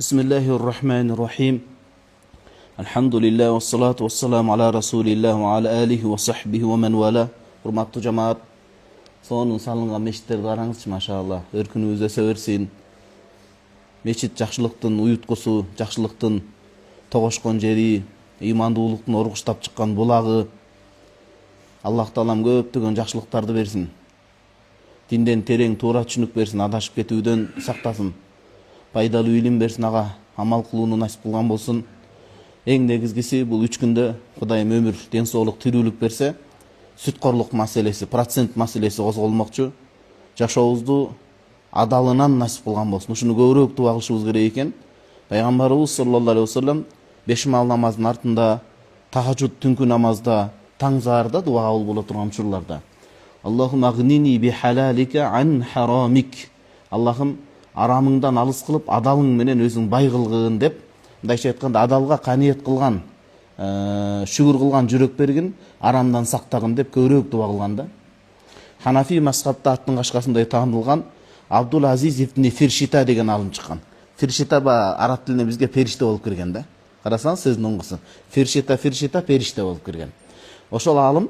Bismillahirrahmanirrahim. Alhamdulillah ve salatu ve selamu ala Rasulillah ve ala alihi ve sahbihi ve men vala. Hurmatlı cemaat, sonun salıngan meçitlerdi qarаңызчы, maşallah. Өркүнүбүз өсө берсин. Мечит жакшылыктын уюткусу, жакшылыктын тогошкон жери, имандуулуктун оргуштап чыккан булагы. Аллах таалам көптөгөн жакшылыктарды берсин. Динден терең туура түшүнүк берсин, адашып кетүүдөн сактасын. Пайдалуу илим берсин ага, амал кылууну насип кылган болсун. Эң негизгиси бул 3 күндө Кудайым өмүр, ден соолук, тирүүлүк берсе, сүткорлук маселеси, процент маселеси козголмокчу. Жашообузду адалынан насип кылган болсун. Ушуну көбүрөөк дуа кылышыбыз керек экен. Пайгамбарыбыз саллаллаху алейхи вассалам 5 маал намаздын артында, тахажжуд түнкү намазда, таң заарда дуа кабыл боло турган учурларда. Аллахумма агнини би халалика ан харамик. Аллахым арамыңдан алыс кылып, адалың менен өзүң бай кылгын деп, мындайча айтканда адалга каниет кылган, шүгүр кылган жүрөк бергин, арамдан сактагын деп көбүрөөк дуа кылган да. Ханафи мазхабта аттын кашкасындай таанылган Абдул Азиз ибн Фиршита деген алым чыккан. Фиршита араб тилине бизге периште болуп кирген да. Карасаңыз сөздүн оңгусу. Фиршита периште болуп кирген. Ошол алым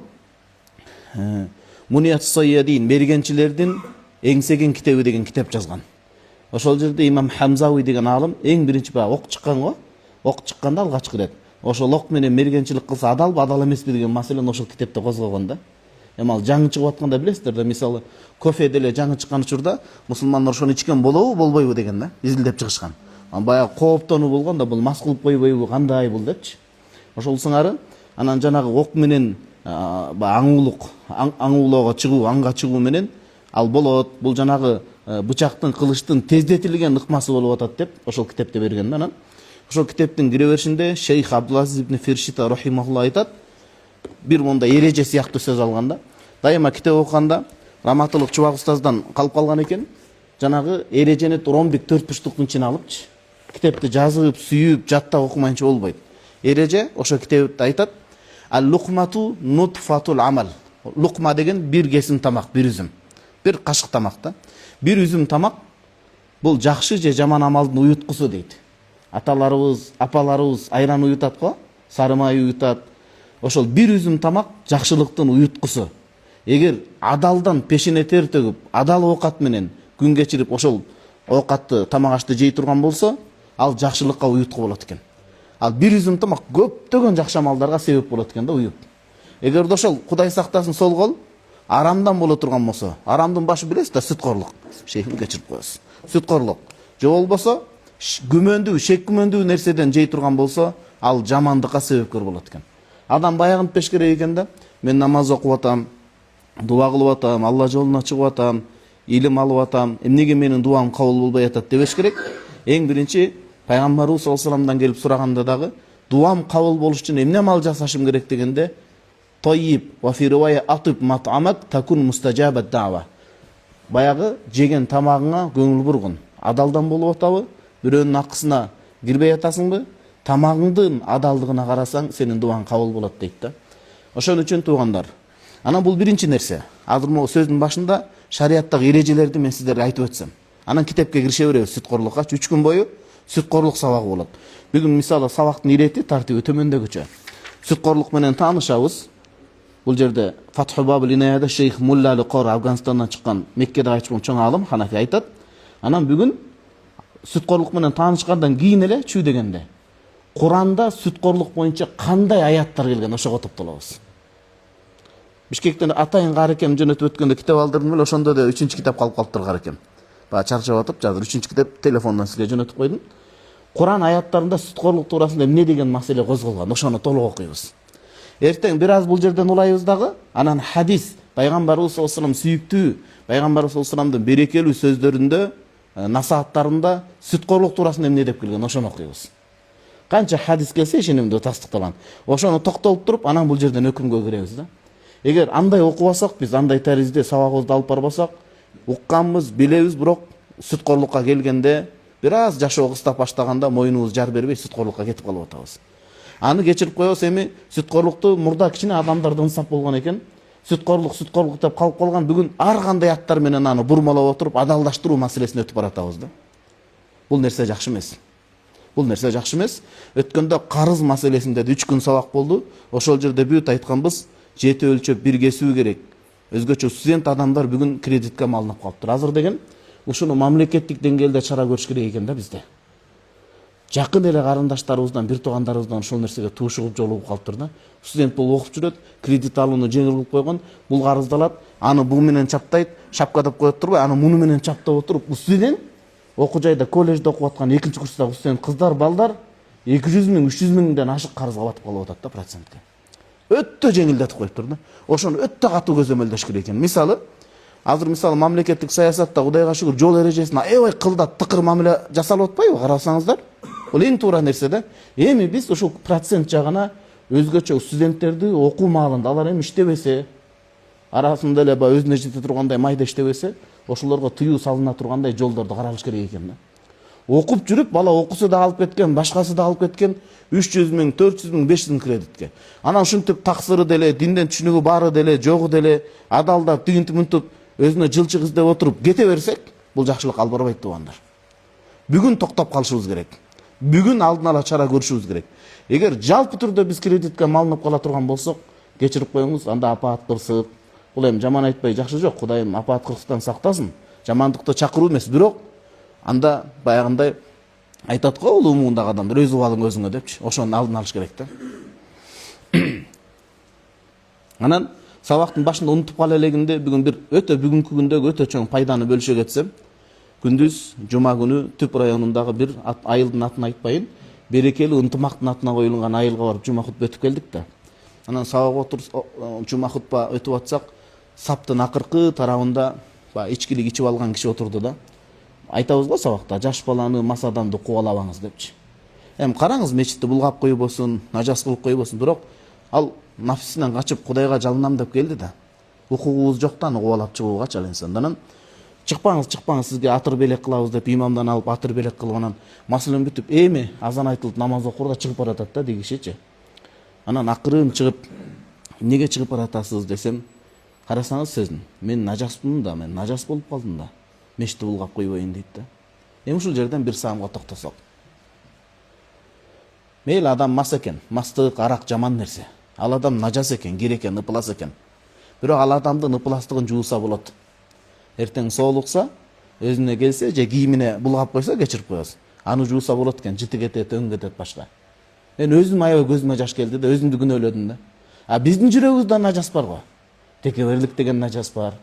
Муният Сайядин, мергенчилердин эңсеген китеби деген китеп жазган. Ошол жерде имам Хамзауи деген алым эң биринчи ок чыккан го. Ок чыкканда алгачкы рет. Ошол ок менен мергенчилик кылса адалбы, адал эмеспи деген маселени ошол китепте козгогон да. Эми ал жаңы чыгып атканда билесиздер да, мисалы кофе деле жаңы чыккан учурда мусулмандар ошону ичкен болобу, болбойбу деген да, изилдеп чыгышкан. Баягы кооптонуу болгон да, бул мас кылып койбойбу, кандай бул депчи. Ошол сыңары анан жанагы ок менен аңуулоого чыгуу, аңга чыгуу менен ал болот. Бул жанагы бычактын, кылычтын тездетилген ыкмасы болуп атат деп ошол китепте берген да. Анан ошол китептин кире беришинде Шейх Абдулазиз ибн Фиршита рахимахулла айтат, бир монда эреже сыяктуу сөз алганда, дайыма китеп окуганда Раматылык Чубак устаздан калып калган экен, жанагы эрежени ромбик 4 бурчтуктун ичине алыпчы, китепти жазып, сүйүп, жаттап окумайынча болбойт. Эреже ошо китепте айтат: "Ал-лукмату нутфатул амал". Лукма деген бир кесим тамак, бир үзүм, бир кашык тамак да. Бир үзүм тамак бул жакшы же жаман амалдын уюткусу дейт. Аталарыбыз, апаларыбыз айран уютат го, сары май уютат. Ошол бир үзүм тамак жакшылыктын уюткусу. Эгер адалдан пешине тер төгүп, адал оокат менен күн кечирип ошол оокатты, тамак ашты жей турган болсо, ал жакшылыкка уютку болот экен. Ал бир үзүм тамак көптөгөн жакшы амалдарга себеп болот экен да, уюп. Эгерде ошол Кудай сактасын сол кол арамдан боло турган болсо, арамдын башы билесиз да, сүткорлук. Шейхин кечирип коесуз. Сүткорлук. Же болбосо күмөндүү, шек күмөндүү нерседен жей турган болсо, ал жамандыкка себепкер болот экен. Адам баягынтып беш керек экен да. Мен намаз окуп атам, дуа кылып атам, Алла жолуна чыгып атам, илим алып атам, эмнеге менин дуам кабыл болбой атат дебеш керек. Эң биринчи Пайгамбарыбыз саллаллаху алейхи вассаламдан келип сураганда дагы, дуам кабыл болуш үчүн эмне амал жасашым керек дегенде, тойиб ва фи ривая атиб мат'амак такун мустажабат дa'ва. Баягы жеген тамагыңа көңүл бургун. Адалдан болуп атабы? Бирөөнүн акысына кирбей атасыңбы? Тамагыңдын адалдыгына карасаң, сенин дуаң кабыл болот дейт да. Ошон үчүн туугандар, анан бул биринчи нерсе. Азыр могу сөздүн башында шариаттагы эрежелерди мен сиздерге айтып өтсөм. Анан китепке киреше беребиз, сүткорлукка 3 күн бою сүткорлук сабагы болот. Бүгүн мисалы сабактын ирети тартиби төмөндөгүчө. Сүткорлук менен таанышабыз. Бул жерде Фатху Бабул Инаяда Шейх Мулла Аль-Кор Афганистандан чыккан, Меккеде айтчан чоң алым Ханафи айтат. Анан бүгүн сүткорлук менен таанышкандан кийин эле чүй дегенде Куранда сүткорлук боюнча кандай аяттар келген, ошого токтолобуз. Бишкектен атайын карекем жөнөтүп өткөндө китеп алдырдым эле, ошондо да 3-чү китеп калып калыптыр карекем. Баа чарчап атып, азыр 3-чү китеп телефондон сизге жөнөтүп койдум. Куран аяттарында сүткорлук туурасында эмне деген маселе козголгон, ошону толук окуйбуз. Эртең бир аз бул жерден улайбыз дагы, анан хадис, Пайгамбарыбыз саллаллаху алейхи вассалам сүйүктүү, Пайгамбарыбыз саллаллаху алейхи вассаламдын берекелүү сөздөрүндө, насааттарында сүткорлук туурасында эмне деп келген, ошону окуйбуз. Канча хадис келсе ишенимдүү тастыкталган. Ошону токтолуп туруп, анан бул жерден өкүмгө киребиз да. Эгер андай окубасак, биз андай таризде сабагыбызды алып барбасак, укканбыз, билебиз, бирок сүткорлукка келгенде, бир аз жашоо кыстап баштаганда моюнубуз жар бербей сүткорлукка кетип калып атабыз. Аны кечирип коебуз, эми сүткорлукту мурда кичине адамдарда ынсап болгон экен. Сүткорлук деп калып калган. Бүгүн ар кандай аттар менен аны бурмалап отуруп, адалдаштыруу маселесине өтүп баратабыз да. Бул нерсе жакшы эмес. Бул нерсе жакшы эмес. Өткөндө карыз маселесинде 3 күн сабак болду. Ошол жерде бүт айтканбыз, жети өлчөп бир кесүү керек. Өзгөчө студент адамдар бүгүн кредитке малынып калыптыр. Азыр деген ушуну мамлекеттик деңгээлде чара көрүш керек экен да бизде. Жакын эле карындаштарыбыздан, бир туугандарыбыздан ушул нерсеге туушугуп жолугуп калыптыр да. Студент болуп окуп жүрөт, кредит алууну жеңил кылып койгон, бул карызды алат, аны бул менен чаптайт, шапка деп коет турбай, аны муну менен чаптап отуруп, студент окуу жайда колледжде окуп аткан 2-курстагы студент кыздар, балдар 200 миң, 300 миңден ашык карызга батып калып атат да процентке. Өтө жеңилдетип коюптур да. Ошону өтө катуу көзөмөлдөш керек экен. Мисалы, азыр мамлекеттик саясатта Кудайга шүгүр жол эрежесине аябай кылдат тыкыр мамиле жасалып атпайбы? Карасаңыздар. Бул эң туура нерсе да. Эми биз ушул процент жагына өзгөчө студенттерди окуу маалында алар эми иштебесе, арасында эле баягы өзүнө жете тургандай майда иштебесе, ошолорго тыюу салына тургандай жолдорду каралыш керек экен да. Окуп жүрүп, бала окусу да алып кеткен, башкасы да алып кеткен 300 миң, 400 миң, 500 миң кредитке. Анан ушинтип таксыры деле, динден түшүнүгү бары деле, жогу деле, адалдап, тигинтип өзүнө жылчык издеп отуруп кете берсек, бул жакшылык алып барбайт туугандар. Бүгүн токтоп калышыбыз керек. Бүгүн алдын ала чара көрүшүбүз керек. Эгер жалпы түрдө биз кредитке малынып кала турган болсок, кечирип коюңуз, анда апаат кырсык. Бул эми жаман айтпай жакшы жок, Кудайым апаат кырсыктан сактасын. Жамандыкты чакыруу эмес, бирок анда баягындай айтат го улуу муундагы адамдар, өз убалың өзүңө депчи. Ошонун алдын алыш керек да. Анан сабактын башында унутуп кала элегинде бүгүн бир бүгүнкү күндөгү өтө чоң пайданы бөлүшө кетсем, күндүз жума күнү Түп районундагы бир айылдын атын айтпайын, берекелүү ынтымактын атына коюлган айылга барып жума хутба өтүп келдик да. Анан сабак жума хутба өтүп атсак, саптын акыркы тарабында ичкилик ичип алган киши отурду да. Айтабыз го сабакта, жаш баланы, мас адамды кубалабаңыз депчи. Эми караңыз, мечитти булгап койбосун, нажас кылып койбосун, бирок ал нафсинен качып Кудайга жалынам деп келди да. Укугубуз жоктан кубалап чыгууга ал инсандан. Чыкпаңыз, сизге атыр белек кылабыз деп имамдан алып атыр белек кылып, анан маселен бүтүп, эми азан айтылып намаз окур да чыгып баратат да дегишечи. Анан акырын чыгып, эмнеге чыгып баратасыз десем, карасаңыз сөзүн, мен нажаспын да, мен нажас болуп калдым да. Мешитти булгап койбойын дейт да. Эми ушул жерден бир саамга токтосок. Мейли адам мас экен, мастык, арак жаман нерсе. Ал адам нажас экен, кир экен, ыпылас экен. Бирок ал адамдын ыпыластыгын жууса болот. Эртең соолукса, өзүнө келсе, же кийимине булгап койсо кечирип коебуз. Аны жууса болот экен, жыты кетет, өң кетет башка. Мен өзүм аябай көзүмө жаш келди да, өзүмдү күнөөлөдүм да. А биздин жүрөгүбүздө нажас бар го. Текеберлик деген нажас бар.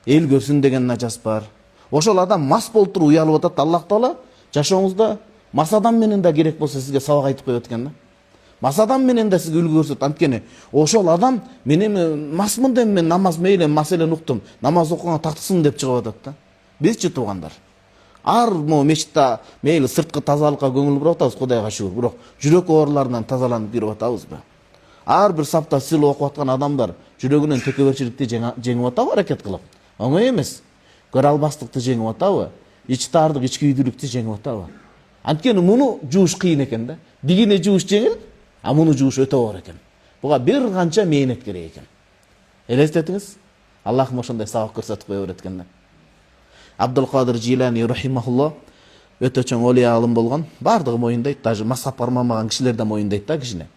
Эл көрсүн деген нажас бар. Ошол адам мас болуп туруп уялып атат, Аллах Таала жашооңузда мас адам менен да керек болсо сизге сабак айтып коет экен да. Мас адам менен да сизге үлгү көрсөт. Анткени ошол адам мен эми масмын деп мен намаз мейли маселени уктум. Намаз окуганга тактыксың деп чыгып атат да. Бизчи туугандар. Ар мечитте мейли сырткы тазалыкка көңүл буруп атабыз, Кудайга шүгүр. Бирок жүрөк ооруларынан тазаланып кирип атабызбы? Ар бир сапта сил окуп аткан адамдар жүрөгүнөн текеберчиликти жеңип атабы аракет кылып? Оңой эмес. Көрө албастыкты жеңип атабы? Ичтаардык, ичкүйдүүлүктү жеңип атабы? Анткени муну жууш кыйын экен да. Бигине жууш жеңил, а муну жууш өтө оор экен. Буга бир канча мээнет керек экен. Элестетиңиз? Аллахым ошондой сабак көрсөтүп кое берет экен да. Абдул-Кадир Жилани рахимахуллах өтө чоң олия алым болгон. Бардыгы моюндайт, даже мазхаб кармамаган кишилер да моюндайт да кишине.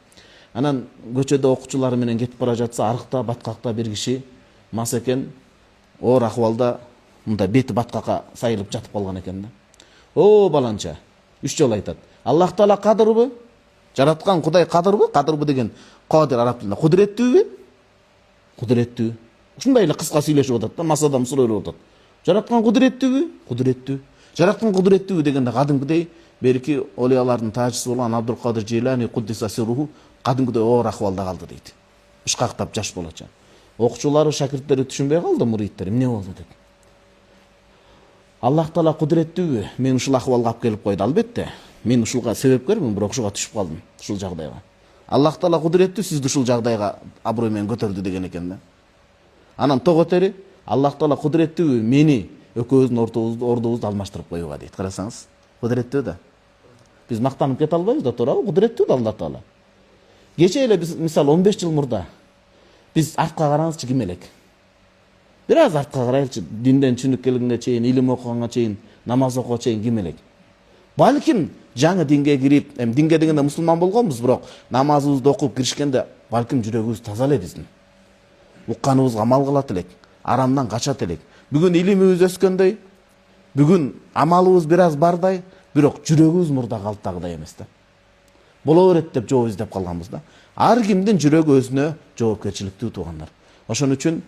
Анан көчөдө окуучулары менен кетип бара жатса, арыкта, баткакта бир киши мас экен, оор акыбалда мындай бети баткакка сайылып жатып калган экен да. О баланча, 3 жолу айтат. Аллах Таала кадырбы? Жараткан Кудай кадырбы? Кадырбы деген кадир араб тилинде. Кудуреттүүбү? Кудуреттүү. Ушундай эле кыска сүйлөшүп атат да, мас адам суройлоп атат. Жараткан кудуреттүүбү? Кудуреттүү. Жараткан кудуреттүүбү дегенде кадимкидей берки олиялардын таажчысы болгон Абдул-Кадир Жилани куддиса сирруху кадимкидей оор акыбалда калды дейт. Ышкактап жаш болочу. Окуучулары, шакирттери түшүнбөй калды, муриттер эмне болду деп. Аллах Таала кудуреттүүбү? Мен ушул акыбалга алып келип койду, албетте. Мен ушулга себепкермин, бирок ушуга түшүп калдым, ушул жагдайга. Аллах Таала кудуреттүү, сизди ушул жагдайга аброй менен көтөрдү деген экен да. Анан тоготери Аллах Таала кудуреттүүбү? Мени экөөбүздүн ордубузду алмаштырып коюуга дейт. Карасаңыз, кудуреттүү да. Биз мактанып кете албайбыз да, туурабы? Кудуреттүү да Аллах Таала. Кече эле биз мисалы 15 жыл мурда биз артка караңызчы, ким элек? Бир аз артка карайлычы, динден түшүнүк келгенге чейин, илим окуганга чейин, намаз окуганга чейин ким элек? Балким жаңы динге кирип, динге дегенде мусулман болгонбуз, бирок намазыбызды окуп киришкенде балким жүрөгүбүз таза эле биздин. Укканыбызга амал кылат элек, арамдан качат элек. Бүгүн илимибиз өскөндөй, бүгүн амалыбыз бир аз бардай, бирок жүрөгүбүз мурда калыптагыдай эмес да. Боло берет деп жооп издеп калганбыз да. Ар кимдин жүрөгү өзүнө жоопкерчиликтүү туугандар. Ошон үчүн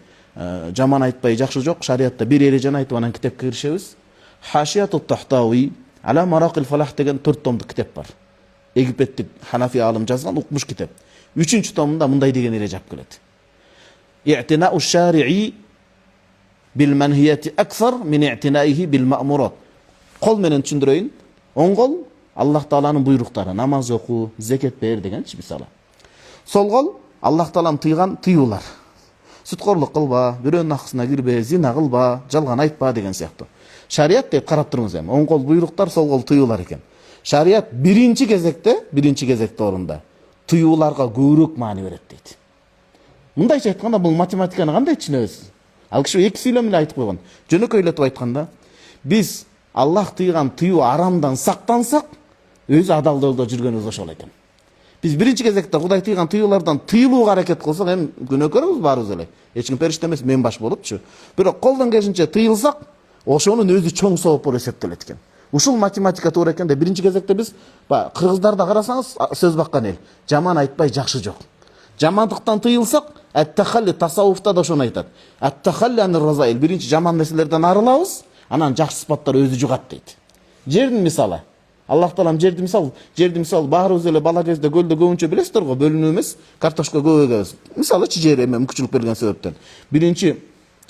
жаман айтпай жакшы жок. Шариатта бир эрежени айтып анан китепке киришебиз. Хашиятут Тахтауи ала Маракил Фалах деген 4 томдук китеп бар. Египеттик Ханафи алым жазган укмуш китеп. 3-чү томунда мындай деген эреже алып келет. I'tina'u shari'i bil manhiyati akthar min i'tina'ihi bil ma'murat. Кол менен түшүндүрөйүн. Оң кол Аллах Тааланын буйруктары, намаз оку, зекет бер дегенчи мисалы. Сол кол Аллах Таалам тыйган тыюулар. Сүткорлук кылба, бирөөнүн акысына кирбе, зина кылба, жалган айтпа деген сыяктуу. Шариат деп карап туруңуз эми. Оң кол буйруктар, сол кол тыюулар экен. Шариат биринчи кезекте орунда тыюуларга көбүрөөк маани берет дейт. Мындайча айтканда бул математиканы кандай түшүнөбүз? Ал киши эки сүйлөм менен айтып койгон. Жөнөкөйлөтүп айтканда, биз Аллах тыйган тыюу арамдан сактансак, өзү адал жолдо жүргөнүбүз ошол экен. Биз биринчи кезекте Кудай тыйган тыюулардан тыйылууга аракет кылсак, эми күнөөкөрбүз баарыбыз эле. Эч ким периште эмес, мен баш болупчу. Бирок колдон келишинче тыйылсак, ошонун өзү чоң сооп болуп эсептелет экен. Ушул математика туура экенде биринчи кезекте биз кыргыздарда карасаңыз сөз баккан эл. Жаман айтпай жакшы жок. Жамандыктан тыйылсак, ат-тахалли тасаввуфта да ошону айтат. Ат-тахалли ан-разаил. Биринчи жаман нерселерден арылабыз, анан жакшы сыпаттар өзү жугат дейт. Жердин мисалы. Аллах Таалам жерди мисал баарыбыз эле бала кезде көлдө көбүнчө билесиздер го, бөлүнүү эмес, картошка көп эгебиз. Мисалы жер эме мүмкүнчүлүк берген себептен. Биринчи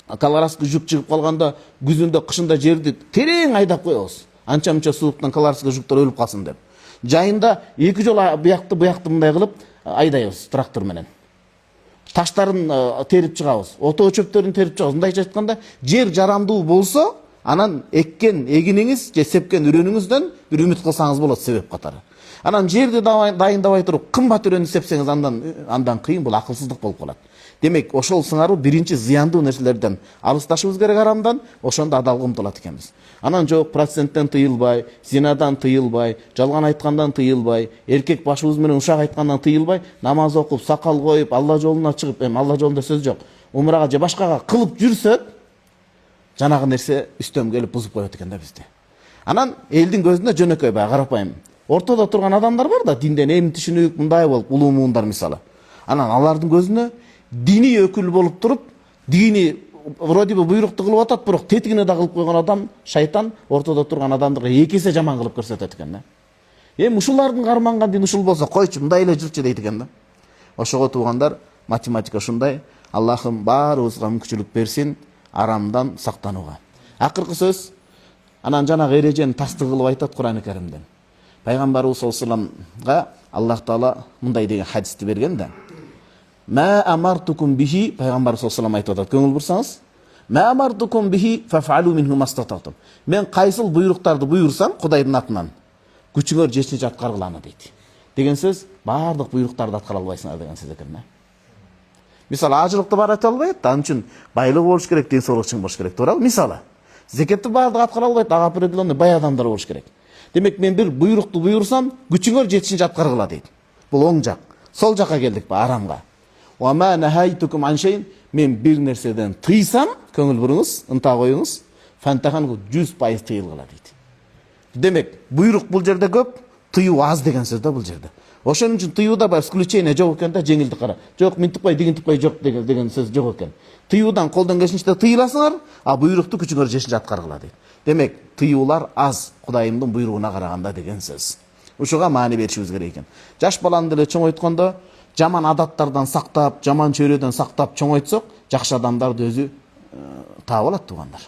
колорадский жук чыгып калганда, күзүндө, кышында жерди терең айдап коебуз. Анча-мынча сууктан колорадский жуктар өлүп калсын деп. Жайында 2 жолу буякты мындай кылып айдайбыз трактор менен. Таштарын терип чыгабыз, отоо чөптөрүн терип чыгабыз. Мындайча айтканда, жер жарамдуу болсо, анан эккен эгиниңиз же сепкен үрөнүңүздөн бир үмүт кылсаңыз болот себеп катары. Анан жерди дайындабай туруп кымбат үрөнү сепсеңиз андан кыйын, бул акылсыздык болуп калат. Демек, ошол сыңаруу биринчи зыяндуу нерселерден алысташыбыз керек арамдан, ошондо адалга умтулат экенбиз. Анан жок, проценттен тыйылбай, зинадан тыйылбай, жалган айткандан тыйылбай, эркек башыбыз менен ушак айткандан тыйылбай, намаз окуп, сакал коюп, Алла жолуна чыгып, Алла жолунда сөз жок, умрага же башкага кылып жүрсөк, жанагы нерсе үстөм келип бузуп коет экен да бизди. Анан элдин көзүндө жөнөкөй бай карапайым. Ортодо турган адамдар бар да, динден эми түшүнүк, мындай болуп, улуу муундар мисалы. Анан алардын көзүнө дини өкүл болуп туруп, дини вроде бы буйрукту кылып атат, бирок тетигине да кылып койгон адам, шайтан ортодо турган адамдарга эки эсе жаман кылып көрсөтөт экен да. Эми ушулардын карманган дин ушул болсо койчу, мындай эле жүрчү дейт экен да. Ошого туугандар, математика ушундай. Аллахым баарыбызга мүмкүнчүлүк берсин арамдан сактанууга. Акыркы сөз, анан жанагы эрежени тастык кылып айтат Кур'ан-ы Каримден. Пайгамбарыбыз саллаллаху алейхи вассаламга Аллах Таала мындай деген хадисти берген да. Ма амартукум бихи, пайгамбар саллаллаху алейхи вассалам айтып атат, көңүл бурсаңыз, ма амартукум бихи фафалу минху мастататум. Мен кайсыл буйруктарды буйрусам Кудайдын атынан, күчүңөр жетишинче аткаргыланы дейт. Деген сөз, баардык буйруктарды аткара албайсыңар деген сөз экен да. Мисалы, ажылыкты бар айта албайт, анын үчүн байлык болуш керек, ден соолук чың болуш керек, туурабы? Мисалы, зекетти баардык аткара албайт, ага определенный бай адамдар болуш керек. Демек, мен бир буйрукту буйрусам, күчүңөр жетишинче аткаргыла дейт. Бул оң жак. Сол жакка келдик ба, арамга. Ва ма нахайтукум ан шейин, мен бир нерседен тыйсам, көңүл буруңуз, ынта коюңуз, фантаханку 100% тыйылгыла дейт. Демек, буйрук бул жерде көп, тыюу аз деген сөз да бул жерде. Ошон үчүн тыюуда бар исключение жок экен да, жеңилдик кара. Жок, минтикпай, дигинтикпай жок деген сөз жок экен. Тыюудан колдон келишинче тыйыласыңар, а буйрукту күчүңөр жетишинче аткаргыла дейт. Демек, тыюулар аз Кудайымдын буйругуна караганда деген сөз. Ушуга маани беришибиз керек экен. Жаш баланы деле чоңойткондо, жаман адаттардан сактап, жаман чөйрөдөн сактап чоңойтсок, жакшы адамдарды өзү таап алат туугандар.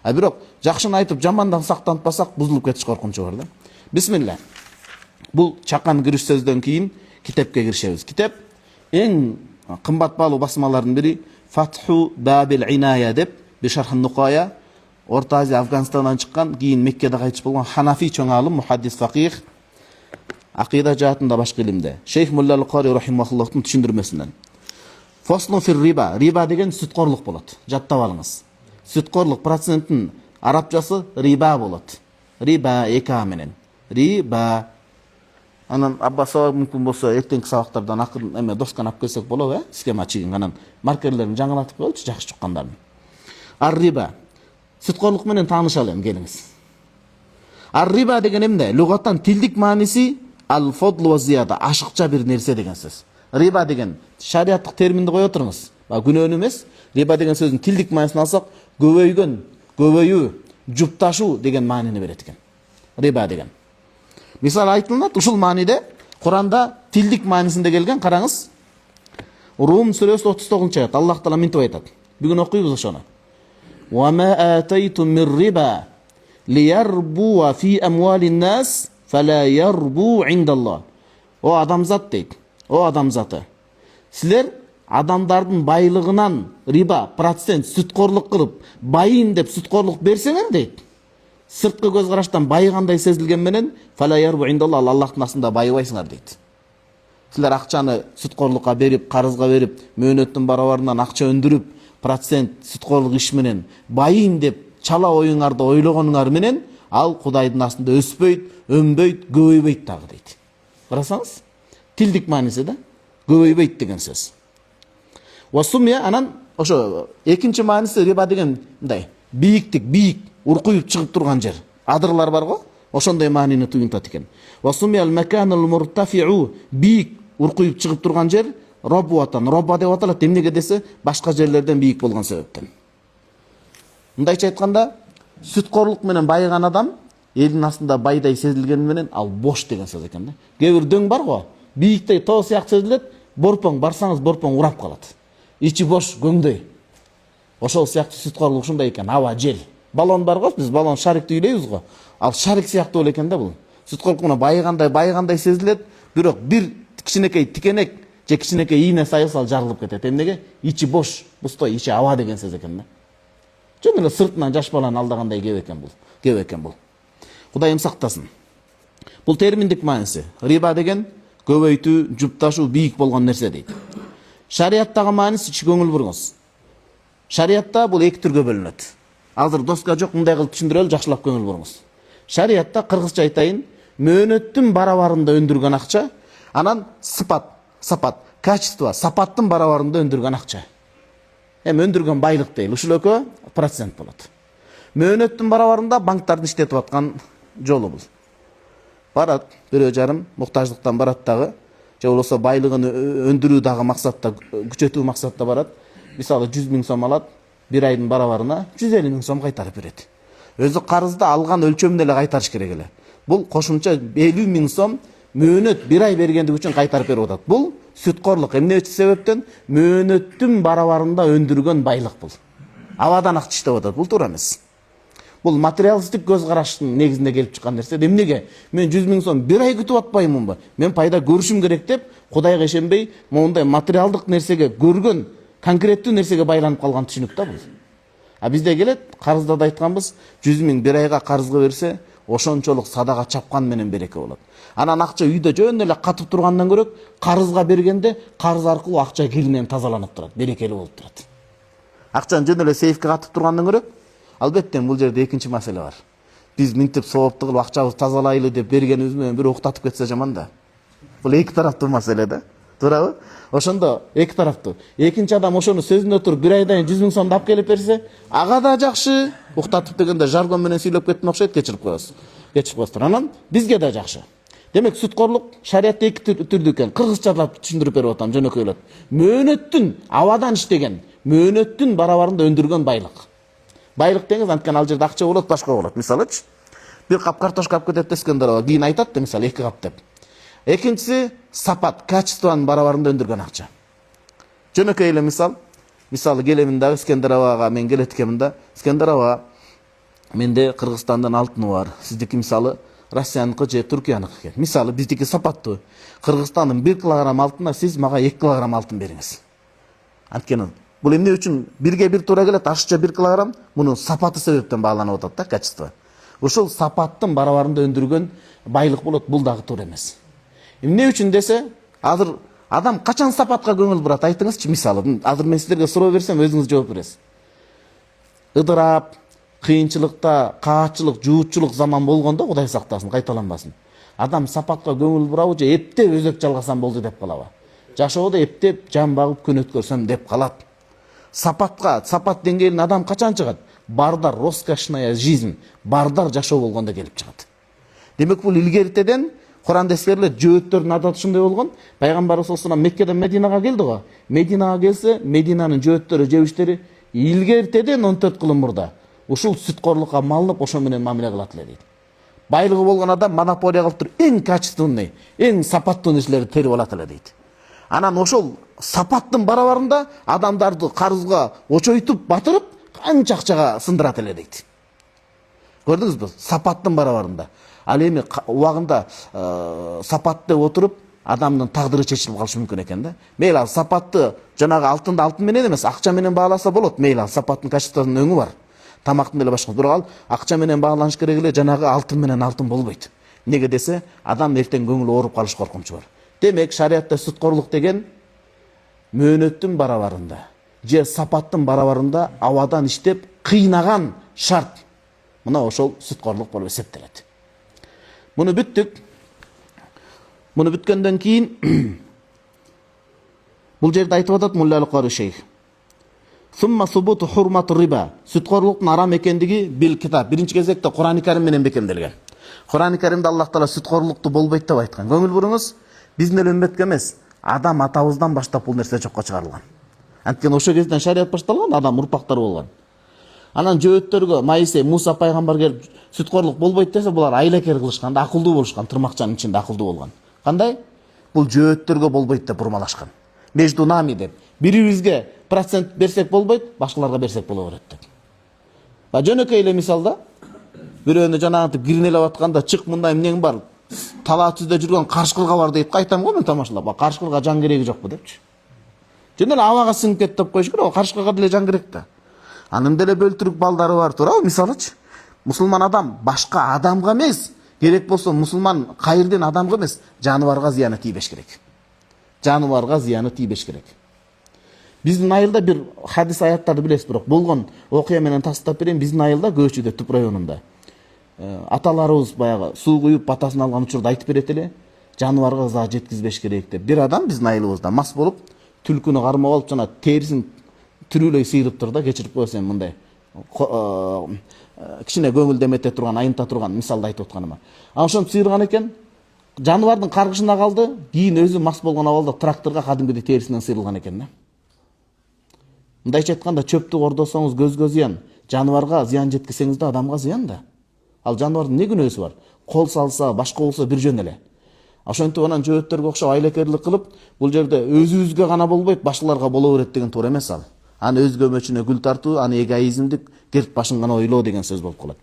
А бирок жакшыны айтып, жамандан сактанбасак, бузулуп кетиш коркунучу бар да. Бисмилла. Бул чакан кириш сөздөн кийин китепке киришебиз. Китеп эң кымбат баалуу басмалардын бири Фатху Бабил Иная деп, Бишархан Нукая, Орта Азия, Афганистандан чыккан, кийин Меккеде кайтыш болгон Ханафи чоң алым, мухаддис, факих, акыйда жаатында башка илимде. Шейх Муллал Кари рахимахуллахтын түшүндүрмөсүнөн. Фаслу фир риба. Риба деген сүткорлук болот. Жаттап алыңыз. Сүткорлук проценттин арабчасы риба болот. Риба эка менен. Риба. Анан аббаса мүмкүн болсо эртеңки сабактардан акырын эме досканы алып келсек болобу, схема чыгын, анан маркерлерин жаңылатып коелучу жакшы чуккандарын. Ар-риба. Сүткорлук менен таанышалы эми келиңиз. Ар-риба деген эмне? Лугаттан тилдик мааниси ал-фодлу ва зияда, ашыкча бир нерсе деген сөз. Риба деген шариаттык терминди кое туруңуз. Күнөөнү эмес. Риба деген сөздүн тилдик маанисин алсак, көбөйгөн, көбөйүү, жупташуу деген маанини берет экен. Риба деген. Мисал айтылат, ушул мааниде Куранда тилдик маанисинде келген, караңыз. Рум сүрөсү 39-чу аят. Аллах Таала мынтип айтат. Бүгүн окуйбуз ошону. Ва ма атайтум мир риба лиярбу фи амвалин нас фала ярбу индаллах. О адамзат дейт. О адамзаты. Силер адамдардын байлыгынан риба, процент, сүткорлук кылып, байын деп сүткорлук берсеңер дейт. Сырткы көз караштан байыгандай сезилген менен фала ярбу индаллах, Аллахтын астында байыбайсыңар дейт. Силер акчаны сүткорлукка берип, карызга берип, мөөнөттүн барабарынан акча өндүрүп, процент сүткорлук иш менен байын деп чала оюңарды ойлогонуңар менен ал Кудайдын астында өспөйт, өнбөйт, көбөйбөйт дагы дейт. Карасаңыз, тилдик мааниси да көбөйбөйт деген сөз. Васумия, анан ошо экинчи мааниси риба деген мындай бийиктик, бийик, уркуюп чыгып турган жер. Адырлар бар го, ошондой маанини туюнтат экен. Васумия ал-маканул муртафиу, бийик, уркуюп чыгып турган жер, робуатан, роба деп аталат. Эмнеге десе, башка жерлерден бийик болгон себептен. Мындайча айтканда, сүткорлук менен байыган адам элдин астында байдай сезилген менен ал бош деген сөз экен да. Кээ бир дөң бар го, бийиктей тоо сыяктуу сезилет, борпоң барсаңыз борпоң урап калат. Ичи бош, көңдөй. Ошол сыяктуу сүткорлук ушундай экен, аба, жел. Баллон бар го, биз баллон шарикти үйлөйбүз го. Ал шарик сыяктуу боло экен да бул. Сүткорлук менен байыгандай сезилет, бирок бир кичинекей тикенек же кичинекей ийне сайылса ал жарылып кетет. Эмнеге? Ичи бош, пустой, ичи аба деген сөз экен да. Жөн эле сыртынан жаш баланы алдагандай кеп экен бул. Кудайым сактасын. Бул терминдик мааниси. Риба деген көбөйтүү, жупташуу, бийик болгон нерсе дейт. Шариаттагы мааниси көңүл буруңуз. Шариатта бул эки түргө бөлүнөт. Азыр доска жок, мындай кылып түшүндүрөлү, жакшылап көңүл буруңуз. Шариатта кыргызча айтайын, мөөнөттүн барабарында өндүргөн акча, анан сапат, качество, сапаттын барабарында өндүргөн акча. Өндүргөн байлык дейли. Ушул экөө процент болот. Мөөнөттүн барабарында банктардын иштетип аткан жолу бул. Барат, 1,5 муктаждыктан барат дагы, же болбосо байлыгын өндүрүү дагы максатта, күчөтүү максатта барат. Мисалы 100 000 сом алат, бир айдын барабарына 150 000 сом кайтарып берет. Өзү карызды алган өлчөмүндө эле кайтарыш керек эле. Бул кошумча 50 000 сом мөөнөт бир ай бергендик үчүн кайтарып берип атат. Бул сүткорлук. Эмне себептен? Мөөнөттүн барабарында өндүргөн байлык бул. Абадан акча иштеп атат. Бул туура эмес. Бул материалистик көз караштын негизинде келип чыккан нерсе. Эмнеге? Мен 100 000 сом бир ай күтүп атпаймынбы? Мен пайда көрүшүм керек деп, Кудайга ишенбей, мондай материалдык нерсеге көргөн, конкреттүү нерсеге байланып калган түшүнүк да бул. Бизде келет, карызда да айтканбыз, 100 000 бир айга карызга берсе, ошончолук садага чапкан менен береке болот. Анан акча үйдө жөн эле катып тургандан көрөк, карызга бергенде карыз аркылуу акча киринен тазаланып турат, берекелүү болуп турат. Акчаны жөн эле сейфке катып тургандан көрөк, албетте бул жерде экинчи маселе бар. Биз минтип соопту кылып акчабызды тазалайлы деп бергенибиз менен бирөө уктатып кетсе жаман да. Бул эки тараптуу маселе да. Туурабы? Ошондо эки тараптуу. Экинчи адам ошону сөзүнө туруп бир айдан 100 000 сомду алып келип берсе, ага да жакшы. Уктатып дегенде жаргон менен сүйлөп кеттин окшойт, кечирип коесуз. Анан бизге да жакшы. Демек сүткорлук шариатта эки түрдүү экен. Кыргызчалап түшүндүрүп берип атам, жөнөкөйлөп. Мөөнөттүн абадан иштеген, мөөнөттүн барабарында өндүргөн байлык. Байлык деңиз анткени ал жерде акча болот, башка болот. Мисалычы, бир кап картошка алып кетет дескендер, кийин айтат да, мисалы 2 кап деп. Экинчиси сапат, качествонун барабарында өндүргөн акча. Жөнөкөй эле мисалы келемин дагы Искендеровага мен келет экенмин да. Искендерова, менде Кыргызстандын алтыны бар. Сиздики мисалы Россияныкы же Туркияныкы экен. Мисалы биздики сапаттуу. Кыргызстандын 1 килограмм алтына сиз мага 2 килограмм алтын бериңиз. Анткени бул эмне үчүн бирге бир туура келет, ашыкча 1 килограмм, мунун сапаты себептен бааланып атат да, качество. Ушул сапаттын барабарында өндүргөн байлык болот, бул дагы туура эмес. Эмне үчүн десе, азыр адам качан сапатка көңүл бурат, айтыңызчы. Мисалы, азыр мен силерге суроо берсем, өзүңүз жооп бересиз. Ыдырап, кыйынчылыкта, каатчылык, жуутчулук заман болгондо Кудай сактасын, кайталанбасын. Адам сапатка көңүл бурабы же эптеп өзөк жалгасам болду деп калабы. Жашоодо эптеп жан багып күн өткөрсөм деп калат. Сапат деңгээлине адам качан чыгат? Бардар роскошная жизнь, бардар жашоо болгондо келип чыгат. Демек бул илгертеден Куранда эскерилет, жөөттөрдүн адаты ушундай болгон. Пайгамбарыбыз саллаллаху алейхи Меккеден Мединага келди го. Мединага келсе, Мединанын жөөттөрү, жебиштери илгертеден 14 кылым мурда ушул сүткорлукка малынып, ошо менен мамиле кылат эле дейт. Байлыгы болгон адам монополия кылып туруп, эң качественный, эң сапаттуу нерселерди терип алат эле дейт. Анан ошол сапаттын барабарында адамдарды карызга очойтуп, батырып, канча акчага сындырат эле дейт. Көрдүңүзбү? Сапаттын барабарында. Ал эми убагында сапат деп отуруп, адамдын тагдыры чечилип калышы мүмкүн экен да. Мейли ал сапатты жанагы алтынды алтын менен эмес, акча менен бааласа болот. Мейли ал сапаттын качествосунун өңү бар. Тамактын деле башка. Бирок ал акча менен бааланыш керек эле, жанагы алтын менен алтын болбойт. Неге десе, адам эртең көңүлү ооруп калыш коркунучу бар. Демек, шариатта сүткорлук деген мөөнөттүн барабарында, же сапаттын барабарында абадан иштеп кыйнаган шарт. Мына ошол сүткорлук болуп эсептелет. Муну бүттүк. Муну бүткөндөн кийин бул жерде айтып атат Мулла Аль-Кори шейх. Сумма субуту хурмату риба. Сүткорлуктун арам экендиги бил китап. Биринчи кезекте Кур'ан-ы Карим менен бекемделген. Кур'ан-ы Каримде Аллах Таала сүткорлукту болбойт деп айткан. Көңүл буруңуз, биздин эле үммөткө эмес, адам атабыздан баштап бул нерсе жокко чыгарылган. Анткени ошо кезден шарият башталган, адам урпактар болгон. Анан жөөттөргө Моисей, Муса пайгамбар келип сүткорлук болбойт десе, булар айлакер кылышкан, акылдуу болушкан, тырмакчанын ичинде акылдуу болгон. Кандай? Бул жөөттөргө болбойт деп бурмалашкан. Между нами деп. Бирибизге процент берсек болбойт, башкаларга берсек боло берет деп. Ба жөнөкөй эле мисалда, бирөөнү жанагынтип кирнелеп атканда, чык мындай эмнең бар, талаа түздө жүргөн карышкылга бар дейт, кайтам го мен тамашалап. Карышкылга жан кереги жокпу депчи. Жөн эле абага сиңип кетти деп коюш керек, карышкылга деле жан керек да. Анын деле бөлтүрүк балдары бар, туурабы? Мисалычы, мусулман адам башка адамга эмес, керек болсо мусулман кайырден адамга эмес, жаныбарга зыяны тийбеш керек. Жаныбарга зыяны тийбеш керек. Биздин айылда бир хадис аяттарды билесиз, бирок болгон окуя менен тастап берейин. Биздин айылда Көчүдө, Туп районунда аталарыбыз баягы суу куюп батасын алган учурда айтып берет эле, жаныбарга за жеткизбеш керек деп. Бир адам биздин айылыбызда мас болуп, түлкүнү кармап алып, жана терисин түрүлөй сыйрып тур да, кечирип коесен мындай кичине көңүл демете турган, айынта турган мисалды айтып атканыма. Ошентип сыйрган экен, жаныбардын каргышына калды, кийин өзү мас болгон абалда тракторга кадимгидей терисинен сыйрылган экен да. Мындайча айтканда, чөптү кордосоңуз көзгө зыян, жаныбарга зыян жеткизсеңиз да адамга зыян да. Ал жаныбардын эмне күнөөсү бар? Кол салса, башка болсо бир жөн эле. Ошентип анан жөөттөргө окшоп айлакерлик кылып, бул жерде өзүбүзгө гана болбойт, башкаларга боло берет деген туура эмес ал. Аны өзгө мөчүнө гүл тартуу, аны эгоизмдик, герт башын гана ойлоо деген сөз болуп калат.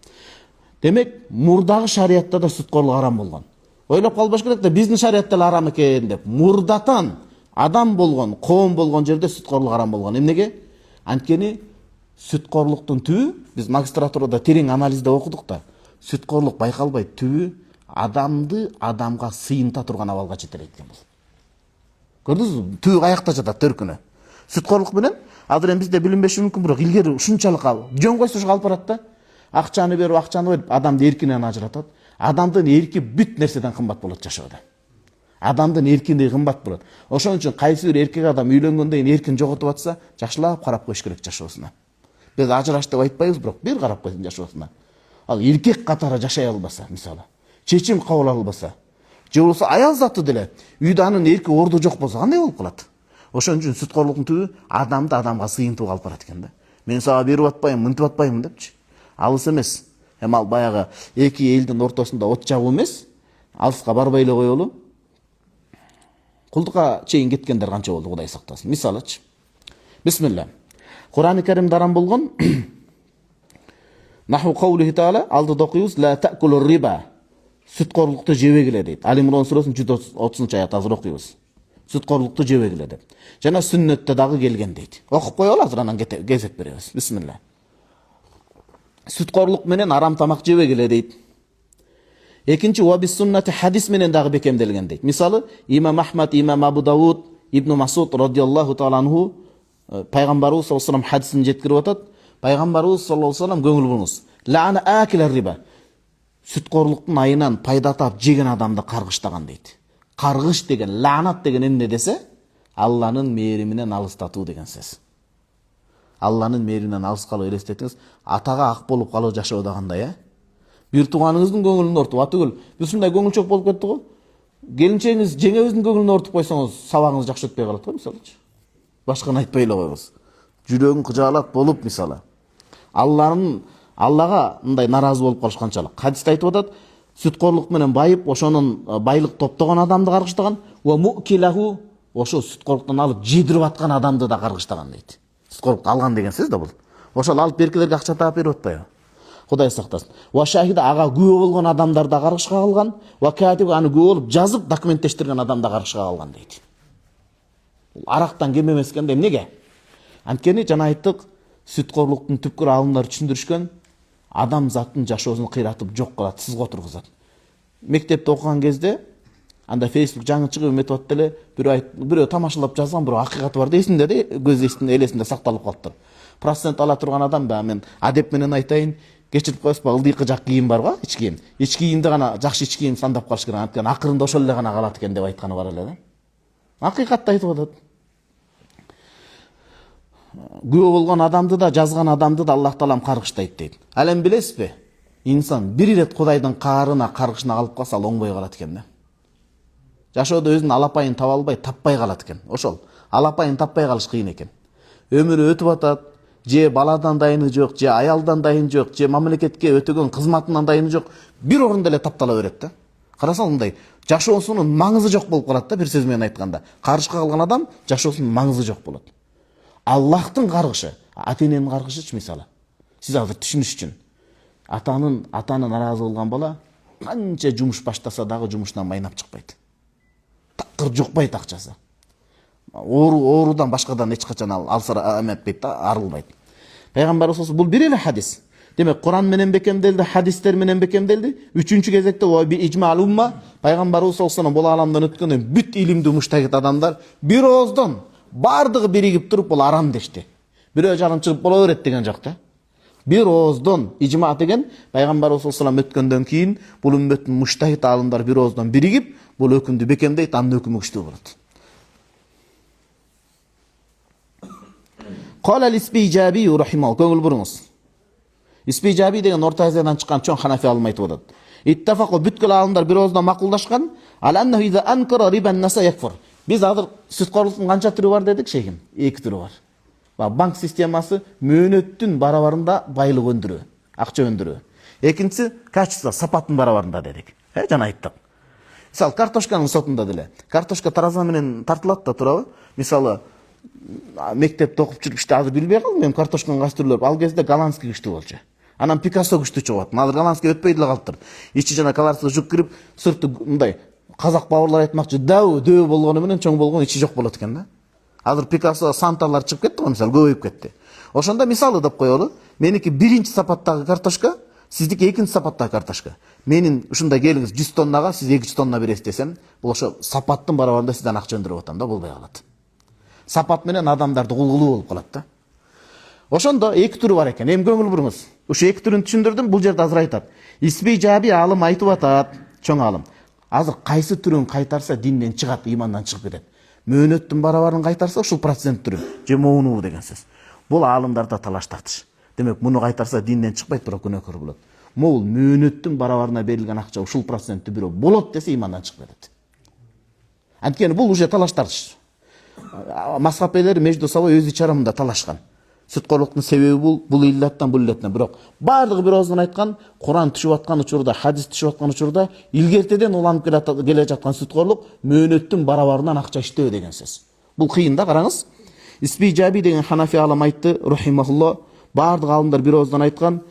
Демек, мурдагы шариатта да сүткорлук арам болгон. Ойлоп калбаш керек да, биздин шариатта эле арам экен деп. Мурдатан адам болгон, коом болгон жерде сүткорлук арам болгон. Эмнеге? Анткени сүткорлуктун түбү, биз магистратурада терең анализде окудук да, сүткорлук байкалбайт, түбү адамды адамга сыйынта турган абалга жетелейт экен бул. Көрдүңүзбү? Түбү аякта жатат, төркүнө. Сүткорлук менен азыр эми бизде билинбеши мүмкүн, бирок илгери ушунчалык жөн койсо ушу алып барат да. Акчаны берип адамды эркинен ажыратат. Адамдын эрки бүт нерседен кымбат болот жашоодо. Адамдын эркиндиги кымбат болот. Ошон үчүн кайсы бир эркек адам үйлөнгөндөн кийин эркин жоготуп атса, жакшылап карап коюш керек жашоосуна. Биз ажыраш деп айтпайбыз, бирок бир карап койсун жашоосуна. Ал эркек катары жашай албаса, мисалы, чечим кабыл албаса, же болбосо аял заты деле үйдө анын эрки орду жок болсо кандай болуп калат? Ошон үчүн сүткорлуктун түбү адамды адамга сыйынтууга алып барат экен да. Мен сага берип атпайм, мынтип атпайм депчи. Алыс эмес. Эми ал баягы эки элдин ортосунда от жагуу эмес, алыска барбай эле коелу. Кулдукка чейин кеткендер канча болду, Кудай сактасын. Мисалычы, бисмилла. Кур'ан-ы Каримде арам болгон Наху каулихи таала, алдыда окуйбуз, ла таъкулур риба. Сүткорлукту жебегиле дейт. Али Имран сүрөсүнүн 130 аят азыр окуйбуз. Сүткорлукту жебегиле деп. Жана сүннөттө дагы келген дейт. Окуп коелу, азыр анан кезек беребиз. Бисмилла. Сүткорлук менен арам тамак жебегиле дейт. Экинчи, уабис суннати хадис менен дагы бекемделген дейт. Мисалы, Имам Ахмад, Имам Абу Дауд, Ибн Масуд радиаллаху таала анху пайгамбарыбыз саллаллаху алейхи вассалам хадисин жеткирип атат. Пайгамбарыбыз саллаллаху алейхи вассалам көңүл буруңуз. Лана акилар риба. Сүткорлуктун айынан пайда тап жеген адамды каргыштаган дейт. Каргыш деген, ланат деген эмне десе, Алланын мээриминен алыстатуу деген сөз. Алланын мээриминен алыскалуу элестетиңиз, атага ак болуп калуу жашоо дагандай, бир тууганыңыздын көңүлүн ортуп, атүгүл, биз ушундай көңүлчөк болуп кеттик го. Келинчегиңиз жеңебиздин көңүлүн ортуп койсоңуз, сабагыңыз жакшы өтпөй калат го, мисалычы. Башканы айтпай эле койгуз. Жүрөгүң кыжаалат болуп, мисалы. Аллага мындай наразы болуп калышканчалык. Хадисте айтып атат, сүткорлук менен байып, ошонун байлык топтогон адамды каргыштаган, ва мукилаху, ошо сүткорлуктан алып жедирип аткан адамды да каргыштаган дейт. Сүткорлукту алган деген сөз да бул. Ошол алып беркелерге акча таап берип атпайбы? Кудай сактасын. Ва шахида, ага күбө болгон адамдар да каргышка калган, ва катиб, аны күбө болуп жазып документтештирген адам да каргышка калган дейт. Бул арактан кем эмес экен. Эмнеге? Анткени жана айттык, сүткорлуктун түпкүр алымдары түшүндүрүшкөн, адам заттын жашоосун кыйратып жок кылат, сызга отургузат. Мектепте окуган кезде анда Facebook жаңы чыгып эметип атты эле, бирөө тамашалап жазган, бирөө акыйкаты бар дейсиңде де, көз элесинде сакталып калыптыр. Процент ала турган адам да мен адеп менен айтайын, кечирип коесузбу, ылдыйкы жак кийим бар го, ич кийим. Ич кийимди гана жакшы ич кийим сандап калыш керек. Анткени акырында ошол эле гана калат экен деп айтканы бар эле да. Акыйкатты айтып атат. Күбө болгон адамды да, жазган адамды да Аллах таалам каргыштайт дейт. Ал эми билесизби? Инсан бир ирет Кудайдын каарына, каргышына калып калса, ал оңбой калат экен да. Жашоодо өзүнүн алапайын таба албай, таппай калат экен. Ошол алапайын таппай калыш кыйын экен. Өмүрү өтүп атат, же баладан дайыны жок, же аялдан дайыны жок, же мамлекетке өтөгөн кызматынан дайыны жок, бир орунда эле таптала берет да. Карасаң мындай жашоосунун маңызы жок болуп калат да, бир сөз менен айтканда. Каргышка калган адам жашоосунун маңызы жок болот. Аллахтын каргышы, ата-эненин каргышычы мисалы. Сиз азыр түшүнүш үчүн. Атаны наразы кылган бала канча жумуш баштаса дагы жумушунан майнап чыкпайт. Такыр жукпайт акчасы. Оорудан башкадан эч качан алсара эметпейт да, арылбайт. Пайгамбарыбыз бул бир эле хадис. Демек Куран менен бекемделди, хадистер менен бекемделди. Үчүнчү кезекте ва би ижмаал умма, пайгамбарыбыз саллаллаху алейхи вассалам бул аламдан өткөндөн бүт илимди муштагит адамдар бир ооздон бардыгы биригип туруп бул арам дешти. Бирөө жарым чыгып боло берет деген жок да. Бир ооздон ижма деген пайгамбарыбыз саллаллаху алейхи вассалам өткөндөн кийин бул үммөттүн муштагит алымдар бир ооздон биригип бул өкүмдү бекемдейт, анын өкүмү күчтүү болот. Кала al-Ispijābī рахимал, көңүл буруңуз. Испижаби деген Орто Азиядан чыккан чоң ханафи алым айтып атат. Иттафаку, бүткүл алымдар бир ооздон макулдашкан, ал-аннаху иза анкара рибан наса якфур. Биз азыр сүткорлуктун канча түрү бар дедик шейхим? 2 түрү бар. Банк системасы мөөнөттүн барабарында байлык өндүрүү, акча өндүрүү. Экинчиси качество, сапаттын барабарында дедик. Жана айттык. Мисалы картошканын сотунда деле. Картошка тараза менен тартылат да турабы? Мисалы мектепте окуп жүрүп азыр билбей калдым, мен картошканын кайсы түрлөрү. Ал кезде голландский күчтүү болчу. Анан Пикассо күчтүү чыгып. Азыр голландский өтпөй деле калыптыр. Ичи жана колорсу жук кирип, сырты мындай казак бабырлар айтмакчы, дөө болгону менен чоң болгон ичи жок болот экен да. Азыр Пикассо, Санталар чыгып кетти го, мисалы көбөйүп кетти. Ошондо мисалы деп коелу, меники биринчи сапаттагы картошка, сиздики экинчи сапаттагы картошка. Менин ушундай келиңиз 100 тоннага, сиз 200 тонна бересиз десем, бул ошо сапаттын барабарында сизден акча өндүрүп атам да, болбой калат. Сапат менен адамдарды кулгулуу болуп калат да. Ошондо 2 түрү бар экен. Эми көңүл буруңуз. Ушу 2 түрүн түшүндүрдүм, бул жерде азыр айтат. Испижаби алым айтып атат, чоң алым. Азыр кайсы түрүн кайтарса динден чыгат, имандан чыгып кетет. Мөөнөттүн барабарын кайтарса ушул процент түрү, же моуну деген сөз. Бул алымдарда талаш тартыш. Демек муну кайтарса динден чыкпайт, бирок күнөөкөр болот. Могул мөөнөттүн барабарына берилген акча ушул процентти бирөө болот десе имандан чыгып кетет. Анткени бул уже талаш тартыш. Мазхабелер между собой өз ичарамында талашкан. Сүткорлуктун себеби бул иллаттан, бул иллаттан. Бирок бардыгы бир ооздон айткан, Куран түшүп аткан учурда, хадис түшүп аткан учурда илгертеден уланып келе жаткан сүткорлук мөөнөттүн барабарынан акча иштөө деген сөз. Бул кыйын да, караңыз. Испижаби деген ханафи алым айтты, рахимахуллах, бардык алымдар бир ооздон айткан,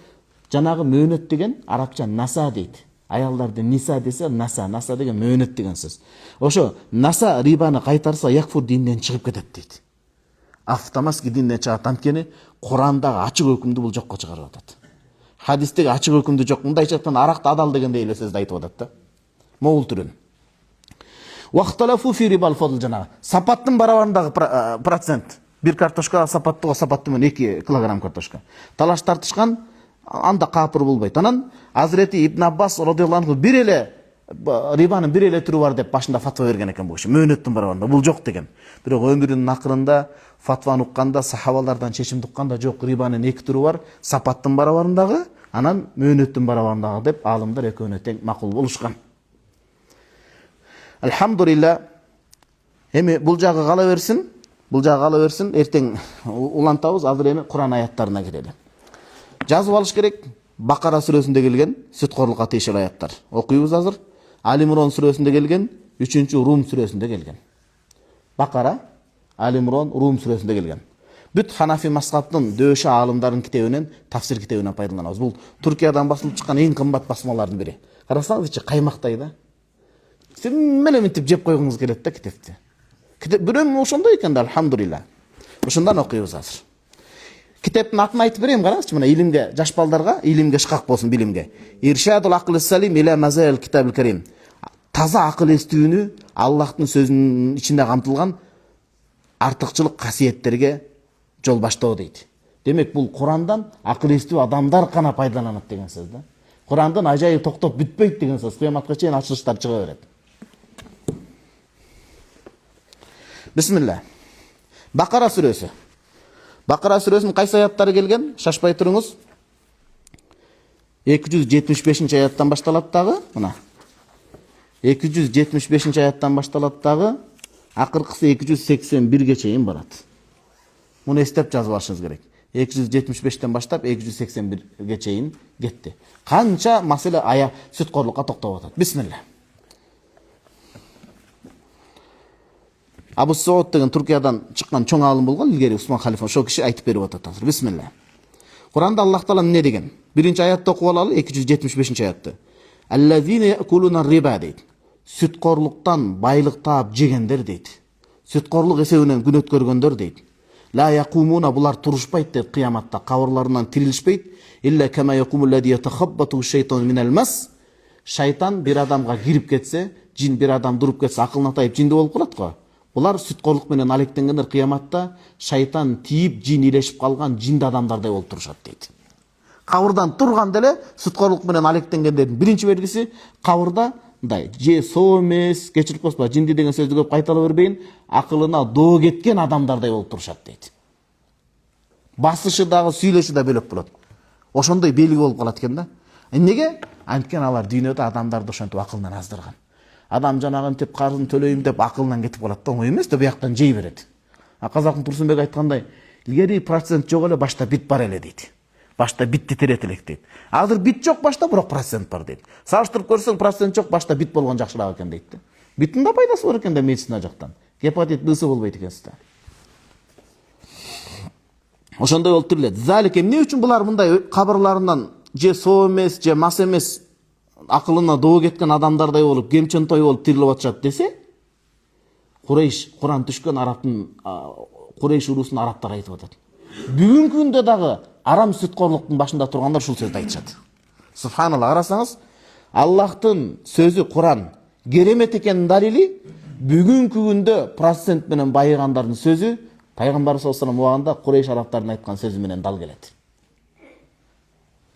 жанагы мөөнөт деген арабча наса дейт. Аялдарды ниса десе наса деген мөөнөт деген сөз. Ошо наса рибаны кайтарса якфур динден чыгып кетет дейт. Автоматски динден чыгат, анткени Курандагы ачык өкүмдү бул жокко чыгарып атат. Хадистеги ачык өкүмдү жок. Мындайча айтканда аракты адал дегендей эле сөздү айтып атат да. Могул түрүн. Вахталафу фи рибал фадл, жанагы сапаттын барабарындагы процент. Bir картошка сапатты менен 2 килограмм картошка. Талаш тартышкан, анда капыр болбойт. Анан Азирети Ибн Аббас радыйаллаху анху бир эле рибанын бир эле түрү бар деп башында фатва берген экен бул киши. Мөөнөттүн барабарында бул жок деген. Бирок өмүрүнүн акырында фатваны укканда сахабалардан чечим укканда жок, рибанын 2 түрү бар, сапаттын барабарындагы, анан мөөнөттүн барабарындагы деп алымдар экөөнө тең макул болушкан. Алхамдулилла. Эми бул жагы кала берсин. Эртең улантабыз, азыр эми Кур'ан аяттарына кирели. Жазып алыш керек. Бакара сүрөсүндө келген сүткорлукка тийишер аяттар. Окуйбуз азыр. Али Имрон сүрөсүндө келген, 3-Рум сүрөсүндө келген. Бакара, Али Имрон, Рум сүрөсүндө келген. Бүт Ханафи мазхабтын дөшө алымдарын китебинен, тафсир китебинен пайдаланабыз. Бул Туркиядан басылып чыккан эң кымбат басмалардын бири. Карасаңызчы, каймактай да. Сен менен мынтип жеп койгуңуз келет да китепти. Бирөөм ошондой экен да, алхамдулилла. Ошондан окуйбуз азыр. Китептин атын айтып берем, караңызчы, мына илимге, жаш балдарга илимге шкак болсун, билимге. Иршадул акыл салим иля мазал китабул карим. Таза акыл эстүүнү Аллахтын сөзүнүн ичинде камтылган артыкчылык касиеттерге жол баштоо дейт. Демек бул Курандан акыл эстүү адамдар гана пайдаланат деген сөз да. Курандан ажайып токтоп бүтпөйт деген сөз. Кыяматка чейин ачылыштар чыга берет. Бисмилlah. Бакара сүрөсү. Бакара сүрөсүнүн кайсы аяттары келген? Шашпай туруңуз. 275 аяттан башталат дагы, мына. 275 аяттан башталат дагы, акыркысы 281ге чейин барат. Муну эстеп жазып алышыңыз керек. 275тен баштап 281ге чейин кетти. Канча маселе сүткорлукка токтоп атат. Бисмилlah. Абу Сауд деген Туркиядан чыккан чоң алым болгон, илгери Усман халифа, ошол киши айтып берип атат азыр. Бисмилlah. Куранда Аллах Таала эмне деген? Биринчи аятты окуп алалы, 275 аятты. Аллазина якулуна риба дейт. Сүткорлуктан байлык таап жегендер дейт. Сүткорлук эсебинен күн өткөргөндөр дейт. Ла якумуна, булар турушпайт дейт кыяматта, кабырларынан тирилишпейт. Илля кама якумул лади ятахаббату шайтан минал мас. Шайтан бир адамга кирип кетсе, жин бир адам дуруп кетсе, акылына тайып жинди болуп калат го. Булар сүткорлук менен алектенгендер кыяматта шайтан тийип жин илешип калган жинди адамдардай болуп турушат дейт. Кабырдан турганда эле сүткорлук менен алектенгендердин биринчи белгиси кабырда мындай же соо эмес, кечирип койсо, жинди деген сөздү көп кайталап бербейин, акылына доо кеткен адамдардай болуп турушат дейт. Басышы дагы, сүйлөшү да бөлөк болот. Ошондой белги болуп калат экен да. Эмнеге? Анткени алар дүйнөдө адамдарды ошентип акылынан аздырган. Адам жанагынтип карызын төлөйм деп акылынан кетип калат да, оңой эмес да, бияктан жей берет. Казактын Турсунбек айткандай, илгери процент жок эле, башта бит бар эле дейт. Башта бит титирет элек дейт. Азыр бит жок башта, бирок процент бар дейт. Салыштырып көрсөң, процент жок, башта бит болгон жакшыраак экен дейт. Биттин да пайдасы бар экен да медицина жактан. Гепатит Б-сы болбойт экенсиз да. Ошондой болуп турулат. Залик эмне үчүн булар мындай кабырларынан же соо эмес, же мас эмес, акылына доо кеткен адамдардай болуп, кемчентой болуп тирилип атышат десе, Курейш, Куран түшкөн араптын, Курейш урусунун араптары айтып атат. Бүгүнкү күндө дагы арам сүткорлуктун башында тургандар ушул сөздү айтышат. Субханалла, карасаңыз, Аллахтын сөзү Куран керемет экенин далили, бүгүнкү күндө процент менен байыгандардын сөзү Пайгамбар саллаллаху алейхи ва саллям убагында Курейш араптарынын айткан сөзү менен дал келет.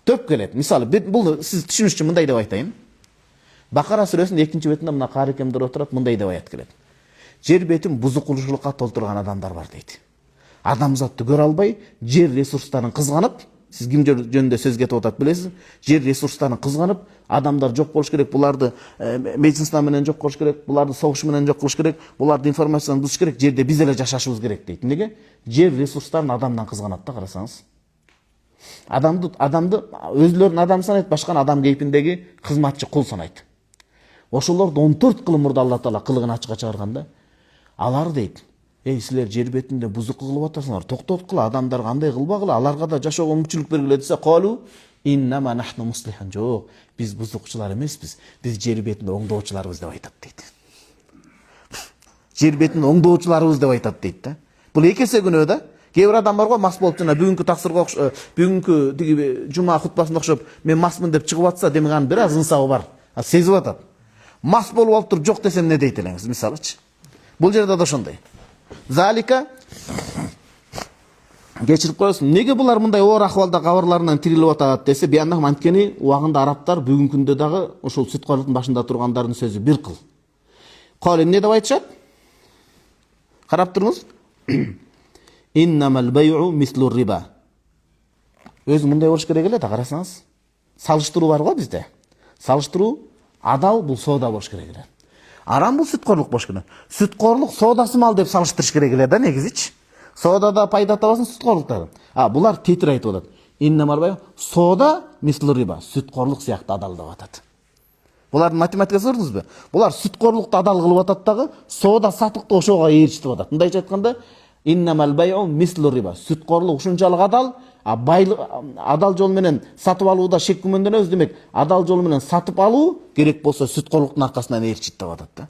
Төп келет. Мисалы, бул сиз түшүнүш үчүн мындай деп айтайын. Бакара сүрөсүнүн 2-чи бетинде мына карикемдер отурат, мындай деп аят келет. Жер бетин бузукулчулукка толтурган адамдар бар дейт. Адамзатты көрө албай, жер ресурстарын кызганып, сиз ким жөнүндө сөз кетип атат билесиз? Жер ресурстарын кызганып, адамдар жок болуш керек, буларды медицина менен жок кылыш керек, буларды согуш менен жок кылыш керек, буларды информацияны бузуш керек, жерде биз эле жашашыбыз керек дейт. Эмнеге? Жер ресурстарын адамдан кызганат да, карасаңыз. Адамды өзлөрүн адам санайт, башканы адам кейпиндеги кызматчы, кул санайт. Ошолорду 14 кыл мурда Алла Таала кылыгын ачыкка чыгарганда, алар дейт: "Эй, силер жер бетинде бузук кылып атасыңар, токтоткула, адамдар кандай кылбагыла, аларга да жашоого мүмкүнчүлүк бергиле" десе, "Калу иннама нахну муслихан". Жок, биз бузукчулар эмеспиз, биз жер бетинде оңдоочуларбыз деп айтат дейт. Жер бетинде оңдоочуларбыз деп айтат дейт да. Бул эки эсе күнөө да. Кээ бир адам бар го, мас болуп жана бүгүнкү таксырга бүгүнкү тиги жума хутбасында окшоп, мен масмын деп чыгып атса, демек анын бир аз ынсабы бар. Сезип атат. Мас болуп алып туруп жок десем эмне дейт элеңиз, мисалычы. Бул жерде да ошондой. Залика кечирип коесуң. Неге булар мындай оор акыбалда кабарларынан тирилип атат десе, биянда анткени убагында арабтар бүгүнкү күндө дагы ошол сүткарлыктын башында тургандардын сөзү бир кыл. Кол эмне деп айтышат? Карап туруңуз. Иннамал бай'у мислу риба. Өзү мындай болуш керек эле да, карасаңыз. Салыштыруу бар го бизде. Салыштыруу адал бул соода болуш керек эле. Арам бул сүткорлук болуш керек. Сүткорлук соодасы мал деп салыштырыш керек эле да негизичи. Соодада пайда табасың, сүткорлукта. Булар тетир айтып атат. Иннамал бай'у соода мислу риба. Сүткорлук сыяктуу адал деп атат. Булардын математикасы көрдүңүзбү? Булар сүткорлукту адал кылып атат дагы, соода сатыкты ошого ээрчитип атат. Мындайча айтканда, иннамал бай'у мислу риба. Сүткорлук ушунчалык адал, адал жол менен сатып алууда шек күмөндөөнөбүз, демек адал жол менен сатып алуу керек болсо сүткорлуктун аркасынан ээрчит деп атат да.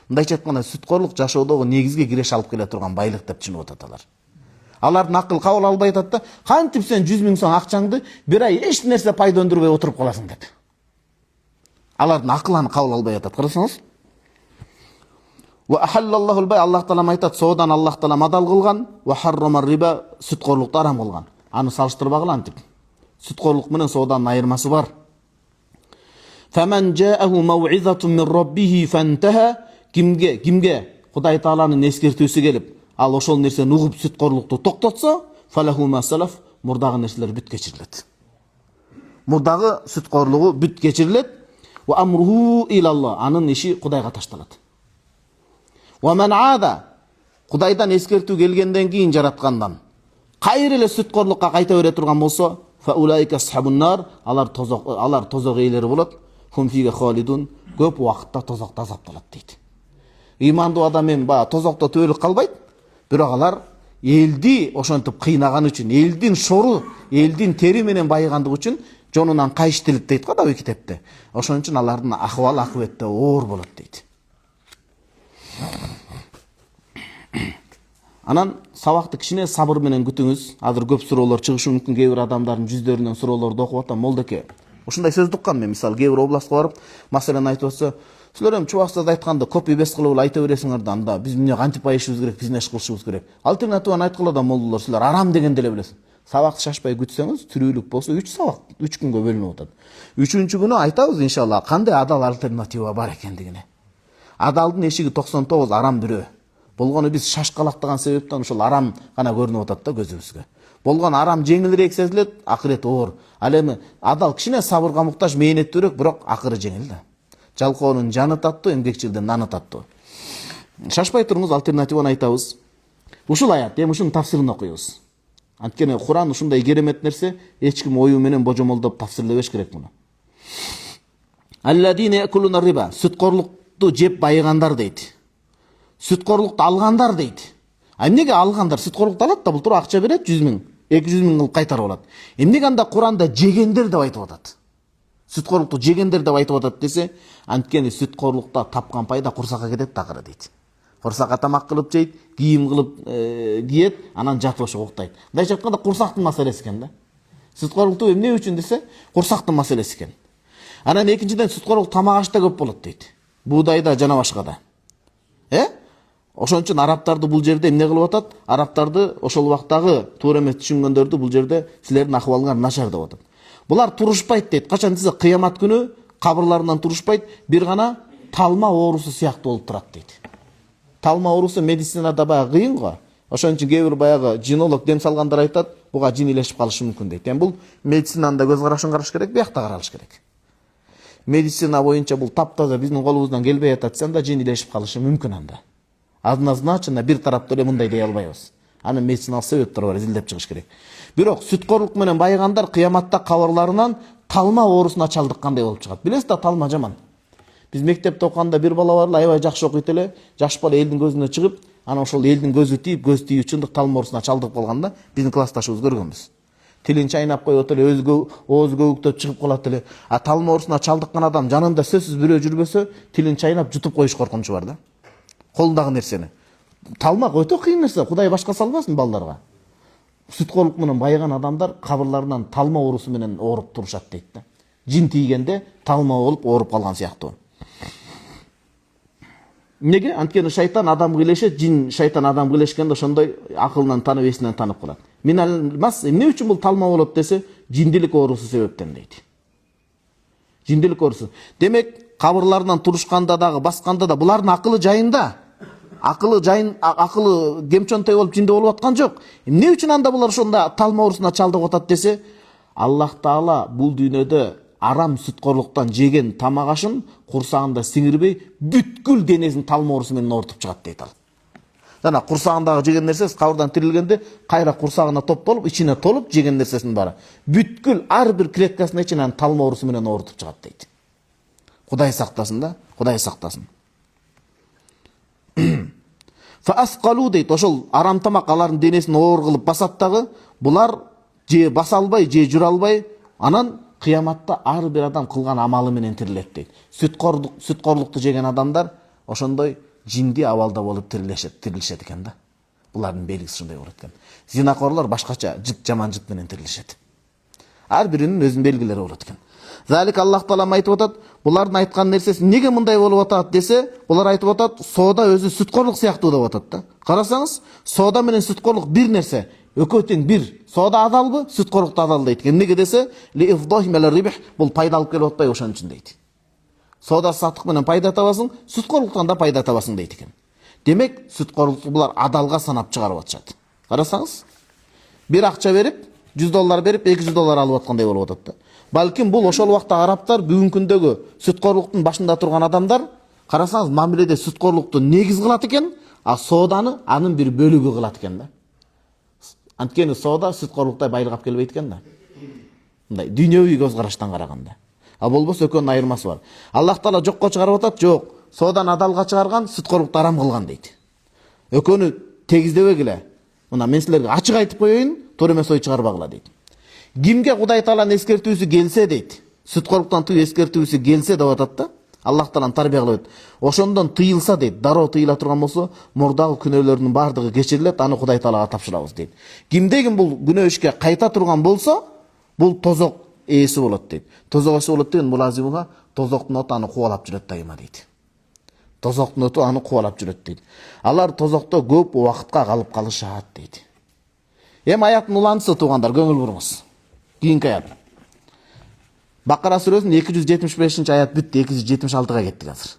Мындайча айтканда, сүткорлук жашоодогу негизги киреш алып келе турган байлык деп түшүнүп атат алар. Алардын акыл кабыл албай атат да, кантип сен 100 000 сом акчаңды бир ай эч нерсе пайда өндүрбөй отуруп каласың деп. Алардын акылын кабыл албай атат. Карасаңыз. Ва ахаллаллахул бай, Аллах таалам айтат, соодан Аллах таалам адал кылган, ва харрамар риба, сүткорлукту арам кылган. Аны салыштырбагыла антип. Сүткорлук менен сооданын айырмасы бар. Фаман жааху мауизатун мин раббихи фантаха, кимге Кудай тааланын эскертүүсү келип, ал ошол нерсени угуп сүткорлукту токтотсо, фалаху ма салаф, мурдагы нерселер бүт кечирилет. Мурдагы сүткорлугу бүт кечирилет. Ва амруху илаллах, анын иши Кудайга ташталат. Ва ман аада, Кудайдан эскертүү келгенден кийин жараткандан кайра эле сүткорлукка кайта бере турган болсо, фа улайка асхабун нар, алар тозок ээлери болот. Хум фига халидун, көп убакытта тозокто азапталат дейт. Имандуу адам эми тозокто төөлүк калбайт, бирок алар элди ошентип кыйнаган үчүн, элдин шору, элдин тери менен байыгандыгы үчүн жонунан кайыштылып дейт го да китепте. Ошон үчүн алардын акыбалы акыбетте оор болот дейт. Анан сабакты кичине сабыр менен күтүңүз. Азыр көп суроолор чыгышы мүмкүн, кээ бир адамдардын жүздөрүнөн суроолорду окуп атам. Молдоке, ушундай сөз уккан мен, мисалы кээ бир областка барып, маселени айтып атса, силер эми чубаксыз айтканда копи бес кылып айта бересиңер да, анда биз эмне кантип байышыбыз керек, бизнес кылышыбыз керек. Альтернативаны айткыла да молдолор, силер арам дегенди эле билесиң. Сабакты шашпай күтсөңүз, түрүүлүк болсо 3 сабак 3 күнгө бөлүнүп атат. 3-күнү күнү айтабыз иншалла кандай адал альтернатива бар экендигине. Адалдын эшиги 99, арам бирөө. Болгону биз шашкалактаган себептен ошол арам гана көрүнүп атат да көзүбүзгө. Болгон арам жеңилирээк сезилет, акырет оор. Ал эми адал кичине сабырга муктаж, мээнеттүүрөөк, бирок акыры жеңил да. Жалкоонун жаны таттуу, эмгекчилдин наны таттуу. Шашпай туруңуз, альтернативаны айтабыз. Ушул аят, эми ушунун тафсирин окуйбуз. Анткени Куран ушундай керемет нерсе, эч ким ою менен божомолдоп тафсирлебеш керек муну. Алладина якулуна риба, сүткорлукту жеп байыгандар дейт. Сүткорлукту алгандар дейт. Эмнеге алгандар? Сүткорлукту алат да, бул туруп акча берет, 100 000, 200 000 кылып кайтарып алат. Эмнеге анда Куранда жегендер деп айтып атат? Сүткорлукту жегендер деп айтып атат десе, анткени сүткорлукта тапкан пайда курсакка кетет акыры дейт. Курсакка тамак кылып жейт, кийим кылып киет, анан жатып ошо уктайт. Мындайча айтканда курсактын маселеси экен да. Сүткорлукту эмне үчүн десе, курсактын маселеси экен. Анан экинчиден сүткорлук тамак ашта көп болот дейт. Буудайда жана башкада. Ошон үчүн арабтарды бул жерде эмне кылып атат? Арабтарды ошол убактагы туура эмес түшүнгөндөрдү бул жерде силердин акыбалыңар начар деп атат. Булар турушпайт дейт. Качан десе кыямат күнү кабырларынан турушпайт, бир гана талма оорусу сыяктуу болуп турат дейт. Талма оорусу медицинада баягы кыйын го. Ошон үчүн кээ бир баягы жинолог дем салгандар айтат, буга жин илешип калышы мүмкүн дейт. Эми бул медицинанын да көз карашын караш керек, биякта каралыш керек. Медицина боюнча бул таптаза биздин колубуздан келбей атат, санда жин илешип калышы мүмкүн анда. Однозначно бир тараптуу эле мындай дей албайбыз. Анын медициналык себептери бар, изилдеп чыгыш керек. Бирок сүткорлук менен байыгандар кыяматта кабырларынан талма оорусуна чалдыккандай болуп чыгат. Билесиз да, талма жаман. Биз мектепте окуганда бир бала бар эле, аябай жакшы окуйт эле, жаш бала элдин көзүнө чыгып, анан ошол элдин көзү тийип, көз тийүү үчүн талма оорусуна чалдыгып калганда биздин классташыбыз көргөнбүз. Тилин чайнап коет эле, ооз көгүктөп чыгып калат эле. А талма оорусуна чалдыккан адам жанында сөзсүз бирөө жүрбөсө, тилин чайнап жутуп коюш коркунучу бар да. Колундагы нерсени. Талмак өтө кыйын нерсе, Кудай башка салбасын балдарга. Сүткорлук менен байыган адамдар кабырларынан талма оорусу менен ооруп турушат дейт да. Жин тийгенде талма болуп ооруп калган сыяктуу. Неге? Анткени шайтан адам кыйлешет, жин шайтан адам кыйлешкенде ошондой акылынан танып, эсинен танып калат. Эмне үчүн бул талма болот десе, жиндилик оорусу себептен дейт. Жиндилик оорусу. Демек, кабырлардан турушканда дагы, басканда да булардын акылы жайында. Акылы кемчонтой болуп жинде болуп аткан жок. Эмне үчүн анда булар ошондо талма оорусуна чалдыгып атат десе, Аллах Таала бул дүйнөдө арам сүткорлуктан жеген тамак ашын курсагында сиңирбей, бүткүл денесин талма оорусу менен оорутуп чыгат дейт ал. Жана курсагындагы жеген нерсеси кабырдан тирилгенде кайра курсагына топтолуп, ичине толуп жеген нерсесинин баары бүткүл ар бир клеткасына чейин талма оорусу менен оорутуп чыгат дейт. Кудай сактасын да, Кудай сактасын. Фаасқалу дейт, ошол арам тамак алардын денесин оор кылып басат дагы, булар же баса албай, же жүрө албай, анан кыяматта ар бир адам кылган амалы менен тирилет дейт. Сүткорлукту жеген адамдар ошондой жинди абалда болуп тирилишет экен да. Булардын белгиси ушундай болот экен. Зинакорлор башкача жаман жыт менен тирилишет. Ар биринин өзүнүн белгилери болот экен. Залик Аллах Таала айтып атат, булардын айткан нерсеси неге мындай болуп атат десе, булар айтып атат, соода өзү сүткорлук сыяктуу деп атат да. Карасаңыз, соода менен сүткорлук бир нерсе, экөө тең бир. Соода адалбы, сүткорлук да адал дейт экен. Неге десе, ли ифдахимал рибх, бул пайда алып келип атпайбы ошон үчүн дейт. Соода саттык менен пайда табасың, сүткорлуктан да пайда табасың дейт экен. Демек, сүткорлукту булар адалга санап чыгарып атышат. Карасаңыз, бир акча берип, $100 берип, $200 алып аткандай болуп атат да. Балким бул ошол убакта арабтар бүгүнкү күндөгү сүткорлуктун башында турган адамдар, карасаңыз, мамиледе сүткорлукту негиз кылат экен, а сооданы анын бир бөлүгү кылат экен да. Анткени соода сүткорлуктай байлык алып келбейт экен да. Мындай дүйнөбүй көз караштан караганда. А болбосо экөөнүн айырмасы бар. Аллах Таала жокко чыгарып атат, жок. Сооданы адалга чыгарган, сүткорлукту арам кылган дейт. Экөөнү тегиздебегиле. Мына мен силерге ачык айтып коеюн, туура эмес ой чыгарбагыла дейт. Кимге Кудай Тааланын эскертүүсү келсе дейт, сүткорлуктан тыюу эскертүүсү келсе деп атат да, Аллах Таалан тарбия кылып, ошондон тыйылса дейт, дароо тыйыла турган болсо, мурдагы күнөөлөрдүн баардыгы кечирилет, аны Кудай Таалага тапшырабыз дейт. Кимде ким бул күнөө ишке кайта турган болсо, бул тозок ээси болот дейт. Тозок ээси болот деген мулазимга тозоктун оту аны кубалап жүрөт дайыма дейт. Тозоктун оту аны кубалап жүрөт дейт. Алар тозокто көп убакытка калып калышат дейт. Эми аяттын уланысы туугандар, көңүл буруңуз. Кийинки аят. Бакара сүрөсүнүн 275 аят бүттү, 276-га кеттик азыр.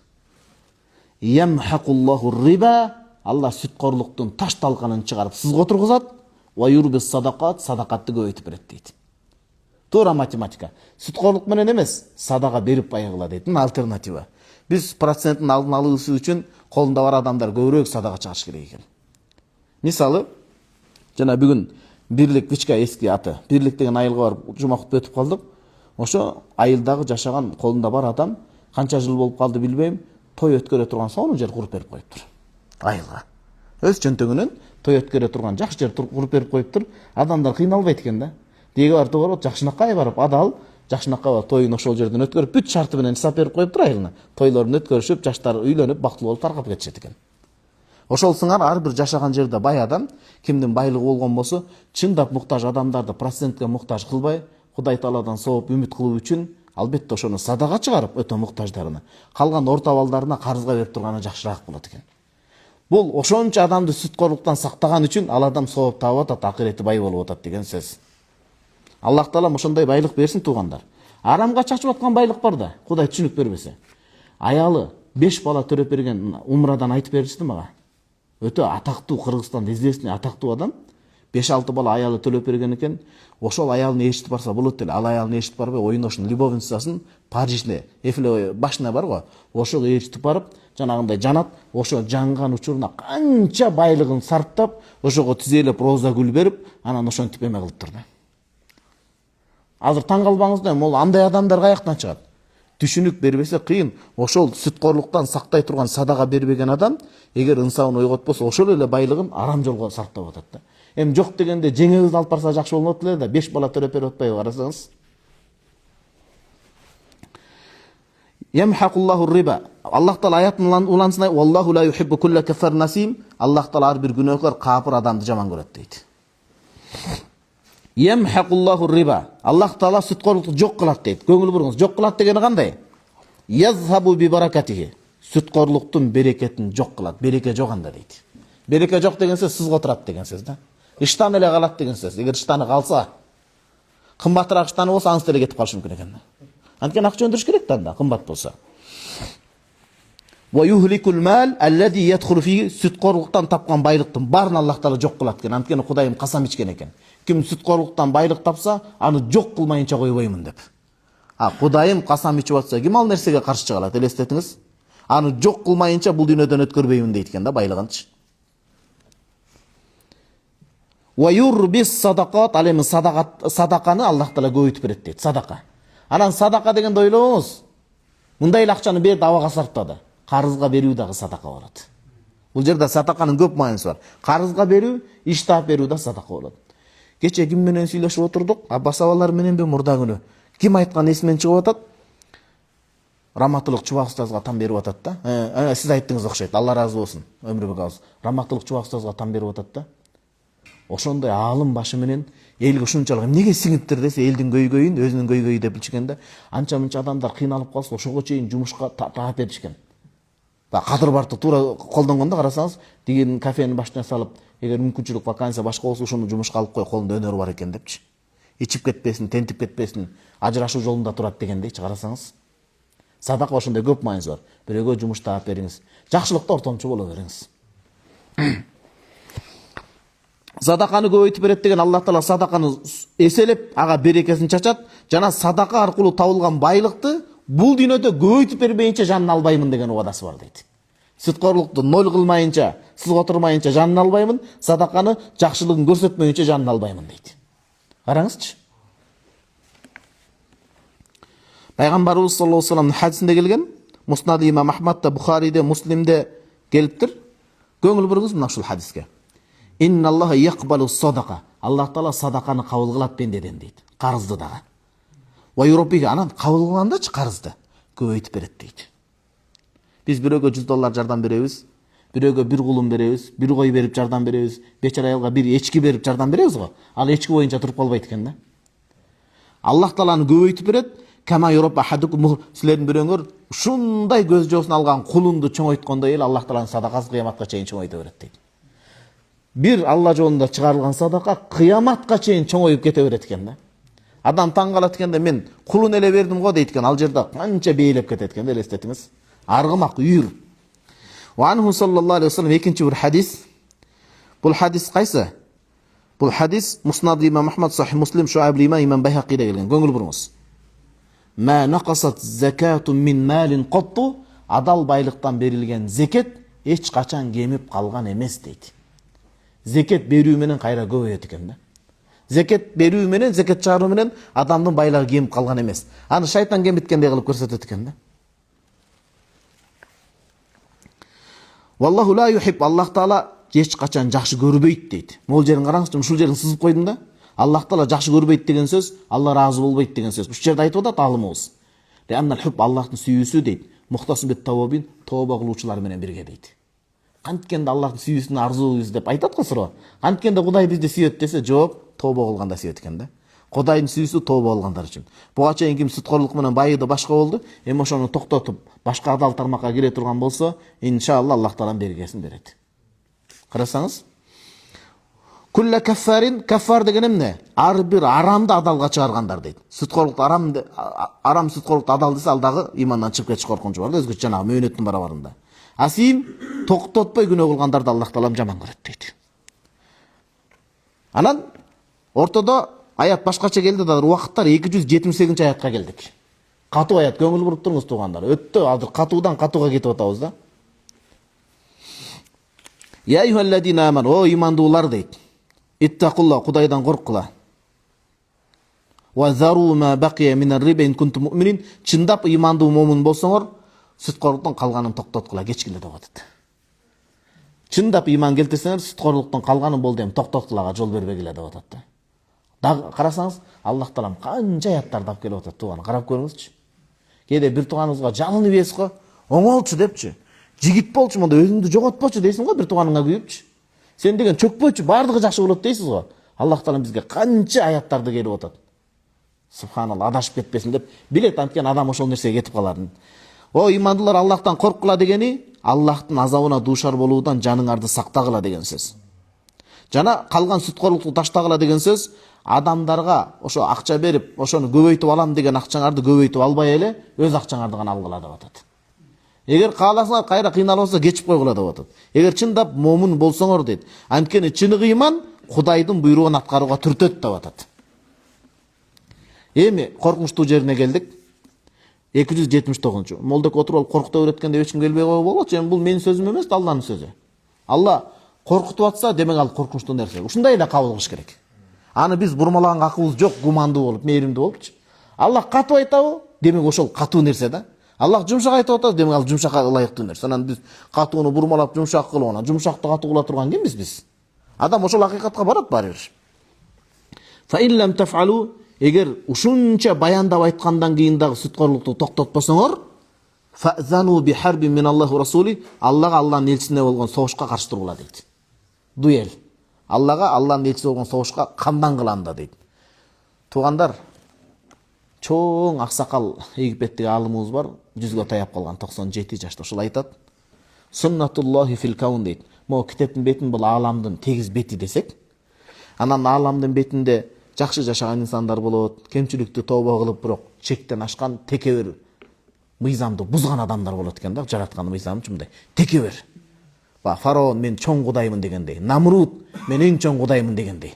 Ямхакуллаху риба, Алла сүткорлуктун таш талканын чыгарып сызга отургузат, ва юрбис садакат, садакатты көбөйтүп берет дейт. Туура математика. Сүткорлук менен эмес, садака берип байыгыла дейтин альтернатива. Биз проценттин алдын алуусу үчүн колунда бар адамдар көбүрөөк садака чыгарыш керек экен. Мисалы, жана бүгүн Бирлик Вичка эски аты. Бирлик деген айылга барып жума кутуп өтүп калдык. Ошо айылдагы жашаган колунда бар адам канча жыл болуп калды билбейм, той өткөрө турган сонун жер куруп берип коюптур. Айылга. Өз чөнтөгүнөн той өткөрө турган жакшы жер куруп берип коюптур. Адамдар кыйналбайт экен да. Деги бар тоголот жакшынакка барып адал, жакшынакка барып тоюн ошол жерден өткөрүп, бүт шарты менен жасап берип коюптур айылына. Тойлорун өткөрүшүп, жаштар үйлөнүп, бактылуу болуп таркап кетишет экен. Ошол сыңар ар бир жашаган жерде бай адам, кимдин байлыгы болгон болсо, чындап муктаж адамдарды процентке муктаж кылбай, Кудай Тааладан сооп үмүт кылуу үчүн албетте ошону садака чыгарып өтө муктаждарына, калган орто абалдарына карызга берип турганы жакшыраак болот экен. Бул ошончо адамды сүткорлуктан сактаган үчүн ал адам сооп таап атат, акырети бай болуп атат деген сөз. Аллах Таала ошондой байлык берсин туугандар. Арамга чачып аткан байлык бар да, Кудай түшүнүк бербесе. Аялы 5 бала төрөп берген умрадан айтып беришти мага. Өтө атактуу Кыргызстанда известный атактуу адам 5-6 бала аялы төлөп берген экен. Ошол аялын ээрчитип барса болот эле. Ал аялын ээрчитип барбай, ойношун любовницасын Парижде, Эйфель башына бар го. Ошого ээрчитип барып, жанагындай жанат, ошо жанган учуруна канча байлыгын сарптап, ошого тизелеп роза гүл берип, анан ошентип эме кылыптыр да. Азыр таң калбаңыз да, могул андай адамдар каяктан чыгат? Түшүнүк бербесе кыйын. Ошол сүткорлуктан сактай турган садага бербеген адам, эгер ынсабын ойготпосо, ошол эле байлыгын арам жолго сарптап атат да. Эми жок дегенде жеңеңизди алып барса жакшы болмот эле да, 5 бала төрөп берип атпайбы карасаңыз. Ямхакуллаху риба. Аллах Таала аятын улансына, "Валлаху ла юхиббу кулла кафар насим." Аллах Таала ар бир күнөөкөр, капыр адамды жаман көрөт дейт. Ямхакуллаху риба. Аллах Таала сүткорлукту жок кылат дейт. Көңүл буруңуз, жок кылат дегени кандай? Язхабу би баракатихи. Сүткорлуктун берекетин жок кылат. Береке жок анда дейт. Береке жок деген сөз сызга отурат деген сөз да. Иштан эле калат деген сөз. Эгер иштаны калса, кымбатыраак иштаны болсо анысы деле кетип калышы мүмкүн экен. Анткени акча өндүрүш керек да анда, кымбат болсо. Wa yuhlikul mal alladhi yadkhulu fi sütqorluktan tapkan байлыктын барын Аллах Таала жок кылат экен. Анткени Кудайым касам ичкен экен. Ким sütqorluktan байлык тапса, аны жок кылмайынча койбоймун деп. Кудайым касам ичип атса, ким ал нерсеге каршы чыга алат? Элестетиңиз. Аны жок кылмайынча бул дүйнөдөн өткөрбөймүн дейт экен да байлыгынчы. Wa yurbis sadaqat алем садаканы Аллах Таала көбөйтүп берет дейт. Садака. Анан садака дегенде ойлоңуз. Мындай эле акчаны берди, абага сарптады. Карызга берүү дагы садака болот. Бул жерде садаканын көп мааниси бар. Карызга берүү, иш таап берүү да садака болот. Кече ким менен сүйлөшүп отурдук? Аббас абалар мененби мурда күнү. Ким айткан эсимен чыгып атат? Раматылык Чубак устазга там берип атат да. Сиз айттыңыз окшойт. Алла разы болсун. Өмүрбек абыз. Раматылык Чубак устазга там берип атат да. Ошондой аалым башы менен элге ушунчалык эмнеге сиңиптир десе, элдин көйгөйүн өзүнүн көйгөйү деп билишкен да. Анча-мынча адамдар кыйналып калса, ошого чейин жумушка таап беришкен. Кадыр бартты туура колдонгондо карасаңыз, деген кафенин башына салып, эгер мүмкүнчүлүк вакансия башка болсо ушуну жумушка алып кой, колунда өнөр бар экен депчи. Ичип кетпесин, тентип кетпесин, ажырашуу жолунда турат дегендейчи карасаңыз. Садака ошондой көп мааниси бар. Бирөөгө жумуш таап бериңиз. Жакшылыкта ортомчу боло бериңиз. Садаканы көбөйтүп берет деген Аллах Таала садаканы эселеп, ага берекесин чачат, жана садака аркылуу табылган байлыкты бул дүйнөдө көбөйтүп бербейинче жанын албаймын деген убадасы бар дейт. Сүткорлукту ноль кылмайынча, сыз отурмайынча жанын албаймын, садаканы жакшылыгын көрсөтмөйүнчө жанын албаймын дейт. Караңызчы. Пайгамбарыбыз саллаллаху алейхи ва салламдын хадисинде келген, Муснад имам Ахмадда, Бухариде, Муслимде келиптир. Көңүл буруңуз мына ушул хадиске. Инналлаха яқбалу садака. Аллах Таала садаканы кабыл кылат бендеден дейт. Карызды дагы. Ва юраббига, анан кабыл кылгандачы карызды көбөйтүп берет дейт. Биз бирөөгө $100 жардам беребиз, бирөөгө bir кулун беребиз, bir кой берип жардам беребиз, бечара аялга bir эчки берип жардам беребиз го. Ал эчки боюнча туруп калбайт экен да. Аллах Тааланы көбөйтүп берет. Кама юраб ахадукум, силердин бирөөңөр ушундай көз жоосун алган кулунду чоңойткондой эле Аллах Тааланын садакасы кыяматка чейин чоңойто берет дейт. Bir Алла жолунда чыгарылган садака кыяматка чейин чоңоюп кете берет экен да. Адам таң калат экен да, мен кулун эле бердим го дейт экен, ал жерде канча бейлеп кетет экен, элестетиңиз. Аргымак үйүр. Ва анху саллаллаху алейхи ва саллям экинчи бир хадис. Бул хадис кайсы? Бул хадис Муснад имам Ахмад, Сахih Муслим, Шуайб имам Байхақиде келген. Көңүл буруңуз. Ма нақасат закатун мин малин қатту, адал байлыктан берилген зекет эч качан кемип калган эмес дейт. Зекет берүү менен кайра көбөйөт экен да. Зекет берүү менен, зекет чыгаруу менен адамдын байлыгы кемип калган эмес. Аны шайтан кемиткендей кылып көрсөтөт экен да. Валлаху ла юхиб, Аллах Таала эч качан жакшы көрбөйт дейт. Могул жерин караңызчы, ушул жерин сызып койдум да. Аллах Таала жакшы көрбөйт деген сөз, Алла разы болбойт деген сөз. Ушул жерде айтып атат алымыбыз. Аннал хуб, Аллахтын сүйүүсү дейт. Мухтасым бет тавабин, тооба кылуучулар менен бирге дейт. Канткенде Аллахтын сүйүүсүн арзуубуз деп айтат го суроо. Канткенде Кудай бизди сүйөт десе, жооп, тооба кылганда сүйөт экен да. Кудайдын сүйүүсү тооба кылгандар үчүн. Буга чейин ким сүткорлук менен байыды башка болду, эми ошону токтотуп, башка адал тармакка кире турган болсо, иншалла Аллах Таалам бергесин берет. Карасаңыз, кулла каффарин, каффар деген эмне? Ар бир арамды адалга чыгаргандар дейт. Сүткорлукту арам сүткорлукту адал десе, ал дагы имандан чыгып кетиш коркунучу бар да, өзгөчө жанагы мөөнөттүн барабарында. Асим токтотпой күнөө кылгандарды Аллах Таалам жаман көрөт дейт. Анан ортодо аят башкача келди да, убакыттар 278 аятка келдик. Катуу аят, көңүл буруп туруңуз туугандар. Өттө азыр катуудан катууга кетип атабыз да. Я айюхалладина аман, о имандуулар дейт. Иттакулла, Кудайдан корккула. Ва зару ма бакия минар риба ин кунтум муъминин, чындап имандуу момун болсоңор, сүткорлуктун калганын токтоткула, кечкиле деп атат. Чындап иман келтирсеңер, сүткорлуктун калганын болду эми токтоткулага жол бербегиле деп атат да. Дагы карасаңыз, Аллах Таалам канча аяттарды алып келип атат тууган, карап көрүңүзчү. Кээде бир тууганыңызга жалынып ийесиз го, оңолчу депчи. Жигит болчу, монда өзүңдү жоготпочу дейсиң го бир тууганыңа күйүпчү. Сен деген чөкпөчү, бардыгы жакшы болот дейсиз го. Аллах Таалам бизге канча аяттарды келип атат. Субханалла, адашып кетпесин деп билет, анткени адам ошол нерсеге кетип каларын. О имандуулар, Аллахтан корккула дегени, Аллахтын азабына дуушар болуудан жаныңарды сактагыла деген сөз. Жана калган сүткорлукту таштагыла деген сөз адамдарга ошо акча берип, ошону көбөйтүп алам деген акчаңарды көбөйтүп албай эле өз акчаңарды гана алгыла деп атат. Эгер кааласаңар кайра кыйналбаса кечип койгула деп атат. Эгер чындап момун болсоңор дейт. Анткени чыныгы ыйман Кудайдын буйругун аткарууга түртөт деп атат. Эми коркунучтуу жерине келдик. 279. Молдок отуруп алып коркута өйрөткөндө эч ким келбей койго болот. Эми бул менин сөзүм эмес, Алланын сөзү. Алла коркутуп атса, демек ал коркунучтуу нерсе. Ушундай эле кабыл кылыш керек. Аны биз бурмалаган акыбыз жок, гумандуу болуп, мээримдүү болупчу. Аллах катуу айтабы? Демек ошол катуу нерсе да. Аллах жумшак айтып атат, демек ал жумшакка ылайыктуу нерсе. Анан биз катууну бурмалап жумшак кылып, анан жумшакты катуу кыла турган кимбиз биз? Адам ошол акыйкатка барат баары бир. Fa in lam taf'alu, эгер ушунча баяндап айткандан кийин дагы сүткорлукту токтотпосоңор, fa'zanu bi harbin min Allahu rasuli, Аллага Алланын элчисине болгон согушка каршы тургула дейт. Дуэл. Аллага Алланын элчиси болгон согушка камдан кыланда дейт. Туугандар, чоң аксакал Египеттеги алымыбыз бар, 100гө таяп калган, 97 жашта, ошол айтат. Суннатуллахи фил каун дейт. Могу китептин бетин бул ааламдын тегиз бети десек, анан ааламдын бетинде жакшы жашаган инсандар болот, кемчиликтүү тооба кылып, бирок чектен ашкан текебер мыйзамды бузган адамдар болот экен да, жараткан мыйзамы мындай. Текебер. Фараон мен чоң кудаймын дегендей, Намруд мен эң чоң кудаймын дегендей.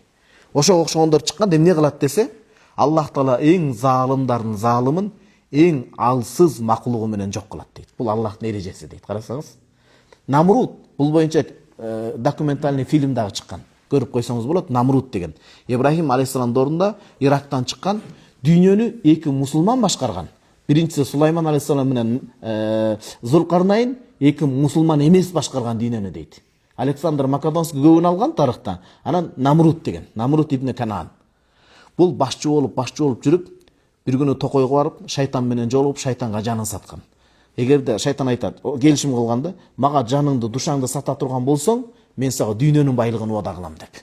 Ошого окшогондор чыкканда эмне кылат десе, Аллах Таала эң залымдардын залымын эң алсыз макулугу менен жок кылат дейт. Бул Аллахтын эрежеси дейт. Карасаңыз, Намруд бул боюнча документальный фильм дагы чыккан. Көрүп койсоңуз болот, Намруд деген. Ибрахим алейхиссалам дорунда Ирактан чыккан, дүйнөнү эки мусулман башкарган. Биринчиси Сулайман алейхиссалам менен Зулкарнайн, эки мусулман эмес башкарган дүйнөнү дейт. Александр Македонский көбүн алган тарыхта. Анан Намруд деген, Намруд ибн Канаан. Бул башчы болуп жүрүп, бир күнү токойго барып, шайтан менен жолугуп, шайтанга жанын саткан. Эгерде шайтан айтат, келишим кылганда, мага жаныңды, душаңды сата турган болсоң, мен сага дүйнөнүн байлыгын убада кылам деп.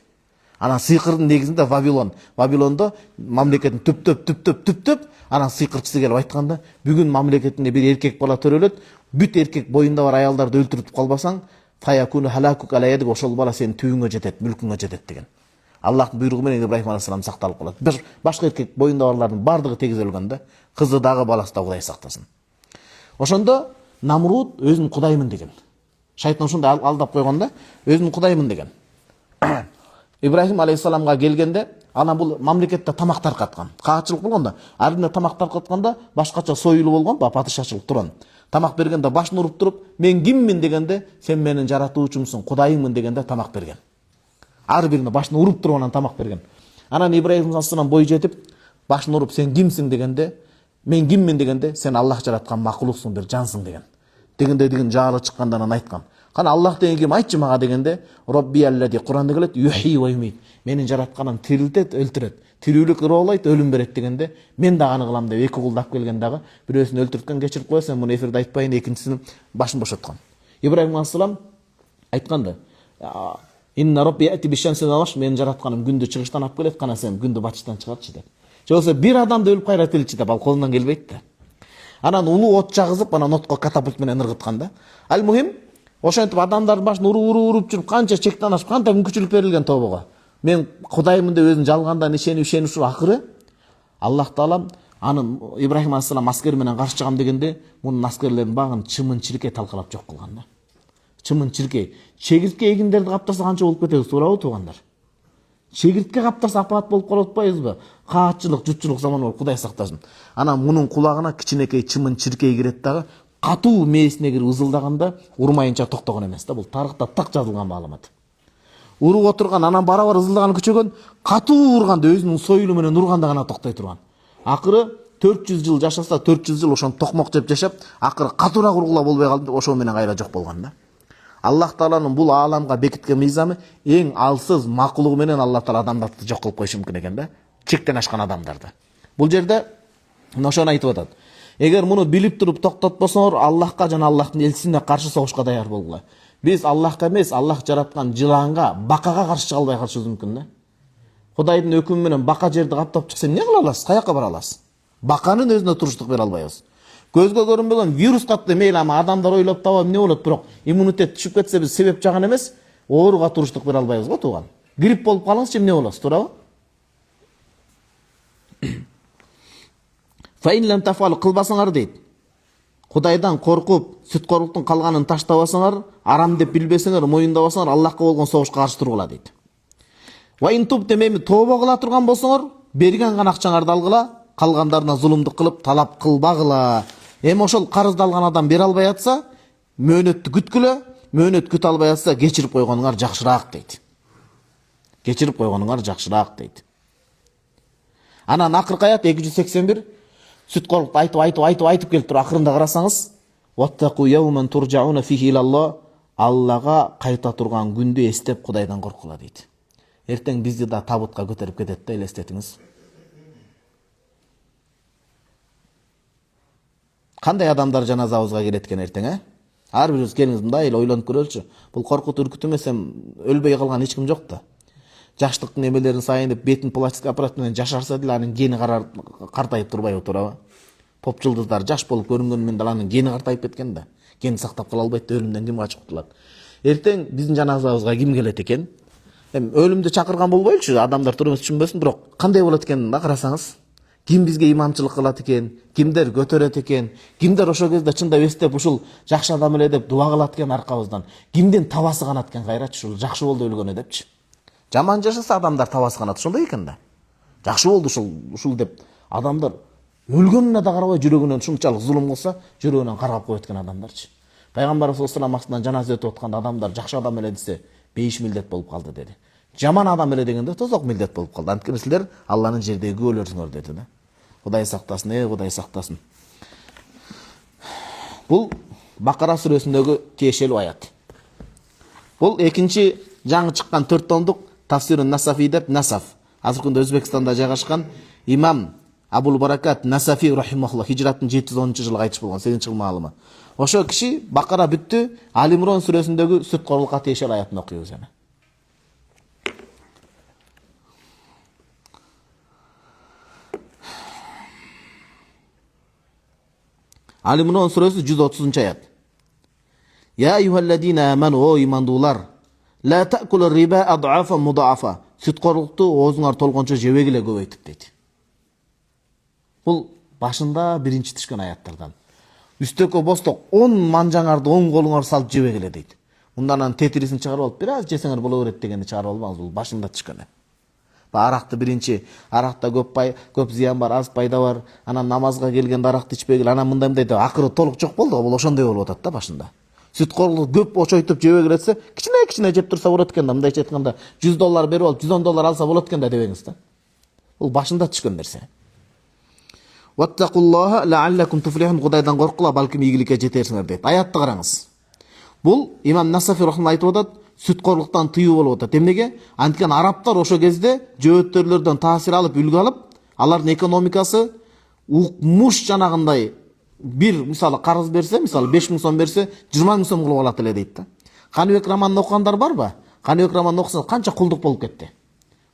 Анан сыйкырдын негизинде Вавилондо мамлекетин түптөп, анан сыйкырчысы келип айтканда, бүгүн мамлекетинде бир эркек бала төрөлөт, бүт эркек боюнда бар аялдарды өлтүрүп калбасаң, фаякуну халакук алая деп, ошол бала сенин түбүңө жетет, мүлкүңө жетет деген. Аллахтын буйругу менен Ибрахим алейхиссалам сакталып калат. Бир башка эркек боюнда барлардын бардыгы тегиз өлгөн да, кызы дагы баласы да Кудай сактасын. Ошондо Намруд өзүн кудаймын деген. Шайтан ошондой алдап койгонда, өзүн кудаймын деген. Ибрахим алейхиссаламга келгенде, анан бул мамлекетте тамак таркаткан. Каатчылык болгондо, арында тамак таркатканда башкача союлу болгон, падышачылык турган. Тамак бергенде башын уруп туруп, мен киммин дегенде, сен менин жаратуучумсуң, кудайыңмын дегенде тамак берген. Ар бирине башын уруп туруп анан тамак берген. Анан Ибрахим алейхиссалам бой жетип, башын уруп, сен кимсиң дегенде, мен киммин дегенде, сен Аллах жараткан макулуксуң, бир жансың деген. Дегенде жаалы чыкканда анан айткан. Кана Аллах деген ким, айтчы мага дегенде, Робби аллади, Куранда келет, юхи ва юмит. Менин жаратканым тирилтет, өлтүрөт. Тирүүлүк ыроолойт, өлүм берет дегенде, мен дагы аны кылам деп эки кулдап келген дагы, бирөөсүн өлтүрткөн, кечирип кой, сен муну эфирде айтпайын, экинчисинин башын бошоткон. Ибрахим алейхиссалам айтканды, Инна Робби ати бишамси наваш, менин жаратканым күндү чыгыштан алып келет, кана сен күндү батыштан чыгартчы деп. Же болбосо бир адамды өлүп кайра тирилтчи деп, ал колунан келбейт да. Анан улуу от жагызып, анан отко катапульт менен ыргыткан да. Ал мухим, ошентип адамдардын башын уруп жүрүп, канча чектен ашып, канча мүмкүнчүлүк берилген тобого. Мен кудаймын деп өзүн жалгандан ишенип ушу акыры Аллах Таала анын Ибрахим алейхиссалам аскер менен каршы чыгам дегенде, мунун аскерлерин багын чымын-чиркей талкалап жок кылган да. Чымын-чиркей. Чегиртке эгиндерди каптаса канча болуп кетебиз, туурабы туугандар? Чегиртке каптаса апаат болуп калып атпайбызбы? Каатчылык, жутчулук заман болуп, Кудай сактасын. Анан мунун кулагына кичинекей чымын-чиркей кирет дагы, катуу мээсине кирип ызылдаганда урмайынча токтогон эмес да. Бул тарыхта так жазылган маалымат. Уруп отурган, анан бара-бара ызылдаган күчөгөн, катуу урганда өзүнүн союлу менен урганда гана токтой турган. Акыры 400 жыл жашаса, 400 жыл ошон токмок жеп жашап, акыры катуураак ургула болбой калды, ошо менен кайра жок болгон да. Аллах Тааланын бул ааламга бекиткен мыйзамы эң алсыз макулугу менен Аллах Таала адамдарды жок кылып коюшу мүмкүн экен да. Чектен ашкан адамдарды. Бул жерде ошону айтып атат. Эгер муну билип туруп токтотпосоңор, Аллахка жана Аллахтын элчисине каршы согушка даяр болгула. Биз Аллахка эмес, Аллах жараткан жыланга, бакага каршы чыга албай калышыбыз мүмкүн да. Кудайдын өкүмү менен бака жерди каптап чыкса эмне кыла аласыз? Каяка бара аласыз? Баканын өзүнө туруштук бере албайбыз. Көзгө көрүнбөгөн вирус катты мейли, ама адамдар ойлоп таба эмне болот, бирок иммунитет түшүп кетсе биз себеп жаган эмес, ооруга туруштук бере албайбыз го тууган. Грипп болуп калыңызчы эмне болосуз, туурабы? Фаин лам тафал кылбасаңар дейт. Кудайдан коркуп, сүткорлуктун калганын таштабасаңар, арам деп билбесеңер, моюндабасаңар, Аллахка болгон согушка каршы тургула дейт. Ва ин туп темеми тобо кыла турган болсоңор, берген гана акчаңарды алгыла, калгандарына зулумдук кылып талап кылбагыла. Эми ошол карызды алган адам бере албай атса, мөөнөттү күткүлө, мөөнөт күтө албай атса, кечирип койгонуңар жакшыраак дейт. Кечирип койгонуңар жакшыраак дейт. Анан акыркы аят 281 сүткорлукту айтып келип туруп акырында карасаңыз, ваттaqu yawman turja'una fihi ilallah, Аллага кайта турган күндү эстеп Кудайдан коркула дейт. Эртең бизди да табутка көтөрүп кетет да, элестетиңиз. Кандай адамдар жаназабызга келет экен эртең, Ар бирибиз келиңиз мындай эле ойлонуп көрөлчү. Бул коркут үркүт эмес, өлбөй калган эч ким жок да. Жаштыктын эмелерин сайынып, бетин пластик аппарат менен жашарса деле анын гени картайып турбайбы, туурабы? Поп жылдыздар жаш болуп көрүнгөнү менен да анын гени картайып кеткен да. Ген сактап кала албайт да, өлүмдөн ким качып кутулат? Эртең биздин жаназабызга ким келет экен? Эми өлүмдү чакырган болбойлучу, адамдар туруп түшүнбөсүн, бирок кандай болот экенин да карасаңыз. Ким бизге имамчылык кылат экен, кимдер көтөрөт экен, кимдер ошол кезде чындап эстеп ушул жакшы адам эле деп дуа кылат экен аркабыздан. Кимдин табасы канат экен кайрачы, ушул жакшы болду өлгөнү депчи. Жаман жашаса адамдар табасы канат, ошондой экен да. Жакшы болду ушул деп адамдар өлгөнүнө да карабай жүрөгүнөн ушунчалык зулум кылса, жүрөгүнөн каргап коет экен адамдарчы. Пайгамбарыбыз саллаллаху алейхи вассалам жаназа өтүп атканда адамдар жакшы адам эле десе 5 милдет болуп калды деди. Жаман адам эле дегенде тозок милдет болуп калды. Анткени силер Алланын жердеги күбөлөрсүңөр деди да. Кудай сактасын, Кудай сактасын. Бул Бакара сүрөсүндөгү тиешелүү аят. Бул экинчи жаңы чыккан 4 томдук Тафсирун Насафи деп, Насаф. Азыркы күндө Өзбекстанда жайгашкан имам Абул Баракат Насафи рахимахуллах хижраттын 710-жылы кайтыш болгон, 8-жыл маалымы. Ошо киши Бакара бүттү, Али Имрон сүрөсүндөгү сүткорлукка тиешелүү аятын окуйбуз эми. Али Имрон сүрөсү 130-аят. Я айюхалладина аману, о имандуулар, ла таъкулу риба ад'афа мудаафа. Сүткорлукту оозуңар толгончо жебегиле көбөйтүп дейт. Бул башында биринчи түшкөн аяттардан. Үстөккө босток 10 манжаңарды 10 колуңар салып жебегиле дейт. Мындан анан тетрисин чыгарып алып, бир аз жесеңер боло берет дегенди чыгарып албаңыз, бул башында түшкөн. Аракты биринчи, аракта көп зыян бар, аз пайда бар. Анан намазга келгенде аракты ичпегиле, анан мындай деп акыры толук жок болду, бул ошондой болуп атат да башында. Сүткорлук көп очойтуп жебегилесе, кичине жеп турса болот экен да, мындайча айтканда $100 берип алып, $110 алса болот экен да дебеңиз да. Бул башында түшкөн нерсе. Ваттакуллаха лааллакум туфлихун, Кудайдан коркула, балким ийгиликке жетерсиңер дейт. Аятты караңыз. Бул имам Насафи рахман айтып атат, сүткорлуктан тыюу болуп атат. Эмнеге? Анткени арабтар ошо кезде жөөттөрлөрдөн таасир алып, үлгү алып, алардын экономикасы укмуш жанагындай бир мисалы карыз берсе, мисалы 5000 сом берсе, 20000 сом кылып алат эле дейт да. Каныбек романын окугандар барбы? Каныбек романын окусаңыз канча кулдук болуп кетти.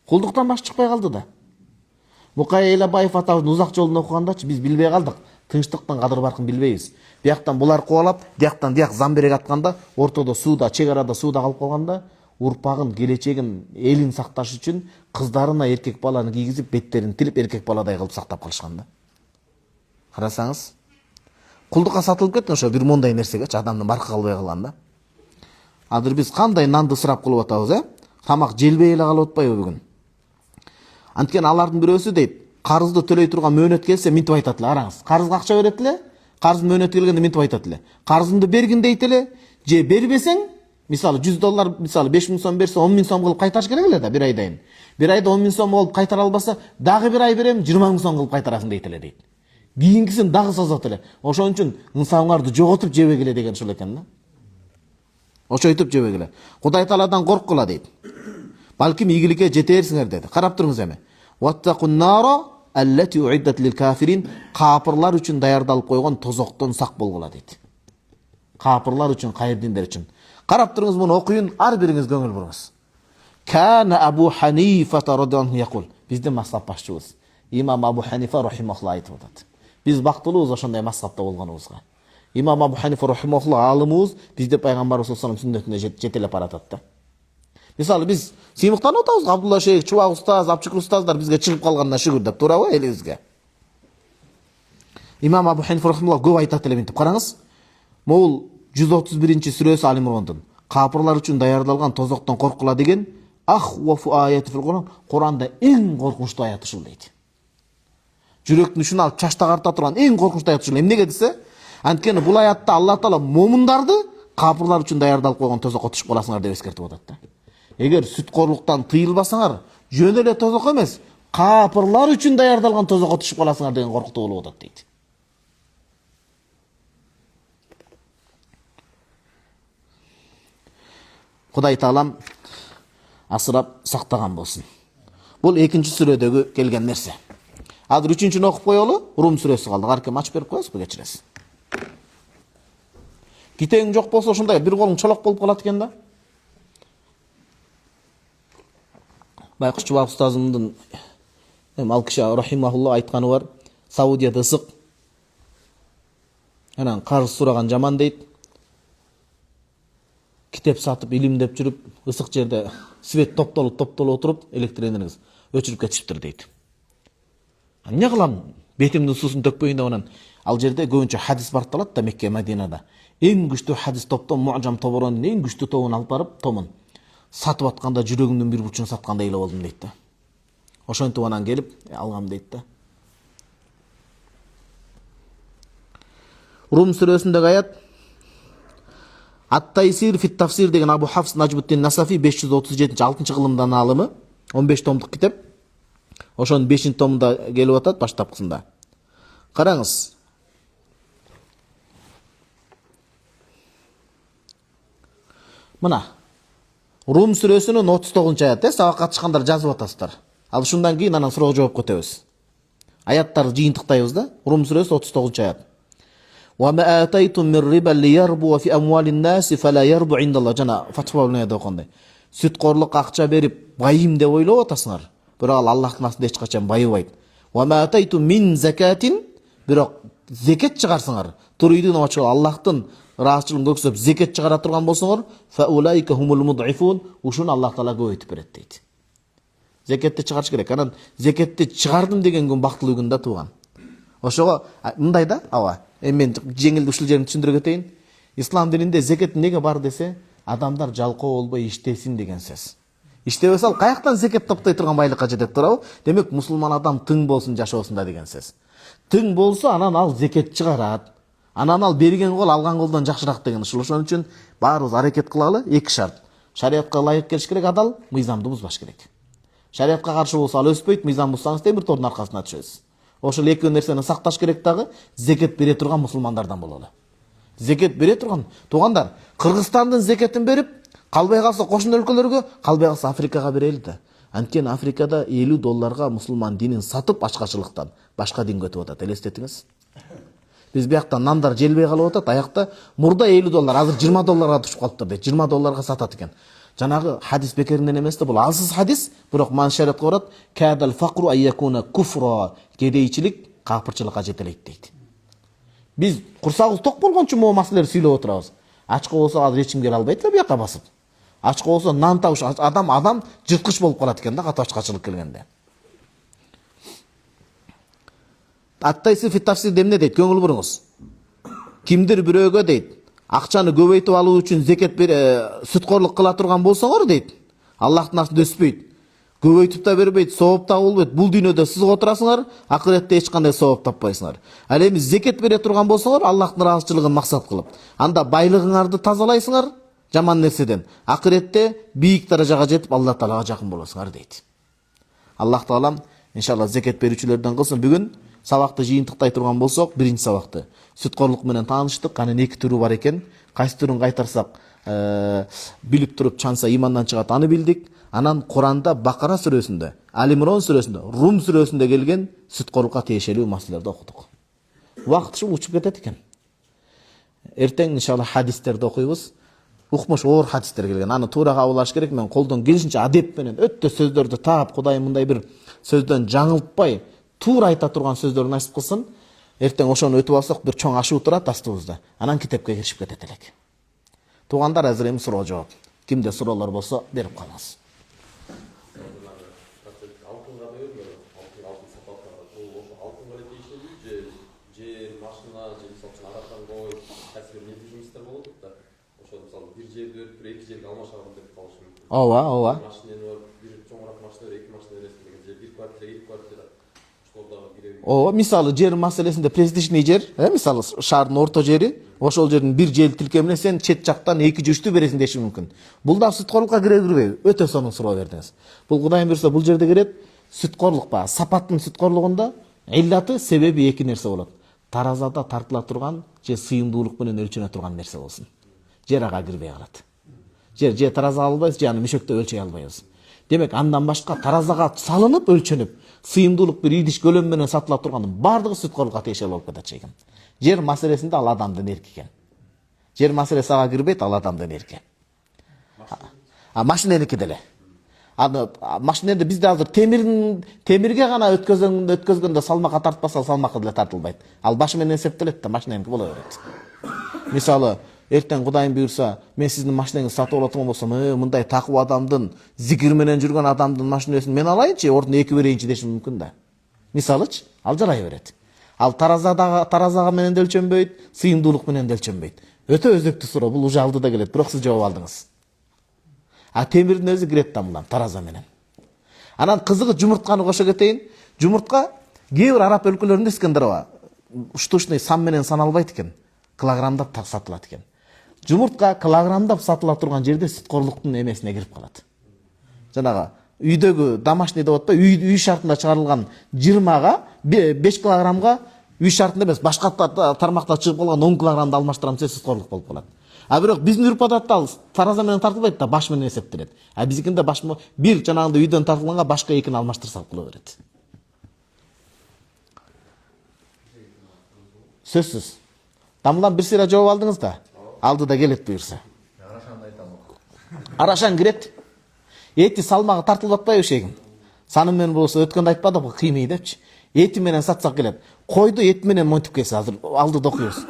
Кулдуктан баш чыкпай калды да. Мукай Элебаев атабыздын Узак жолун окугандачы биз билбей калдык. Тынчтыктын кадыр баркын билбейбиз. Бияктан булар кубалап, бияктан бияк замберек атканда, ортодо сууда, чек арада сууда калып калганда, урпагын, келечегин, элин сакташ үчүн кыздарына эркек баланы кийгизип, беттерин тилип, эркек баладай кылып сактап калышкан да. Карасаңыз, кулдукка сатылып кеткен ошо бир мондай нерсегечи, адамдын баркы калбай калган да. Азыр биз кандай нанды ысырап кылып атабыз, Тамак желбей эле калып атпайбы бүгүн? Анткени алардын бирөөсү дейт, карызды төлөй турган мөөнөт келсе минтип айтат эле, караңыз. Карызга акча берет эле, карыздын мөөнөтү келгенде минтип айтат эле. Карызыңды бергин дейт эле, же бербесең, мисалы $100, мисалы 5000 сом берсе, 10000 сом кылып кайтарыш керек эле да бир айдайын. Бир айда 10000 сом болуп кайтара албаса, дагы бир ай берем, 20000 сом кылып кайтарасың дейт эле дейт. Кийинкисин дагы созот эле. Ошон үчүн ынсабыңарды жоготуп жебегиле деген ушул экен да. Ошойтуп жебегиле. Кудай Тааладан коркула дейт. Балким ийгиликке жетерсиңер деди. Карап туруңуз эми. Ваттакун нара аллати уиддат лил кафирин, капырлар үчүн даярдалып койгон тозоктон сак болгула дейт. Капырлар үчүн, кайырдиндер үчүн. Карап туруңуз, муну окуйун, ар бириңиз көңүл буруңуз. Кана Абу Ханифа радhiyallahu якул. Биздин мазхаб башчыбыз имам Абу Ханифа рахимахуллах айтып атат. Биз бактылуубуз ошондой мазхабта болгонубузга. Имам Абу Ханифа рахимахуллах алымыбыз бизде пайгамбарыбыз саллаллаху алейхи вассалам сүннөтүнө жетелеп баратат да. Мисалы биз сыймыктанып атабыз, Абдулла шейх, Чубак устаз, Апчык устаздар бизге чыгып калганына шүгүр деп, туурабы элибизге. Имам Абу Ханифа рахималлах көп айтат эле мынтип. Караңыз. Могул 131-сүрөсү Али Имрондун капырлар үчүн даярдалган тозоктон коркула деген ахвафу аяти фил Куран, Куранда эң коркунучтуу аят ушул дейт. Жүрөктүн ушун алып чачта карта турган эң коркунучтуу аят ушул. Эмнеге десе, анткени бул аятта Алла Таала момундарды капырлар үчүн даярдалып койгон тозокко түшүп каласыңар деп эскертип атат да. Эгер сүткорлуктан тыйылбасаңар, жөн эле тозок эмес, капырлар үчүн даярдалган тозокко түшүп каласыңар деген коркутуу болуп атат дейт. Кудай Таалам асырап сактаган болсун. Бул 2-сүрөдөгү келген нерсе. Азыр 3-сүнү окуп коелу, Рум сүрөсү калды. Аркем ачып берип коесузбу, кечиресиз. Китең жок болсо ушундай бир колуң чолок болуп калат экен да. Байкуш Чубак устазымдын ал киши рахимахулла айтканы бар. Саудияда ысык. Анан карыз сураган жаман дейт. Китеп сатып, илимдеп жүрүп, ысык жерде свет топтолуп отуруп, электр энергиясы өчүрүп кетишиптир дейт. Эмне кылам? Бетимдин суусун төкпөйүн деп анан ал жерде көбүнчө хадис барталат да Мекке, Мадинада. Эң күчтүү хадис топтон Муъжам Тоборонун эң күчтүү тобун алып барып, томун сатып атканда жүрөгүмдүн бир бурчун саткандай эле болдум дейт да. Ошентип анан келип алгам дейт да. Рум сүрөсүндөгү аят Ат-Тайсир фит тафсир деген Абу Хафс Наджмуттин Насафи 537-6 кылымдан алымы, 15 томдук китеп. Ошонун 5 томунда келип атат баштапкысында. Караңыз. Мына Рум сүрөсүнүн 39 аяты, сабакка катышкандар жазып атасыздар. Ал ушундан кийин анан суроо жооп кетебиз. Аяттарды жыйынтыктайбыз да. Рум сүрөсү 39 аят. وَمَا آتَيْتُم مِّن رِّبًا لِيَرْبُوَ فِي أَمْوَالِ النَّاسِ فَلَا يَرْبُ عِندَ اللَّهِ. Жана Фатва окондой. Сүткорлук акча берип байым деп ойлоп атасыңар. Бирок ал Аллахтын астында эч качан байыбайт. وَمَا آتَيْتُم مِّن زَكَاتٍ. Бирок зекет чыгарсаңар, турийдун ачыгы Аллахтын ыраазычылыгын көксөп зекет чыгара турган болсоңор, فَأُولَئِكَ هُمُ الْمُضْعِفُونَ. Ушуну Аллах Таала көбөйтүп берет дейт. Зекетти чыгарыш керек. Анан зекетти чыгардым деген күн бактылуу күн да тууган. Ошого мындай да, аба, мен жеңил ушул жерин түшүндүрө кетейин. Ислам дининде зекет неге бар десе, адамдар жалкоо болбой иштесин деген сөз. Иштебесе ал каяктан зекет топтой турган байлыкка жетет, туурабы? Демек мусулман адам тың болсун жашоосунда деген сөз. Тың болсо анан ал зекет чыгарат. Анан ал берген кол алган колдон жакшыраак деген ушул. Ошон үчүн баарыбыз аракет кылалы, эки шарт. Шариатка ылайык келиш керек, адал, мыйзамды бузбаш керек. Шариатка каршы болсо ал өспөйт, мыйзам бузсаңыз темир тордун аркасына түшөсүз. Ошол эки нерсени сакташ керек дагы, зекет бере турган мусулмандардан бололу. Зекет бере турган туугандар, Кыргызстандын зекетин берип, калбай калса кошун өлкөлөргө, калбай калса Африкага берели да. Анткени Африкада $50 мусулман динин сатып ачкачылыктан башка динге өтүп атат. Элестетиңиз. Биз биякта нандар желбей калып атат, аякта мурда $50, азыр $20 түшүп калыптыр дейт. $20 сатат экен. Жанагы хадис бекеринен эмес да, бул алсыз хадис, бирок маншаратка барат. Кадал факру айякуна куфра. Кедейчилик капырчылыкка жетелейт дейт. Биз курсагыбыз ток болгончу могу маселелерди сүйлөп отурабыз. Ачкы болсо азыр эч ким келе албайт да бияка басып. Ачкы болсо нан табыш, адам жырткыч болуп калат экен да, катуу ачкачылык келгенде. Ат-Тайсир фит тафсир эмне дейт? Көңүл буруңуз. Кимдир бирөөгө дейт, акчаны көбөйтүп алуу үчүн зекет сүткорлук кыла турган болсоңор дейт, Аллахтын астында өспөйт. Көбөйтүп да бербейт, сооп да болбойт. Бул дүйнөдө сызып отурасыңар, акыретте эч кандай сооп таппайсыңар. Ал эми зекет бере турган болсоңор, Аллахтын ыраазычылыгын максат кылып, анда байлыгыңарды тазалайсыңар жаман нерседен. Акыретте бийик даражага жетип Алла Таалага жакын болосуңар дейт. Аллах Таалам иншалла зекет берүүчүлөрдөн кылсын. Бүгүн сабакты жыйынтыктай турган болсок, биринчи сабакты сүткорлук менен тааныштык. Анын эки түрү бар экен. Кайсы түрүн кайтарсак, билип туруп чанса имандан чыгат, аны билдик. Анан Куранда Бакара сүрөсүндө, Али Имрон сүрөсүндө, Рум сүрөсүндө келген сүткорлукка тиешелүү маселелерди окудук. Убакыт ушул учуп кетет экен. Эртең иншалла хадистерди окуйбуз. Укмуш оор хадистер келген. Аны туура кабылдаш керек. Мен колдон келишинче адеп менен өтө сөздөрдү таап, Кудай мындай бир сөздөн жаңылтпай, туура айта турган сөздөрдү насип кылсын. Эртең ошону өтүп алсак, бир чоң ашуу турат астыбызда. Анан китепке киришип кетет элек. Туугандар, азыр эми суроо жооп. Кимде суроолор болсо берип калыңыз. Ооба. Ооба, мисалы жер маселесинде престижный жер, мисалы шаардын орто жери, ошол жердин бир жер тилкемине сен чет жактан 2-3 бересиң деши мүмкүн. Бул да сүткорлукка кирбейби? Өтө сонун суроо бердиңиз. Бул Кудайым буйрса бул жерде кирет сүткорлук ба, сапаттын сүткорлугунда иллаты себеби эки нерсе болот. Таразада тартыла турган же сыйымдуулук менен өлчөнө турган нерсе болсун. Жер ага кирбей калат. Же тараза албайбыз, же аны мешөктө өлчөй албайбыз. Демек андан башка таразага салынып өлчөнүп, сыйымдуулук бир идиш көлөм менен сатыла тургандын баардыгы сүткорлукка тиешелүү болуп кетет экен. Жер маселесинде ал адамдын эрки экен. Жер маселеси ага кирбейт, ал адамдын эрки. Машиненики деле. Машинеде бизде азыр темирге гана өткөзгөндө салмакка тартпаса салмакка деле тартылбайт. Ал башы менен эсептелет да, машиненики боло берет. Мисалы, эртең Кудайым буйрса, мен сиздин машинеңизди сатып алып турган болсом, мындай такуу адамдын, зикир менен жүргөн адамдын машинесин мен алайынчы, ордуна 2 берейинчи дешим мүмкүн да. Мисалычы, ал жарай берет. Ал таразага менен да өлчөнбөйт, сыйымдуулук менен да өлчөнбөйт. Өтө өзөктүү суроо, бул уже алдыда келет, бирок сиз жооп алдыңыз. Темирдин өзү кирет да мындан тараза менен. Анан кызыгы жумуртканы кошо кетейин. Жумуртка кээ бир араб өлкөлөрүндө Искандерова штучный сан менен саналбайт экен. Килограммдап сатылат экен. Жумуртка килограммдап сатыла турган жерде сүткорлуктун эмесине кирип калат. Жанагы үйдөгү домашний деп атпайбы, үй шартында чыгарылган 20га 5 килограммга үй шартында эмес, башка тармакта чыгып калган 10 килограммды алмаштырам десе сүткорлук болуп калат. Бирок биздин үрп адатта ал тараза менен тартылбайт да, баш менен эсептелет. Биздикинде баш бир жанагындай үйдөн тартылганга башка экини алмаштырсак боло берет. Сөзсүз. Тамдан бир сыйра жооп алдыңыз да. Алдыда келет буйрса. Арашан кирет. Эти салмагы тартылып атпайбы шегим? Саны менен болсо өткөндө айтпадыкпы, кыймый депчи. Эти менен сатсак келет. Койду эт менен монтип келсе азыр алдыда окуйбуз.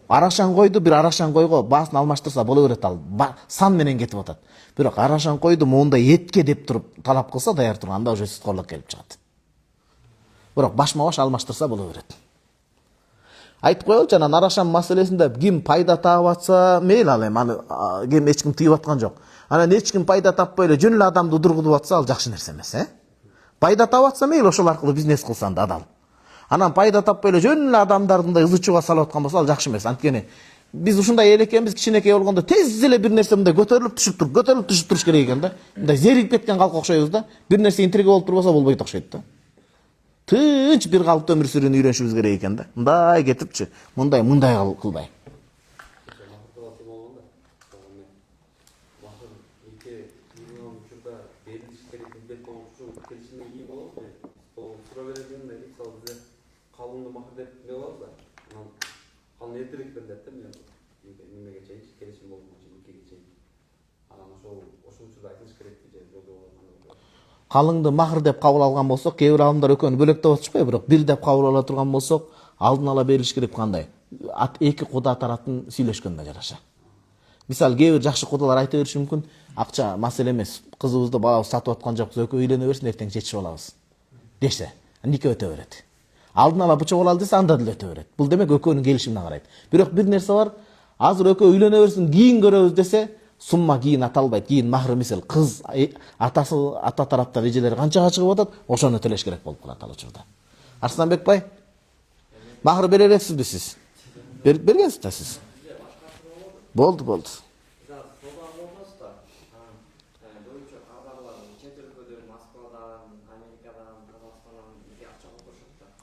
Арашан койду бир арашан койго баасын алмаштырса боло берет, ал сан менен кетип атат. Бирок арашан койду моундай этке деп туруп талап кылса даяр турганда уже сүткорлук келип чыгат. Бирок башма-баш алмаштырса боло берет. Айтып коелучу, анан арашан маселесинде ким пайда таап атса, мейли ал эми, аны ким эч ким тыйып аткан жок. Анан эч ким пайда таппай эле жөн эле адамды удургутуп атса, ал жакшы нерсе эмес, Пайда таап атса мейли, ошол аркылуу бизнес кылсан да адал. Анан пайда таппай эле жөн эле адамдарды ызычууга салып аткан болсо, ал жакшы эмес. Анткени биз ушундай эл экенбиз, кичинекей болгондо тез эле бир нерсе мындай көтөрүлүп түшүп туруш керек экен да. Мындай зеригип кеткен калкка окшойбуз да. Бир нерсе интрига болуп турбаса болбойт окшойт да. Тынч бир калыпта өмүр сүрүүнү үйрөнүшүбүз керек экен да. Мындай кетипчи, мындай кылбай. Калыңды махыр деп кабыл алган болсок, кээ бир адамдар экөөнү бөлөктөп атышпайбы, бирок бир деп кабыл ала турган болсок, алдын ала берилиш керек кандай? Эки куда таратын сүйлөшкөндө жараша. Мисалы, кээ бир жакшы кудалар айта бериши мүмкүн, акча маселе эмес, кызыбызды балабыз сатып аткан жокпуз, экөө үйлөнө берсин, эртең жетишип алабыз десе, нике өтө берет. Алдын ала бычок алалы десе, анда деле өтө берет. Бул демек экөөнүн келишимине карайт. Бирок бир нерсе бар, азыр экөө үйлөнө берсин, кийин көрөбүз десе, сумма кийин аталбайт, кийин махыр мисал кыз ата тараптагы эжелери канчага чыгып атат, ошону төлөш керек болуп калат ал учурда. Арсланбек бай, махыр бере элексизби сиз? Бергенсиз да сиз. Болду.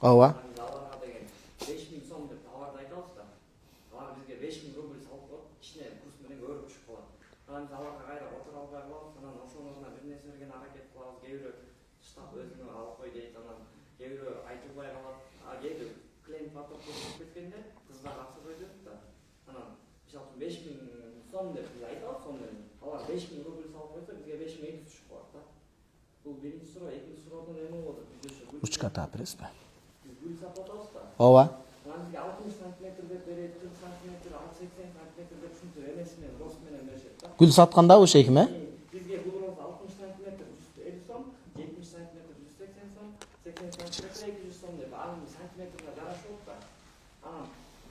Ооба. Учка тапырсызбы? Ооба. Gül satkanda bu şeyhim he? Bizge buluruz 60 santimetr 150 so'm, 70 santimetr 180 so'm, 80 santimetr 200 so'm deb anın santimetrine yarashib da.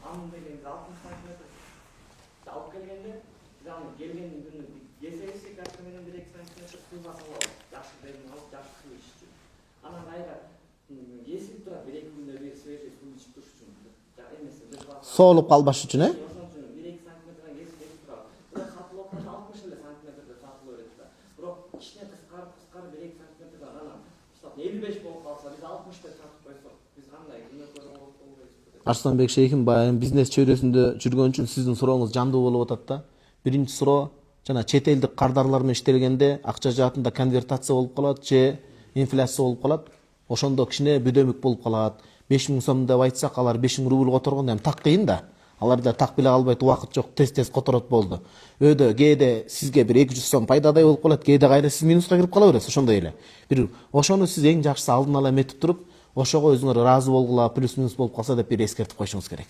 Anın degeniz 60 santimetr alıp kelgende, biz anın gelgenин günü kesesek arka menen 1-2 santimetr kılbasa alalım. Yaxşı berini alıp yaxşı kılıç için. Ana gayra kesip turap 1-2 günde bir свежий su içip turuş için. Emesi bir bak. Soğulup kalbaş için he? 1-2 santimetrden kesip turap. Bırak hatırlaptan 60 santimetrde tatlı öğretti. Bırak içine kıskar 1-2 santimetrden ana. İşte 55 bol kalsa biz 60'da tartıp koysak biz qanday günөкөр болбойбуз. Арсланбек шейхим баягы бизнес чөйрөсүндө жүргөн үчүн сиздин сурооңуз жандуу болуп атат да. Биринчи суроо жана чет элдик кардарлар менен иштелгенде акча жаатында конвертация болуп калат же инфляция болуп калат. Ошондо кичине бүдөмүк болуп калат. 5000 сом деп айтсак алар 5000 рубль которгондо эми так кыйын да. Аларда так биле албайт, убакыт жок, тез которот болду. Өйдө кээде сизге бир 200 сом пайдадай болуп калат, кээде кайра сиз минуска кирип кала бересиз, ошондой эле. Бир ошону сиз эң жакшысы алдын ала эметип туруп, ошого өзүңөр ыраазы болгула, плюс минус болуп калса деп бир эскертип койушуңуз керек.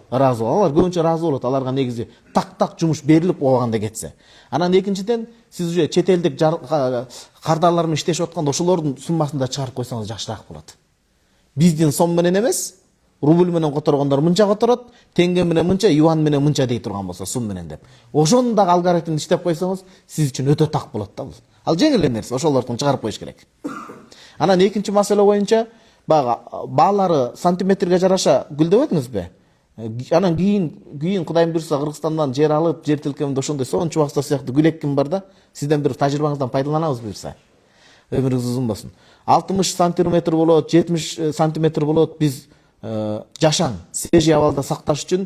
Ыраазы алар көбүнчө ыраазы болот, аларга негизи так жумуш берилип убаганда кетсе. Анан экинчиден сиз уже чет элдик кардарлар менен иштешип атканда ошолордун суммасын да чыгарып койсоңуз жакшыраак болот. Биздин сом менен эмес, рубль менен которгондор мынча которот, тенге менен мынча, юан менен мынча дей турган болсо, сум менен деп. Ошону дагы алгоритмди иштеп койсоңуз, сиз үчүн өтө так болот да бул. Ал жеңил эле нерсе, ошолордун чыгарып коюш керек. Анан экинчи маселе боюнча, баалары сантиметрге жараша гүлдөп өтүңүзбү? Анан кийин Кудайым буйрса Кыргызстандан жер алып, жер тилкеминде ошондой сонун чубакстар сыяктуу гүл экким бар да. Сизден бир тажрыйбаңыздан пайдаланабыз буйрса. Өмүрүңүз узун болсун. 60 сантиметр болот, 70 сантиметр болот. Биз жашаң, свежий абалда сакташ үчүн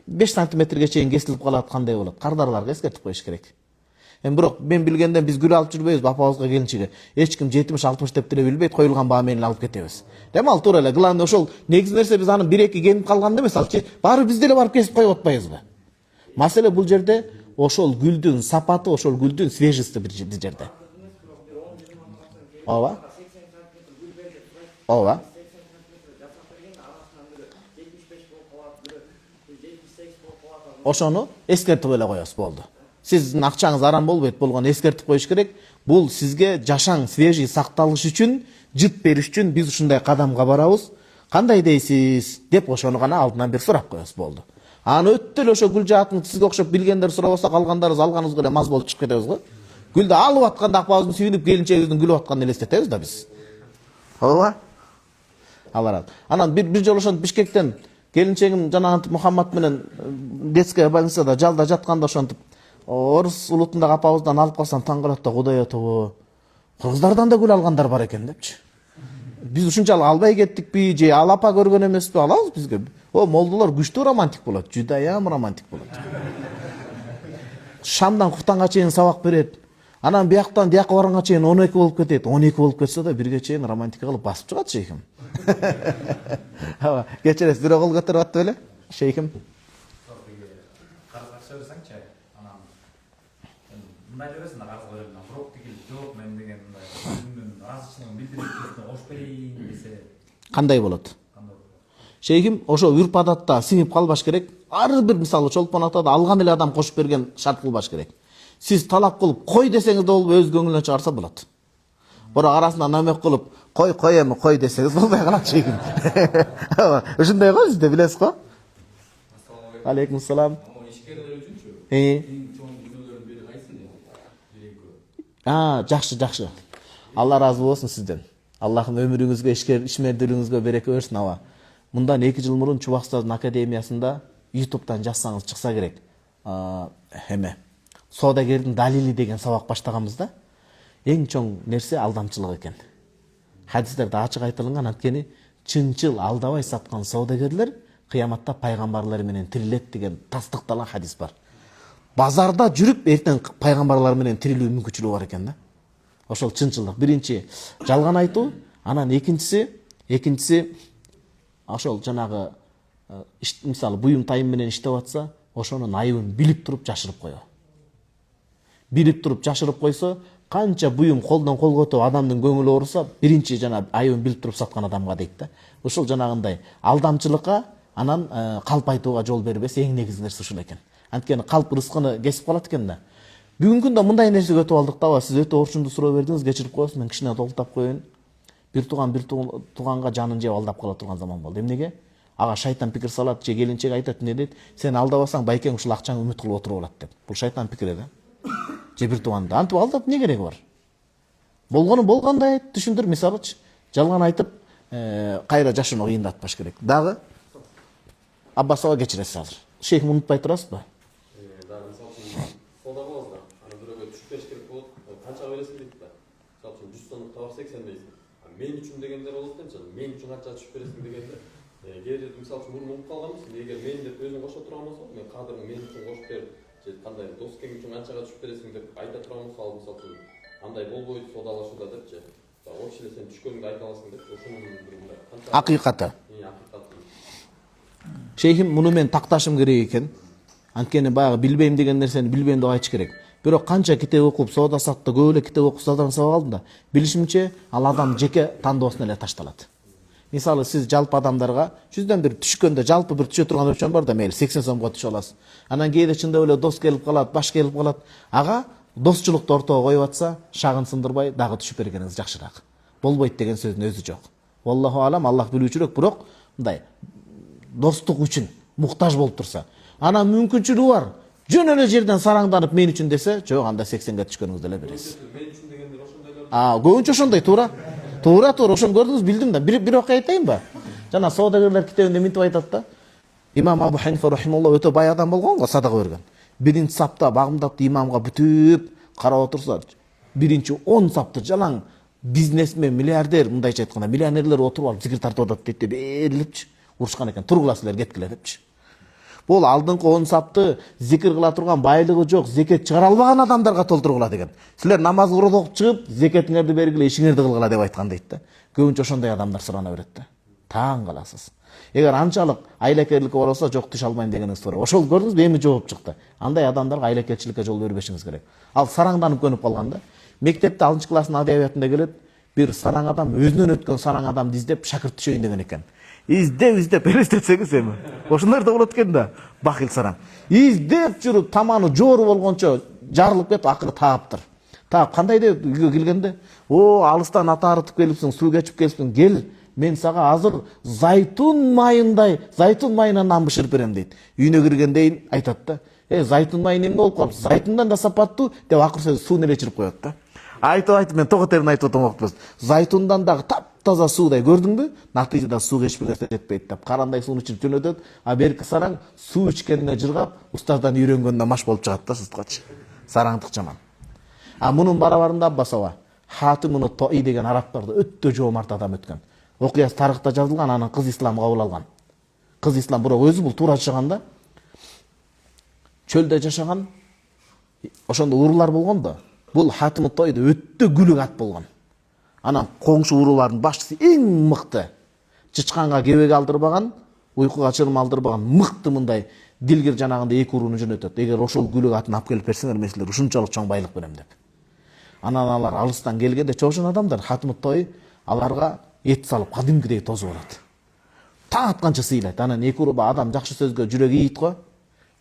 5 сантиметрге чейин кесилип калат, кандай болот? Кардарларга эскертип коюш керек. Бирок мен билгенден биз гүл алып жүрбөйбүз, апабызга келинчиге. Эч ким 70-60 деп деле билбейт, коюлган баа менен алып кетебиз. Дем ал туура эле. Главный ошол негизи нерсе биз анын 1-2 кенип калганда эмес, алчы баары биз деле барып кесип коюп атпайбызбы? Маселе бул жерде ошол гүлдүн сапаты, ошол гүлдүн свежести бир жерде. Ооба. Ооба. Ошону эскертип эле коёбуз, болду. Сиздин акчаңыз арам болбойт болгону эскертип коюш керек. Бул сизге жашаң, свежий сакталыш үчүн, жыт бериш үчүн биз ушундай кадамга барабыз. Кандай дейсиз деп ошону гана алдынан бир сурап коёбуз, болду. Аны өттө эле ошо гүл жаатын сизге окшоп билгендер сурабаса, калгандарыбыз алганыбызга эле маз болуп чыгып кетебиз го. Гүлдү алып атканда акбабыздын сүйүнүп, келинчегибиздин күлүп атканын элестетебиз да биз. Ооба. Алар. Анан бир жолу ошонтип Бишкектен келинчегим жанагынтип Мухаммад менен детская больницада жалда жатканда ошонтип орус улутундагы апабыздан алып калсам таң калат да, Кудай ото. Кыргыздардан да гүл алгандар бар экен депчи. Биз ушунчалык албай кеттикпи же ал апа көргөн эмеспи? Алабыз бизге. О, молдолор күчтүү романтик болот, жудайам романтик болот. Шамдан куфтанга чейин сабак берет. Анан бияктан бияка барганга чейин 12 болуп кетет. 12 болуп кетсе да бирге чейин романтика кылып басып чыгат шейхим. Кечиресиз, бирөө кол көтөрүп атты беле? Шейхим. Карызга сөйлесеңчи, анан мындай жүрөсүң да карызга көргөндөн бирок тигил жооп мен деген мындай ыраазычылыгын билдирип кош берейин десе кандай болот? Шейхим, ошо үрп адатта сиңип калбаш керек. Ар бир мисалы чолпон атада алган эле адам кошуп берген шарт кылбаш керек. Сиз талап кылып кой десеңиз да болуп өз көңүлүнөн чыгарса болот. Бирок арасында намек кылып кой эми кой десеңиз болбой калат шейхим. Ушундай го, сиз да билесиз го? Алейкум салам. Жакшы. Алла разы болсун сизден. Аллахым өмүрүңүзгө, ишмердүүлүгүңүзгө береке берсин аба. Мындан 2 жыл мурун Чубакстардын академиясында YouTube'дан жазсаңыз чыкса керек. Соодагердин далили деген сабак баштаганбыз да. Эң чоң нерсе алдамчылык экен. Хадистерде ачык айтылган, анткени чынчыл алдабай саткан соодагерлер кыяматта пайгамбарлар менен тирилет деген тастыкталган хадис бар. Базарда жүрүп эртең пайгамбарлар менен тирилүү мүмкүнчүлүгү бар экен да. Ошол чынчылдык. Биринчи жалган айтуу, анан экинчиси ошол жанагы мисалы буюм тайым менен иштеп атса, ошонун айыбын билип туруп жашырып коё. Билип туруп жашырып койсо, канча буюм колдон колго өтүп адамдын көңүлү ооруса, биринчи жана айыбын билип туруп саткан адамга дейт да. Ошол жанагындай алдамчылыкка, анан калп айтууга жол бербес, эң негизги нерсе ушул экен. Анткени калп рызкыны кесип калат экен да. Бүгүнкү күндө мындай нерсеге өтүп алдык да, сиз өтө орчундуу суроо бердиңиз, кечирип коесуз, мен кичине толуктап коеюн. Бир тууганга жанын жеп алдап кала турган заман болду. Эмнеге? Ага шайтан пикир салат, же келинчеги айтат, эмне дейт? Сен алдабасаң байкең ушул акчаңы үмүт кылып отуруп алат деп. Бул шайтан пикири да. Же бир тууганды антип алдап эмне кереги бар? Болгону болгондой айт, түшүндүр, мисалычы. Жалган айтып, кайра жашоону кыйындатпаш керек. Дагы Аббасова кечиресиз азыр. Шейхим унутпай турасызбы? Дагы мисалы үчүн соода кылабыз да. Аны бирөөгө түшүп бериш керек болот. Канчага бересиң дейт да. Мисалы үчүн 100 сомдук табак 80 дейсиң. Мен үчүн дегендер болот да, мен үчүн канчага түшүп бересиң дегенде. Эгер мисалы үчүн мурун угуп калганбыз, эгер мен деп өзүң кошо турган болсоң, мен кадырың мен үчүн кошуп бер, же кандай дос кең үчүн канчага түшүп бересиң деп айта турган болсо, ал мисалы үчүн андай болбойт соодалашууда депчи. Общий эле сен түшкөнүңдү айта аласың деп, ошонун бир мындай канча Акыйкаты. акыйкаты. Шейхим, муну мен такташым керек экен. Анткени баягы билбейм деген нерсени билбейм деп айтыш керек. Бирок канча китеп окуп, соода сатты, көп эле китеп окуп сададан сабак алдым да, билишимче ал адам жеке тандоосуна эле ташталат. Мисалы сиз жалпы адамдарга 100дөн бир түшкөндө жалпы бир түшө турган өлчөм бар да, мейли 80 сомго түшө аласыз. Анан кээде чындап эле дос келип калат, баш келип калат. Ага достчулукту ортого коюп атса, шагын сындырбай дагы түшүп бергениңиз жакшыраак. Болбойт деген сөздүн өзү жок. Wallahu алам, Аллах билүүчүрөөк, бирок мындай достук үчүн муктаж болуп турса, анан мүмкүнчүлүгү бар. Жөн эле жерден сараңданып мен үчүн десе, жок, анда 80ге түшкөнүңүздү эле бересиз. Мен үчүн дегендер ошондойлор. Көбүнчө ошондой, туура. Туура, ошону көрдүңүз, билдим да. Бир окуя айтайынбы? Жана соодагерлер китебинде минтип айтат да. Имам Абу Ханифа рахималлах өтө бай адам болгон го, садага берген. Биринчи сапта багымдапты имамга бүтүп карап отурса, биринчи 10 сапты жалаң бизнесмен, миллиардер, мындайча айтканда, миллионерлер отуруп алып зикир тартып атат дейт, берилипчи, урушкан экен. Тургула силер кеткиле депчи. Бул алдыңкы 10 сапты зикир кыла турган, байлыгы жок, зекет чыгара албаган адамдарга толтургула деген. Силер намаз окуп чыгып, зекетиңерди бергиле, ишиңерди кылгыла деп айткан дейт да. Көбүнчө ошондой адамдар сурана берет да. Таң каласыз. Эгер анчалык айлакерликке болсо, жок түшө албайм дегениңиз туура. Ошол көрдүңүзбү, эми жооп чыкты. Андай адамдарга айлакерчиликке жол бербешиңиз керек. Ал сараңданып көнүп калган да. Мектепте 6 класстын адабиятында келет, бир сараң адам өзүнөн өткөн сараң адамды издеп шакырт түшөйүн деген экен. Издеп элестетсеңиз эми. Ошондор да болот экен да, бахил сараң. Издеп жүрүп таманы жоору болгончо жарылып кетип акыры тааптыр. Таап кандай деп үйгө келгенде, алыстан ата арытып келипсиң, суу кечип келипсиң, кел, мен сага азыр зайтун майынан нан бышырып берем дейт. Үйүнө киргендейин айтат да. Зайтун майы эмне болуп калыпсыз? Зайтундан да сапаттуу деп акыр сөз сууну эле ичирип коет да. Айтып мен тоготерин айтып отом окуппуз. Зайтундан дагы таптаза суудай көрдүңбү? Натыйжада сууга эч бир нерсе жетпейт деп. Карандай сууну ичирип жөнөтөт, берки сараң суу ичкенине жыргап, устаздан үйрөнгөнүнө маш болуп чыгат да сырткачы. Сараңдык жаман. Мунун барабарында Аббасова Хатимун Той деген арабтарда өтө жоомарт адам өткөн. Окуясы тарыхта жазылган, анын кыз ислам кабыл алган. Кыз ислам бирок өзү бул туура жашаган да. Чөлдө жашаган, ошондо уруулар болгон да. Бул Хатимун Тойда өтө күлүк ат болгон. Анан коңшу уруулардын башчысы эң мыкты. Чычканга кебек алдырбаган, уйкуга чырым алдырбаган мыкты мындай дилгир жанагында 2 урууну жөнөтөт. Эгер ошол күлүк атын алып келип берсеңер, мен силерге ушунчалык чоң байлык берем деп. Анан алар алыстан келгенде чоошон адамдар Хатимун Той аларга эт салып кадимкидей тосуп алат. Таң атканча сыйлайт. Анан 2 уруу адам жакшы сөзгө жүрөгү ийит го.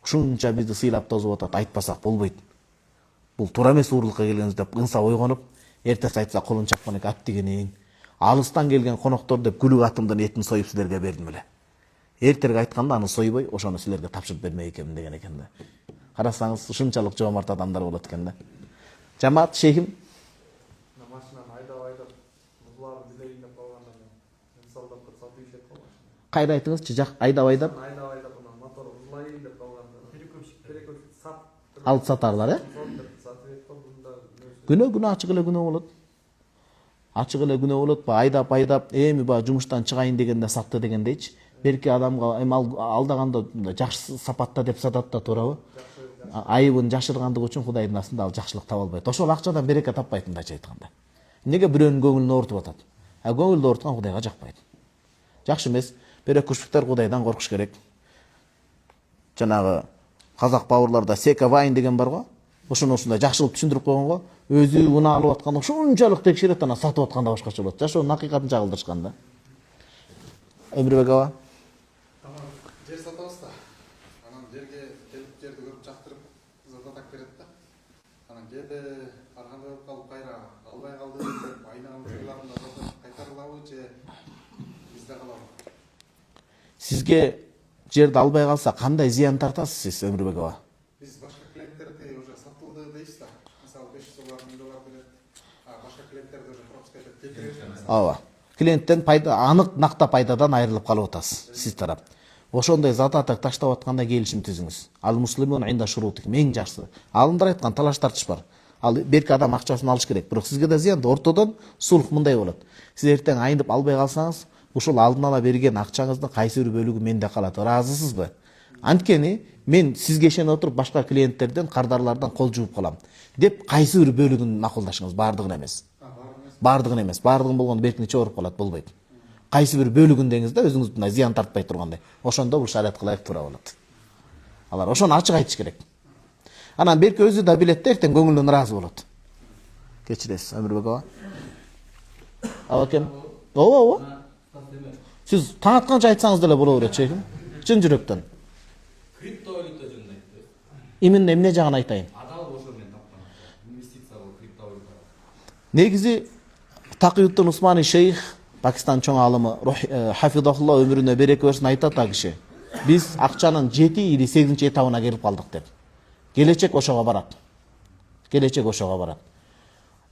Ушунча бизди сыйлап тосуп атат, айтпасак болбойт. Бул туура эмес уурулукка келгенбиз деп ыңса ойгонуп, эртеси айтса колун чапкан экен, ат дегенин. Алыстан келген коноктор деп күлүк атымдын этин союп силерге бердим эле. Эртерээк айтканда аны сойбой, ошону силерге тапшырып бермек экенмин деген экен да. Карасаңыз ушунчалык жоомарт адамдар болот экен да. Жамаат шейхим машинаны айдап музларды билегине калганда мен солдаттар сатып ишет го машина. кайра айтыңызчы, айдап Айдап мотор узлайын деп калганда перекөпчүк сап алып сатарлар, күнөө ачык эле күнөө болот. Ачык эле күнөө болот, айдап эми жумуштан чыгайын дегенде сатты дегендейчи. Берки адамга эми алдаганда жакшы сапатта деп сатат да, туурабы? Айыбын жашыргандыгы үчүн Кудайдын астында ал жакшылык таба албайт. Ошол акчадан береке таппайт, мындайча айтканда. Эмнеге бирөөнүн көңүлүн оорутуп атат? Көңүлдү ооруткан Кудайга жакпайт. Жакшы эмес. Берек күчтүктөр Кудайдан коркуш керек. Жанагы казак бауырларда Сека Вайн деген бар го. Ошондой жакшылык түшүндүрүп койгон го. Өзү унаалып атканда ошончолук текшерет, анан сатып атканда башкача болот. Жашоонун акыйкатын чагылдырышкан да. Өмүрбек аба. Жер сатабыз да. Анан жерге келип жерди көрүп жактырып, кызга так берет да. анан кээде ар кандай болуп калып кайра албай калды деп айнаган учурларында кайтарылабы же бизде калабы? Сизге жерди албай калса кандай зыян тартасыз сиз, Өмүрбек аба? Биз башка клиенттерди уже сатылды дейсиз да. Мисалы 500 доллар, 1000 доллар берет. Башка клиенттерди уже пропускать этип кетирет. Ооба. Клиенттен пайда, анык накта пайдадан айрылып калып атасыз, сиз тарап. Ошондой зататык таштап атканда келишим түзүңүз. Ал муслимун инда шурутик, эң жакшысы. Алымдар айткан талаш тартыш бар. Ал берки адам акчасын алыш керек, бирок сизге да зыян. Ортодон сулх мындай болот. Сиз эртең айнып албай калсаңыз, ушул алдын ала берген акчаңыздын кайсы бир бөлүгү менде калат. Ыраазысызбы? Анткени мен сизге ишенип отуруп башка клиенттерден, кардарлардан кол жууп калам деп кайсы бир бөлүгүн макулдашыңыз, бардыгын эмес. Бардыгын эмес. Бардыгын болгондо беркине чогуруп калат, болбойт. Кайсы бир бөлүгүн деңиз да, өзүңүз мындай зыян тартпай тургандай. Ошондо бул шариатка ылайык туура болот. Алар ошону ачык айтыш керек. Анан берки өзү да билет да, эртең көңүлүнөн ыраазы болот. Кечиресиз, Өмүрбек аба. Аба кем? Ооба. Сиз таң атканча айтсаңыз деле боло берет чеким. Чын жүрөктөн. Криптовалюта жөнүндө айтты. Именно эмне жагын айтайын. Адал ошо менен тапкан инвестиция бул криптовалюта. Негизи Такыюттун Усмани шейх, Пакистан чоң алымы, хафизахулла өмүрүнө береке берсин, айтат а киши. Биз акчанын 7 или 8 этабына келип калдык деп. Келечек ошого барат. Келечек ошого барат.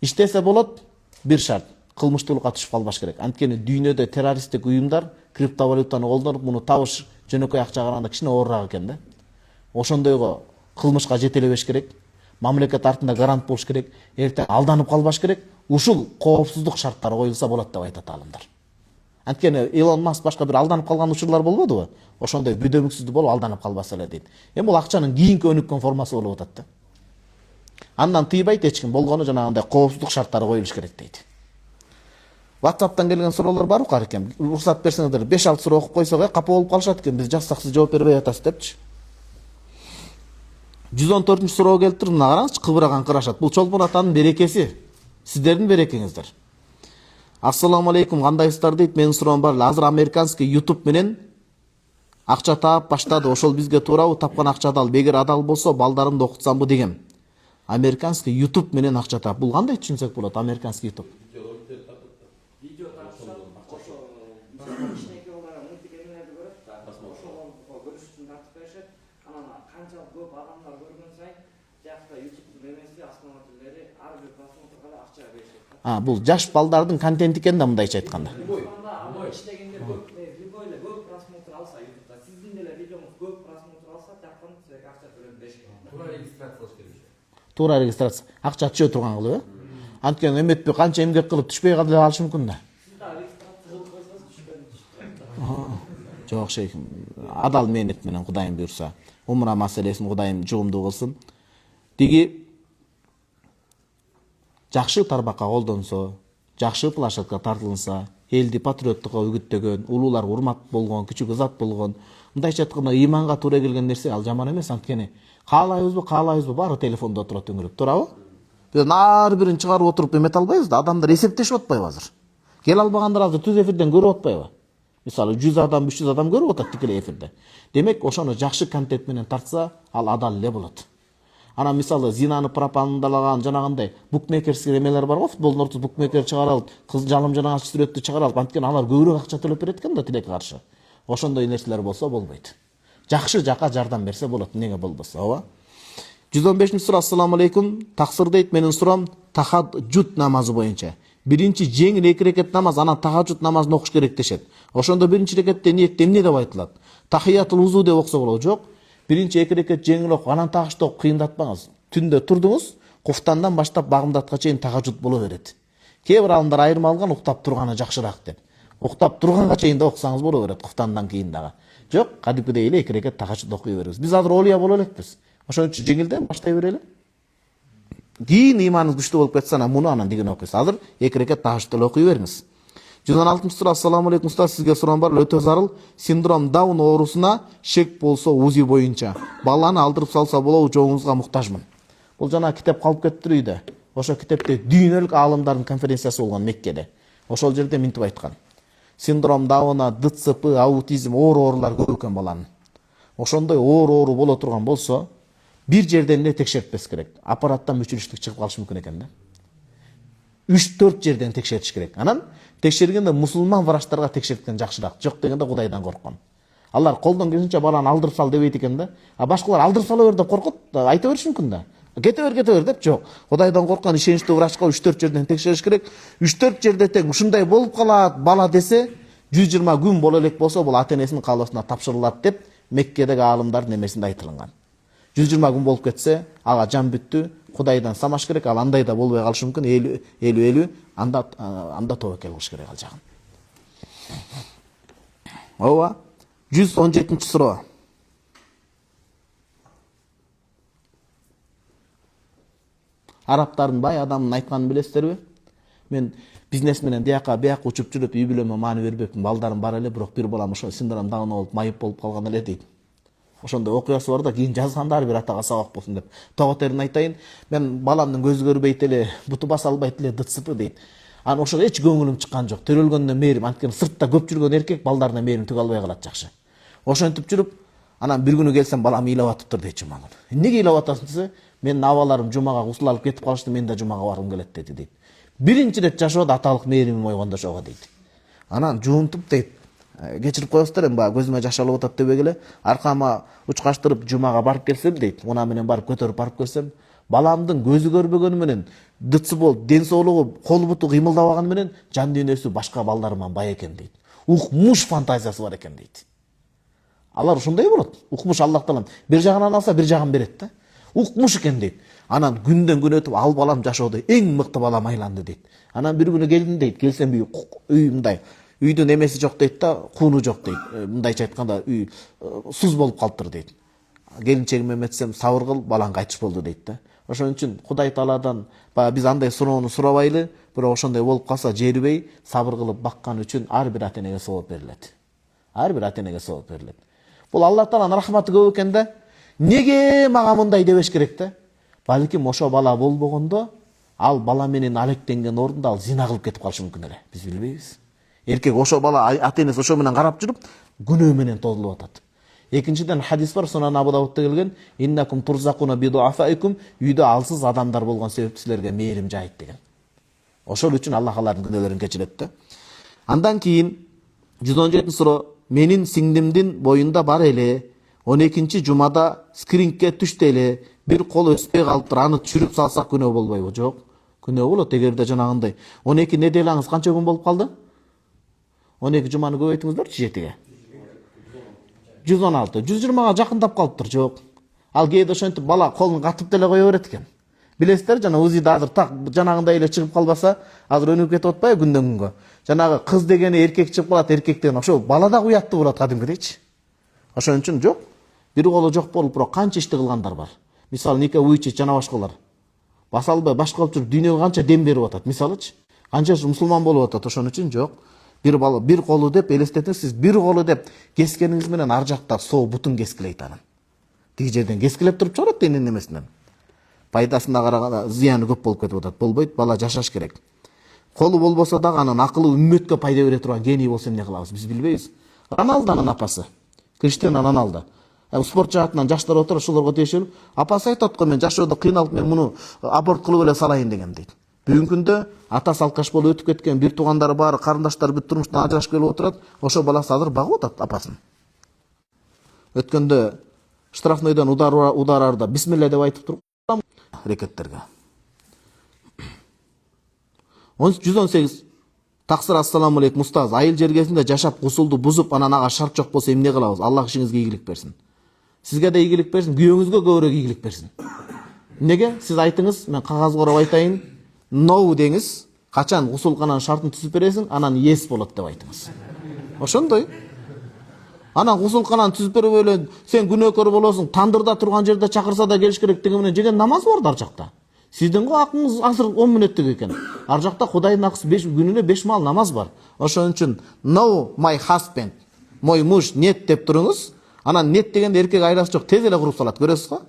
Иштесе болот, бир шарт. Кылмыштуулукка түшүп калбаш керек. Анткени дүйнөдө террористтик уюмдар криптовалютаны колдонуп, муну табыш жөнөкөй акча караганда кичине оорураак экен да. Ошондойго кылмышка жетелебеш керек. Мамлекет артында гарант болуш керек. Эртең алданып калбаш керек. Ушул коопсуздук шарттары коюлса болот деп айтат алымдар. Анткени Илон Маск башка бир алданып калган учурлар болбодубу? Ошондой бүдөмүксүздүк болуп алданып калбаса эле дейт. Эми бул акчанын кийинки өнүккөн формасы болуп атат да. Андан тыйбайт эч ким, болгону жанагындай коопсуздук шарттары коюлуш керек дейт. WhatsApp'tan келген суроолор бар укар экен. Уруксат берсеңиздер 5-6 суроо окуп койсок, капа болуп калышат экен. Биз жазсак сиз жооп бербей атасыз депчи. 114-суроо келиптир. Мына караңызчы, кыбыраган кырашат. Бул Чолпон атанын берекеси. Сиздердин берекеңиздер. Ассаламу алейкум, кандайсыздар дейт. Менин суроом бар. Азыр американский YouTube менен акча таап баштады. Ошол бизге туурабы? Тапкан акча адал. Эгер адал болсо, балдарымды окутсамбы дегем. Американский YouTube менен акча таап. Бул кандай түшүнсөк болот, американский YouTube? Видео тартышат, ошо кичинекей балдар мультикемелерди көрөт да, ошол көрүш үчүн тартып беришет. Анан канчалык көп адамдар көргөн сайын, жакта YouTube эмеси основательдери ар бир просмотрга акча беришет. Бул жаш балдардын контенти экен да, мындайча айтканда. Аны иштегендер көп, любой эле көп просмотр алса YouTube'да, сиздин деле видеоңуз көп просмотр алса, жаккан сизге акча төлөп беришет. Туура регистрация кылыш керек. Туура регистрация. Акча түшө турган кылып, Анткени эметпи канча эмгек кылып түшпөй калып алышы мүмкүн да. Сиз да регистрация кылып койсоңуз түшпөйт. Жок шейхим, адал мээнет менен Кудайым буйрса, умра маселесин Кудайым жугумдуу кылсын. Тиги жакшы тарбакка колдонсо, жакшы площадка тартылынса, элди патриоттукка үгүттөгөн, улуулар урмат болгон, күчүк ызат болгон, мындайча айтканда ыйманга туура келген нерсе ал жаман эмес. Анткени каалайбызбы, баары телефондо отурат өңүрөп, туурабы? Биз ар бирин чыгарып отуруп эмете албайбыз да, адамдар эсептешип атпайбы азыр? Кел албагандар азыр түз эфирден көрүп атпайбы? Мисалы 100 адам, 300 адам көрүп атат тикелей эфирде. Демек, ошону жакшы контент менен тартса, ал адал эле болот. Анан мисалы зинаны пропагандалаган жанагындай букмекерский эмелер бар го, футболдун ортосу букмекер чыгаралып, кыз жалым жанагы сүрөттү чыгаралып, анткени алар көбүрөөк акча төлөп берет экен да тилекке каршы. Ошондой нерселер болсо болбойт. Жакшы жака жардам берсе болот, эмнеге болбосо, ооба? 115-суроо. Ассаламу алейкум. Таксыр дейт, менин суроом тахаджуд намазы боюнча. Биринчи жеңил 2 рекет намаз, анан тахаджуд намазын окуш керек дешет. Ошондо биринчи рекетте ниетте эмне деп айтылат? Тахиятул узу деп оксо болот, жок? Биринчи 2 рекет жеңил окуп, анан тахаджуд окуп кыйындатпаңыз. Түндө турдуңуз, куфтандан баштап багымдатка чейин тахаджуд боло берет. Кээ бир алымдар айырма алган, уктап турганы жакшыраак деп. Уктап турганга чейин да окусаңыз боло берет, куфтандан кийин дагы. Жок, кадимкидей эле 2 рекет тахаджуд окуй беребиз. Биз азыр олия боло элекпиз. Ошон үчүн жеңилден баштай берели. Кийин ыйманыңыз күчтүү болуп кетсе, анан деген окуйсуз. Азыр 2 рекет тахаджуд окуй бериңиз. 116-суроо. Ассаламу алейкум устаз, сизге суроом бар. Өтө зарыл. Синдром Даун оорусуна шек болсо УЗИ боюнча баланы алдырып салса болобу, жоңуңузга муктажмын. Бул жана китеп калып кетти үйдө. Ошо китепте дүйнөлүк аалымдардын конференциясы болгон Меккеде. Ошол жерде минтип айткан. Синдром Дауна, ДЦП, аутизм, оорулар көп экен баланын. Ошондой оору боло турган болсо, бир жерден эле текшертпес керек. Аппараттан мүчүлүштүк чыгып калышы мүмкүн экен да. 3-4 жерден текшертиш керек. Анан текшергенде мусулман врачтарга текшерткен жакшыраак. Жок дегенде Кудайдан корккон. Алар колдон келишинче баланы алдырып сал дебейт экен да. А башкалар алдырып сала бер деп коркот, айта бериш мүмкүн да. Кете бер деп жок. Кудайдан корккан ишеничтүү врачка 3-4 жерден текшериш керек. 3-4 жерде тең ушундай болуп калат бала десе, 120 күн боло элек болсо бул ата-энесинин каалоосуна тапшырылат деп Меккедеги аалымдардын немесинде айтылган. 120 күн болуп кетсе, ага жан бүттү, Кудайдан самаш керек, ал андай да болбой калышы мүмкүн, 50 анда тобокел кылыш керек ал жагын. Ооба. 117-ci суроо. Арабтардын бай адамын айтканын билесиздерби? Мен бизнес менен бияка учуп жүрүп, үй бүлөмө маани бербепмин. Балдарым бар эле, бирок бир балам ошо синдром Дауна болуп, майып болуп калган эле дейт. Ошондой окуясы бар да, кийин жазгандар бир атага сабак болсун деп. Тоготерин айтайын, мен баламдын көзү көрбөйт эле, буту баса албайт эле, дытсыпы дейт. Анан ошого эч көңүлүм чыккан жок. Төрөлгөндөн мээрим, анткени сыртта көп жүргөн эркек балдарына мээрим түгө албай калат жакшы. Ошентип жүрүп, анан бир күнү келсем балам ыйлап атыптыр дейт жумагын. Эмнеге ыйлап атасың десе, менин абаларым жумага гусул алып кетип калышты, мен да жумага баргым келет дейт. Биринчи ирет жашоодо аталык мээримим ойгондо ошого дейт. Анан жуунтуп дейт, кечирип коесуздар эми баягы көзүмө жаш алып атат дебей эле, аркама учкаштырып жумага барып келсем дейт, унаа менен барып көтөрүп барып келсем, баламдын көзү көрбөгөнү менен, дытсы болуп, ден соолугу, кол буту кыймылдабаганы менен жан дүйнөсү башка балдарыман бай экен дейт. Укмуш фантазиясы бар экен дейт. Алар ушундай болот. Укмуш Аллах Таалам бир жагынан алса, бир жагын берет да. Укмуш экен дейт. Анан күндөн күн өтүп, ал балам жашоодо эң мыкты балам айланды дейт. Анан бир күнү келдим дейт, келсем үй мындай, үйдүн эмеси жок дейт да, кууну жок дейт. Мындайча айтканда үй суз болуп калыптыр дейт. Келинчегиме эметсем, сабыр кыл, балаң кайтыш болду дейт да. Ошон үчүн Кудай Тааладан биз андай суроону сурабайлы, бирок ошондой болуп калса жерибей, сабыр кылып баккан үчүн ар бир ата-энеге сооп берилет. Ар бир ата-энеге сооп берилет. Бул Аллах Тааланын рахматы көп экен да. Неге мага мындай дебеш керек да? Балким ошо бала болбогондо, ал бала менен алектенген ордунда ал зина кылып кетип калышы мүмкүн эле. Биз билбейбиз. Эркек ошо бала ата-энеси ошо менен карап жүрүп, күнөө менен тодулуп атат. Экинчиден хадис бар, Сунан Абу Давудта келген, иннакум турзакуна бидуафаикум, үйдө алсыз адамдар болгон себептен силерге мээрим жайыт деген. Ошол үчүн Аллах алардын күнөөлөрүн кечирет да. Андан кийин 117 суроо, менин сиңдимдин боюнда бар эле, 12-ci жумада скрингке түштү эле, бир кол өспөй калыптыр, аны түшүрүп салсак күнөө болбойбу? Жок, күнөө болот. Эгерде жанагындай 12 неделяңыз канча күн болуп калды? 12 жуманы көбөйтүңүздөрчү 7-ге. 116, 120-га жакындап калыптыр. Жок. Ал кээде ошентип бала колун катып деле кое берет экен. Билесиздер, жана УЗИде азыр так жанагындай эле чыгып калбаса, азыр өнүгүп кетип атпайбы күндөн күнгө. Жанагы кыз дегени эркек чыгып калат, эркек деген ошо бала да уяттуу болот кадимкидейчи. Ошон үчүн жок. Бир колу жок болуп, бирок канча ишти кылгандар бар. Мисалы Ника Вуйчич жана башкалар. Баса албай башка кылып жүрүп дүйнөгө канча дем берип атат. Мисалычы, канча мусулман болуп атат. Ошон үчүн жок. Бир бала, бир колу деп элестетиңиз, сиз бир колу деп кескениңиз менен ар жакта соо бутун кескилейт анын. Тиги жерден кескилеп туруп чыгарат денин немесинен. Пайдасына караганда зыяны көп болуп кетип атат. Болбойт, бала жашаш керек. Колу болбосо дагы анын акылы үммөткө пайда бере турган гений болсо эмне кылабыз? Биз билбейбиз. Роналдонун апасы, Криштиану Роналдо. Спорт жаатынан жаштар отуруп, ошолорго тиешелип, апасы айтат го, мен жашоодо кыйналып, мен муну аборт кылып эле салайын деген дейт. Бүгүнкү күндө атасы алкаш болуп өтүп кеткен, бир туугандары бар, карындаштары бүт турмуштан ажырашып келип отурат, ошо баласы азыр багып атат апасын. Өткөндө штрафнойдон ударарда бисмилля деп айтып турган рекеттерге. 118. Таксыр, ассаламу алейкум устаз. Айыл жергесинде жашап гусулду бузуп, анан ага шарт жок болсо эмне кылабыз? Аллах ишиңизге ийгилик берсин. Сизге да ийгилик берсин, күйөөңүзгө көбүрөөк ийгилик берсин. Неге? Сиз айтыңыз, мен кагаз короп айтайын. No деңиз, качан гусулкананын шартын түзүп бересиң, анан yes болот деп айтыңыз. Ошондой. Анан гусулкананы түзүп берип эле сен күнөөкөр болосуң, тандырда турган жерде чакырса да келиш керек деген менен жеген намаз бар ар жакта. Сиздин акыңыз азыр 10 мүнөттүк экен. Ар жакта Кудайдын акысы күнүнө 5 маал намаз бар. Ошон үчүн no my husband, мой муж нет деп туруңуз. Анан нет дегенде эркек айрасы жок, тез эле куруп салат, көрөсүз го?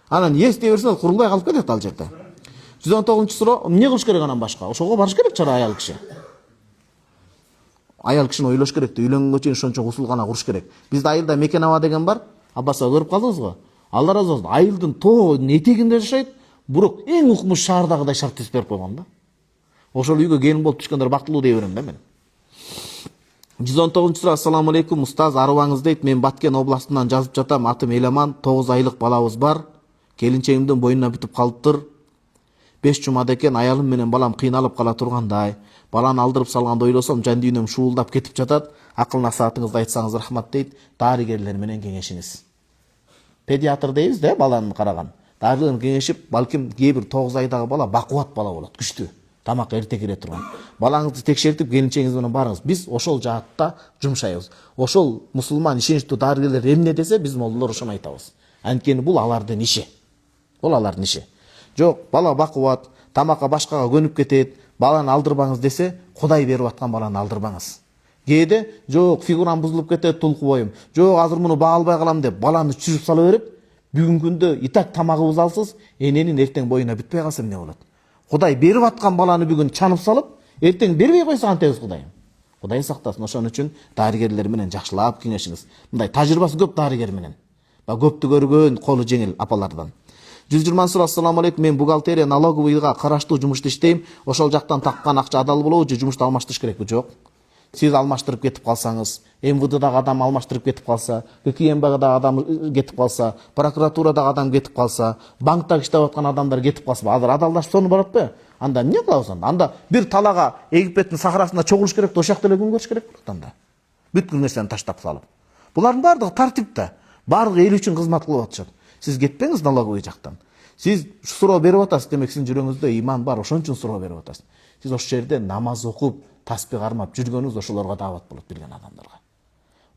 Анан yes дей берсеңиз курулбай калып кетет ал жерде. 119-чу суроо, эмне кылыш керек анан башка? Ошого барыш керек чара аял киши. Аял кишини ойлош керек, үйлөнгөнгө чейин ошончо гусулкана куруш керек. Бизде айылда Мекенаба деген бар. Аббаса көрүп калдыңыз го? Алла разы болсын, айылдын тоогунун этегинде жашайт, бирок эң укмуш шаардагыдай шарт тесип берип койгон да. Ошол үйгө келин болуп түшкөндөр бактылуу дей берем да мен. 119 суроо. Ассаламу алейкум устаз, арыбаңыз дейт. Мен Баткен областынан жазып жатам. Атым Эламан, 9 айлык балабыз бар. Келинчегимдин боюна бүтүп калыптыр. 5 жумада экен, аялым менен балам кыйналып кала тургандай. Баланы алдырып салганды ойлосом, жан дүйнөм шуулдап кетип жатат. Акыл насаатыңызды айтсаңыз рахмат дейт. Дарыгерлер менен кеңешиңиз. Педиатр дейбиз да, баланы караган. Дарыгерлер кеңешип, балким кээ бир 9 айдагы бала бакубат бала болот, күчтүү. Тамак эрте кире турган. Балаңызды текшертип, келинчегиңиз менен барыңыз. Биз ошол жаатта жумшайбыз. Ошол мусулман ишеничтүү дарыгерлер эмне десе, биз молдолор ошону айтабыз. Анткени бул алардын иши. Бул алардын иши. Жок, бала бакубат, тамакка башкага көнүп кетет, баланы алдырбаңыз десе, Кудай берип аткан баланы алдырбаңыз. Кээде жок, фигурам бузулуп кетет, тулку боюм. Жок, азыр муну баа албай калам деп баланы түшүрүп сала берип, бүгүнкү күндө итак тамагыбыз алсыз, эненин эртең боюна бүтпөй калса эмне болот? Кудай берип аткан баланы бүгүн чанып салып, эртең бербей койсо кантебиз Кудайым? Кудай сактасын. Ошон үчүн дарыгерлер менен жакшылап кеңешиңиз. Мындай тажрыйбасы көп дарыгер менен. Көптү көргөн, колу жеңил апалардан. 120 суроо. Ассаламу алейкум. Мен бухгалтерия налоговыйга караштуу жумушта иштейм. Ошол жактан таккан акча адал болобу же жумушту алмаштырыш керекпи? Жок. Сиз алмаштырып кетип калсаңыз, МВДдагы адам алмаштырып кетип калса, ККМБдагы адам кетип калса, прокуратурадагы адам кетип калса, банкта иштеп аткан адамдар кетип калса, азыр адалдашып сону баратпы? Анда эмне кылабыз анда? Анда бир талага Египеттин сахарасында чогулуш керек, ошол жакта эле күн көрүш керек болот анда. Бүткүл нерсени таштап салып. Булардын баардыгы тартипте. Баардыгы эл үчүн кызмат кылып атышат. Сиз кетпеңиз налоговый жактан. Сиз суроо берип атасыз, демек сиздин жүрөгүңүздө иман бар, ошон үчүн суроо берип атасыз. Сиз ошол жерде намаз окуп, таспих кармап жүргөнүңүз ошолорго даават болот билген адамдарга.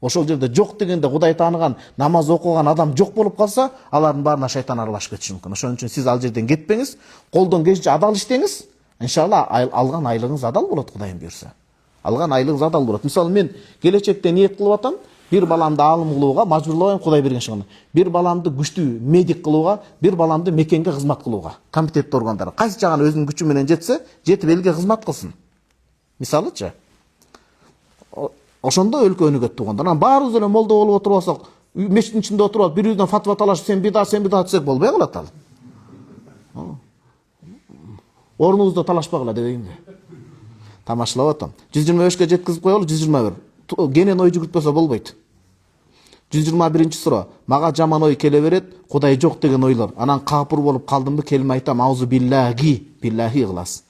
Ошол жерде жок дегенде Кудай тааныган, намаз окуган адам жок болуп калса, алардын баарына шайтан аралашып кетиши мүмкүн. Ошон үчүн сиз ал жерден кетпеңиз, колдон келишинче адал иштеңиз. Иншалла алган айлыгыңыз адал болот, Кудайым буйрса. Алган айлыгыңыз адал болот. Мисалы мен келечекте ниет кылып атам, бир баламды алым кылууга мажбурлабайм, Кудай берген шыгын. Бир баламды күчтүү медик кылууга, бир баламды мекенге кызмат кылууга. Компетенттүү органдар кайсы жагына өзүнүн күчү менен жетсе, жетип элге кызмат кылсын. Мисалычы, ошондо өлкө өнүгөт туугандар. Анан баарыбыз эле молдо болуп отуруп алсак, мешіттің ішінде отырып алып, бір-бірден фатва талашып, сен бида десек болбай қалады ал. Орныңызда талашпағыла дегенде. Тамашалап атам. 125-ке жеткізіп қоялы, 121. Генен ой жүгіртпесе болбайды. 121-ші сұра. Маға жаман ой келе берет, Құдай жоқ деген ойлар. Анан капыр болып қалдымды, келме айтам, аузу биллахи қылас.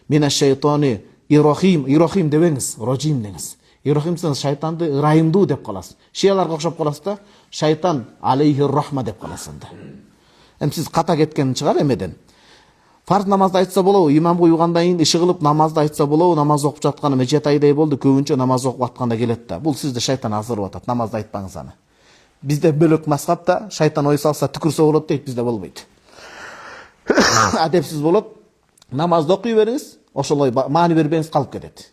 Мина шайтаны ирахим дебеңіз, рожим деңіз. Ирахим десеңіз шайтанды ырайымду деп қаласыз. Шияларға ұқсап қаласыз да, шайтан алейхи рахма деп қаласыз. Сіз қата кеткен шығар емеден. Фарз намазды айтса болау, имамға уйғандан кейін іші қылып намазды айтса болау, намаз оқып жатқаны 7 айдай болды, көбінше намаз оқып атқанда келеді да. Бұл сізді шайтан азырып атады, намазды айтпаңыз аны. Бізде бөлек масқап та, шайтан ой салса түкірсе болады дейді, бізде болмайды. Әдепсіз болады, намазды оқи беріңіз, ошолой мани бербеңіз қалып кетеді.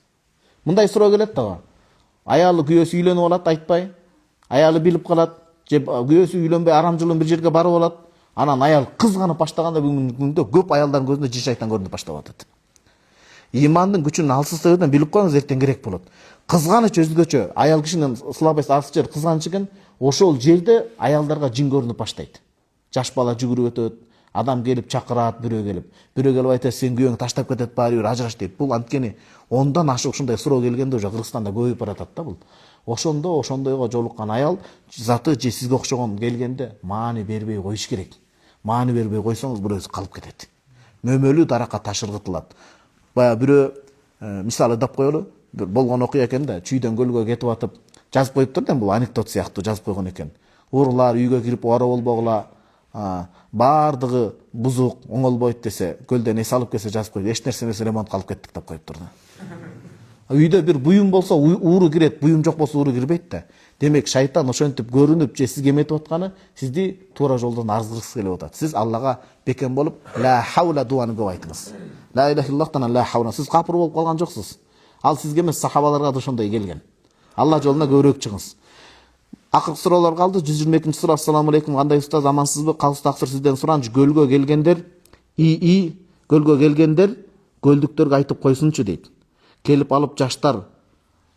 Мындай сұрау келеді да, аялы күйөөсү үйленіп алат, айтпай, аялы билип қалат, же күйөөсү үйленбей арам жылын бір жерге барып алат. Анан аял кызганып баштаганда бүгүнкү күндө көп аялдардын көзүндө жин шайтан көрүнүп баштап атат. Имандын күчүн алсыздыгынан билип коюңуз, эртең керек болот. Кызганыч өзгөчө, аял кишинин слабость арсычыр кызганыч экен, ошол жерде аялдарга жин көрүнүп баштайт. Жаш бала жүгүрүп өтөт, адам келип чакырат, бирөө келип айтат, сен күйөөңдү таштап кетет, баары бир ажыраш дейт. Бул анткени ондан ашык ушундай суроо келгенде уже Кыргызстанда көбөйүп баратат да бул. Ошондойго жолуккан аял заты же сизге окшогон келгенде маани бербей коюш керек. Маани бербей койсоңуз бул өзү калып кетет. Мөмөлүү даракка ташыргытылат. Бая бирөө мисалы дап коелу, бир болгон окуя экен да, чүйдөн көлгө кетип атып, жазып коюптур да, бул анекдот сыяктуу жазып койгон экен. Урлар үйгө кирип ора болбогула, баардыгы бузук, оңолбойт десе, көлдөн эс алып келсе жазып койду. Эч нерсе эмес, ремонт калып кеттик деп коюптур да. Үйдө бир буюм болсо ууру кирет, буюм жок болсо ууру кирбейт да. Демек шайтан ошентип көрүнүп же сизге эметип атканы сизди туура жолдон арзгыргысы келип атат. Сиз Аллага бекем болуп ла хаула дуаны көп айтыңыз. Ла иляха иллаллахтан ла хаула. Сиз капыр болуп калган жоксуз. Ал сизге эмес, сахабаларга да ошондой келген. Алла жолуна көбүрөөк чыгыңыз. Акыркы суроолор калды. 122-ші суроо. Ассаламу алейкум. Кандай устаз, амансызбы? Калыс таксыр сизден суранчы. Көлгө келгендер көлдүктөргө айтып койсунчу дейт. Келип алып жаштар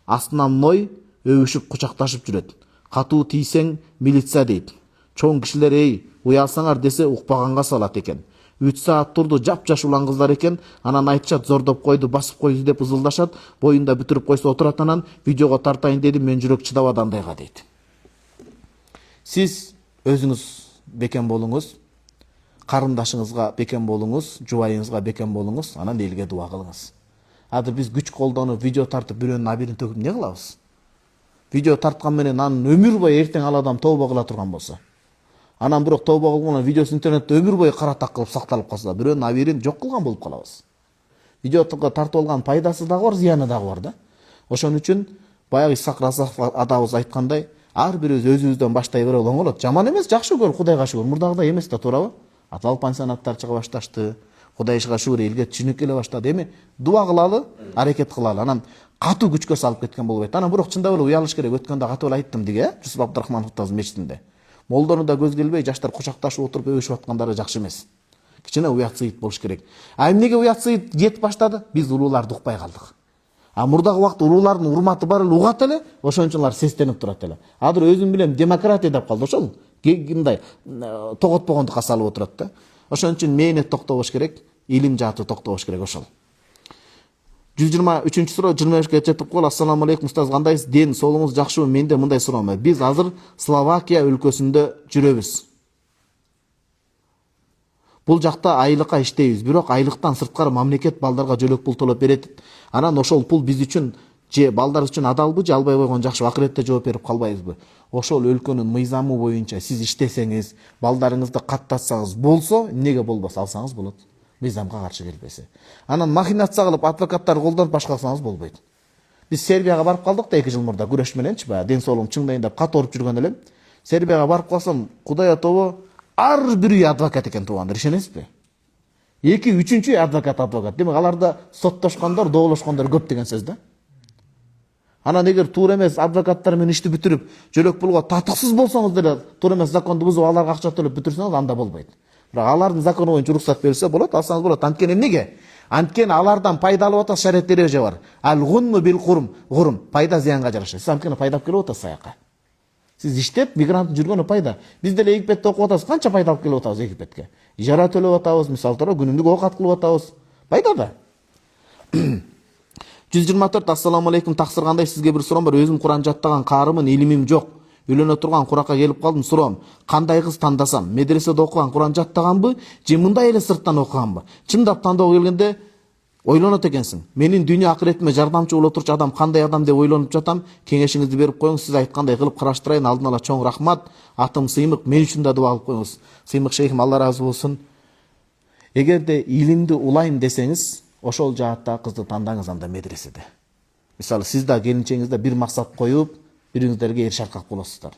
астынан ной өбүшүп кучакташып жүрөт. Катуу тийсең милиция дейт. Чоң кишилер уялсаңар десе укпаганга салат экен. 3 саат турду, жап-жаш улан кыздар экен. Анан айтышат, зордоп койду, басып койду деп ызылдашат. Боюнда бүтүрүп койсо отурат, анан видеого тартайын дедим, мен жүрөк чыдабады андайга дейт. Сиз өзүңүз бекем болуңуз, карындашыңызга бекем болуңуз, жубайыңызга бекем болуңуз, анан элге дуа кылыңыз. Азыр биз күч колдонуп видео тартып бирөөнүн абирин төгүп эмне кылабыз? Видео тарткан менен анын өмүр бою эртең ал адам тооба кыла турган болсо. Анан бирок тооба кылган видеосу интернетте өмүр бою каратак кылып сакталып калса, бирөөнүн абирин жок кылган болуп калабыз. Видео тартып алган пайдасы дагы бар, зыяны дагы бар да. Ошон үчүн баягы Исак Разаков атабыз айткандай, ар бирибиз өзүбүздөн баштай берели оңолот. Жаман эмес, жакшы көр, Кудайга шүгүр. Мурдагыдай эмес да, туурабы? Атал пансионаттар чыга башташты. Кудайга шүгүр, элге түшүнүк келе баштады. Эми дуа кылалы, аракет кылалы. Анан катуу күчкө салып кеткен болбойт. Анан бирок чындап эле уялыш керек. Өткөндө катуу эле айттым диге, Жусуп Абдрахманов атабыз мечитинде. Молдону да көз келбей, жаштар кучакташып отуруп өбүшүп аткандары жакшы эмес. Кичине уят сыйыт болуш керек. А эмнеге уят сыйыт кетип баштады? Биз улууларды укпай калдык. А мурдагы убакта улуулардын урматы бар эле, угат эле, ошон үчүн алар сестенип турат эле. Азыр өзүм билем демократия деп калды, ошол. Мындай тоготпогондукка салып отурат да. Ошон үчүн мээнет токтобош керек, илим жааты токтобош керек, ошол. 123 суроо 25ге жетип калды. Ассаламу алейкум устаз, кандайсыз? Ден соолугуңуз жакшыбы? Менде мындай суроом бар. Биз азыр Словакия өлкөсүндө жүрөбүз. Бул жакта айлыкка иштейбиз, бирок айлыктан сырткары мамлекет балдарга жөлөк пул төлөп берет. Анан ошол пул биз үчүн же балдар үчүн адалбы, же албай койгон жакшы, акыретте жооп берип калбайбызбы? Ошол өлкөнүн мыйзамы боюнча сиз иштесеңиз, балдарыңызды каттатсаңыз болсо, эмнеге болбосо, алсаңыз болот. Мыйзамга каршы келбесе. Анан махинация кылып адвокаттар колдонуп башка кылсаңыз болбойт. Биз Сербияга барып калдык да 2 жыл мурда күрөш мененчи, баягы ден соолугум чыңдайын деп кат оруп жүргөн элем. Сербияга барып калсам, Кудай атобо ар бир үй адвокат экен туугандар, ишенесизби? 2-3-үчү адвокат. Демек аларда соттошкондор, доолошкондор көп деген сөз да. Анан эгер туура эмес адвокаттар менен ишти бүтүрүп, жөлөк пулга татыксыз болсоңуз деле, туура эмес законду бузуп аларга акча төлөп бүтүрсөңүз, анда болбойт. Бирок алардын закону боюнча уруксат берилсе болот, алсаңыз болот. Анткени эмнеге? Анткени алардан пайда алып атасыз, шариат эреже бар. Ал-гунну бил гурум, пайда зыянга жараша. Сиз анткени пайда алып келип атасыз аяка. Сиз иштеп, мигрант жүргөнү пайда. Биз деле Египетте окуп атабыз, канча пайда алып келип атабыз Египетке? Ижара төлөп атабыз, мисалы тураа күнүмдүк оокат кылып атабыз. Пайда да. 124. Ассаламу алейкум, таксыр кандай? Сизге бир суроом бар. Өзүм Куран жаттаган каарымын, илимим жок. Үйлөнө турган куракка келип калдым, суроом. Кандай кыз тандасам? Медреседе окуган, Куран жаттаганбы, же мындай эле сырттан окуганбы? Чындап тандоо келгенде ойлонот экенсиң. Менин дүйнө акыретиме жардамчы боло турчу адам кандай адам деп ойлонуп жатам. Кеңешиңизди берип коюңуз. Сиз айткандай кылып караштырайын. Алдын ала чоң рахмат. Атым Сыймык, мен үчүн да дуа кылып коюңуз. Сыймык шейхим, Алла разы болсун. Эгерде илимди улайм десеңиз, ошол жаатта кызды тандаңыз анда медреседе. Мисалы, сиз да келинчеңизде бир максат коюп, бириңиздерге эр шаркак болосуздар.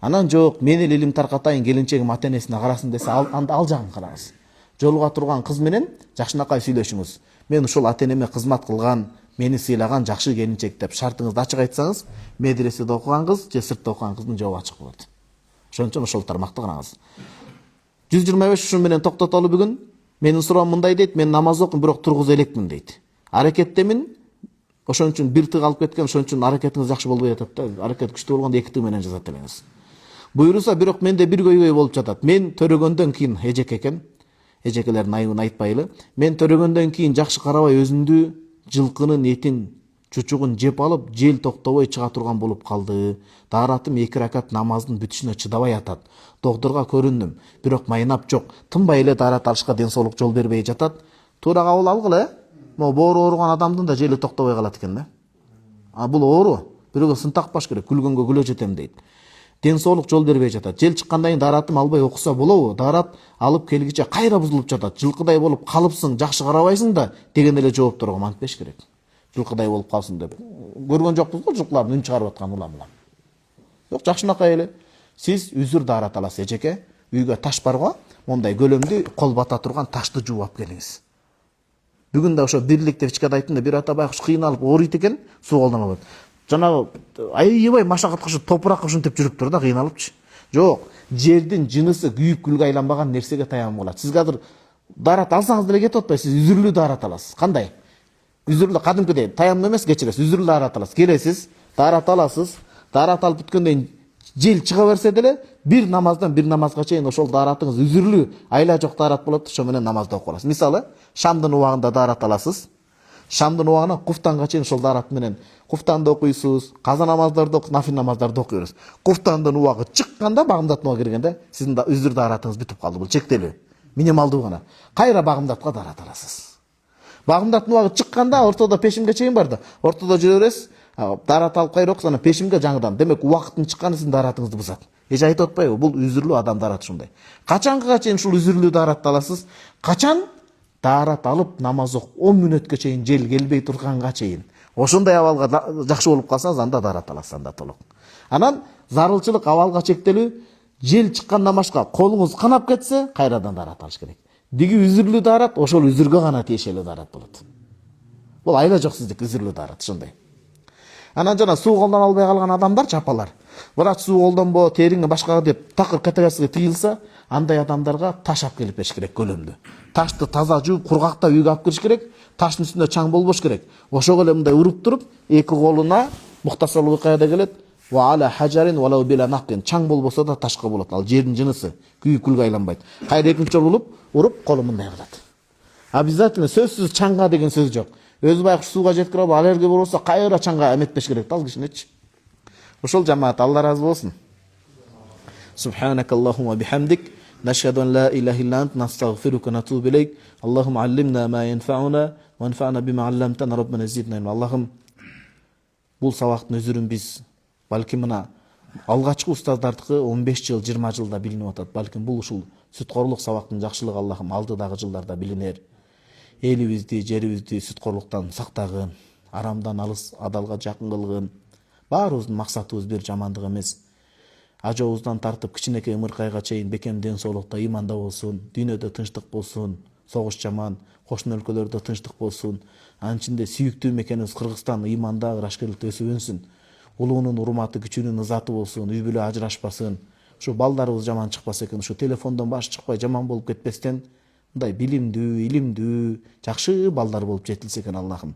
Анан жок, мен эле илим таркатайын, келинчегим ата-энесине карасын десе, анда ал жагын караңыз. Жолуга турган кыз менен жакшынакай сүйлөшүңүз. Мен ушул ата-энеме кызмат кылган, мени сыйлаган жакшы келинчек деп шартыңызды ачык айтсаңыз, медреседе окуган кыз же сыртта окуган кыздын жообу ачык болот. Ошон үчүн ошол тармакты караңыз. 125 ушу менен токтотолу бүгүн. Менин суроом мындай дейт, мен намаз окуйм, бирок тургуза элекмин дейт. Аракеттемин, ошон үчүн бир тык алып кеткен, ошон үчүн аракетиңиз жакшы болбой жатат да. Аракет күчтүү болгондо 2 тык менен жазат элеңиз. Буйруса, бирок менде бир көйгөй болуп жатат. Мен төрөгөндөн кийин эжеке экен. Эжекелердин айыбын айтпайлы. Мен төрөгөндөн кийин жакшы карабай өзүмдү жылкынын этин, чучугун жеп алып, жел токтобой чыга турган болуп калды. Дааратым 2 ракат намаздын бүтүшүнө чыдабай атат. Доктурга көрүндүм, бирок майнап жок. Тынбай эле даарат алышка ден соолук жол бербей жатат. Туура кабыл алгыла, Могу боору ооруган адамдын да жели токтобой калат экен да. А бул оору. Бирөөгө сын такпаш керек. Күлгөнгө күлө жетем дейт. Ден соолук жол бербей жатат. Жел чыккандан кийин дааратым албай окуса болобу? Даарат алып келгиче кайра бузулуп жатат. Жылкыдай болуп калыпсың, жакшы карабайсың да деген эле жоопторго мантпеш керек. Жылкыдай болуп калсың деп. Көргөн жокпуз го жылкылардын үн чыгарып аткан улам. Жок, жакшынакай эле. Сиз үзүр даарат аласыз эжеке. Үйгө таш барго, мондай көлөмдү кол бата турган ташты жууп алып келиңиз. Бүгүн да ошо бирлик деп чыкат айттым да, бир ата байкуш кыйналып ооруйт экен, суу колдоно албайт. Жанагы аябай машакатка ушинтип топуракка ушинтип жүрүп тур да, кыйналыпчы. Жок, жердин жынысы күйүп күлгө айланбаган нерсеге таянып калат. Сизге азыр даарат алсаңыз деле кетип атпайсыз, сиз үзүрлүү даарат аласыз. Кандай? Үзүрлүү кадимкидей таянма эмес, кечиресиз, үзүрлүү даарат аласыз. Келесиз, даарат аласыз. Даарат алып бүткөндөн Жел чыга берсе деле бир намаздан бир намазга чейин ошол daarатыңыз үзүрлүү, айла жок daarат болот, ошо менен намазды окуп аласыз. Мисалы, шамдын убагында daarat аласыз. Шамдын убагына куфтанга чейин ошол daarat менен куфтанды окуйсуз, каза намаздарды, нафил намаздарды окуйсуз. Куфтандын убагы чыкканда, багымдатууга киргенде сиздин үзүр daarатыңыз бүтүп калды. Бул чектелүү, минималдуу гана. Кайра багымдатка daarat аласыз. Багымдаттын убагы чыкканда ортодо пешимге чейин бар да, ортодо жүрө бересиз. Daarat алып кайра окусана пешимге жаңыдан. Демек убакыттын чыкканы сиздин daarатыңызды бузат. Эч айтып атпайбы? Бул үзүрлүү адам daarat ушундай. Качанга чейин ушул үзүрлүү daaratты аласыз? Качан daarat алып намаз окуп 10 мүнөткө чейин жел келбей турганга чейин. Ошондой абалга жакшы болуп калсаңыз, анда daarat аласыз, анда толук. Анан зарылчылык абалга чектелүү, жел чыккан намашка колуңуз канап кетсе, кайрадан daarat алыш керек. Диги үзүрлүү daarat ошол үзүргө гана тиешелүү daarat болот. Бул айла жок сиздик үзүрлүү daarat ошондой. Анан жана суу колдоно албай калган адамдар чапалар. Врач суу колдонбо, териңе башкага деп такыр категориясына тыйылса, андай адамдарга таш алып келип бериш керек, көлөмдүү. Ташты таза жууп, кургактап үйгө алып кириш керек. Таштын үстүндө чаң болбош керек. Ошого эле мындай уруп туруп, эки колуна мухтасал каяда келет. Ва аля хажарин валау била нақин. Чаң болбосо да ташка болот. Ал жердин жынысы, күйүк күлгө айланбайт. Кайра экинчи жолу уруп, колу мындай кылат. Обязательно сөзсүз чаңга деген сөз жок. Өзү байкуш сууга жеткире албай аллергия болсо кайра чаңга эметпеш керек ал кишинечи. Ошол жамаат, Алла разы болсун. Субханакаллахумма бихамдик, нашхаду ан ла илаха илля ант, настагфирука ва натубу илейк. Аллахумма аллимна ма янфауна ва анфана бима алламтана, раббана зидна илма. Аллахым, бул сабактын өзүрүн биз балким мына алгачкы устаздардыкы 15 жыл, 20 жылда билинип атат. Балким бул ушул сүткорлук сабактын жакшылыгы Аллахым алдыдагы жылдарда билинер. Элибизди, жерибизди сүткорлуктан сактагын, арамдан алыс, адалга жакын кылгын. Баарыбыздын максатыбыз бир жамандык эмес. Ажообуздан тартып кичинекей ымыркайга чейин бекем ден соолукта, иманда болсун, дүйнөдө тынчтык болсун, согуш жаман, кошуна өлкөлөрдө тынчтык болсун. Анын ичинде сүйүктүү мекенибиз Кыргызстан ыйманда, ырашкерликте өсүп өнсүн. Улуунун урматы, күчүнүн ызаты болсун, үй бүлө ажырашпасын. Ушу балдарыбыз жаман чыкпаса экен, ушу телефондон баш чыкпай жаман болуп кетпестен, мындай билимдүү, илимдүү, жакшы балдар болуп жетилсе экен Аллахым.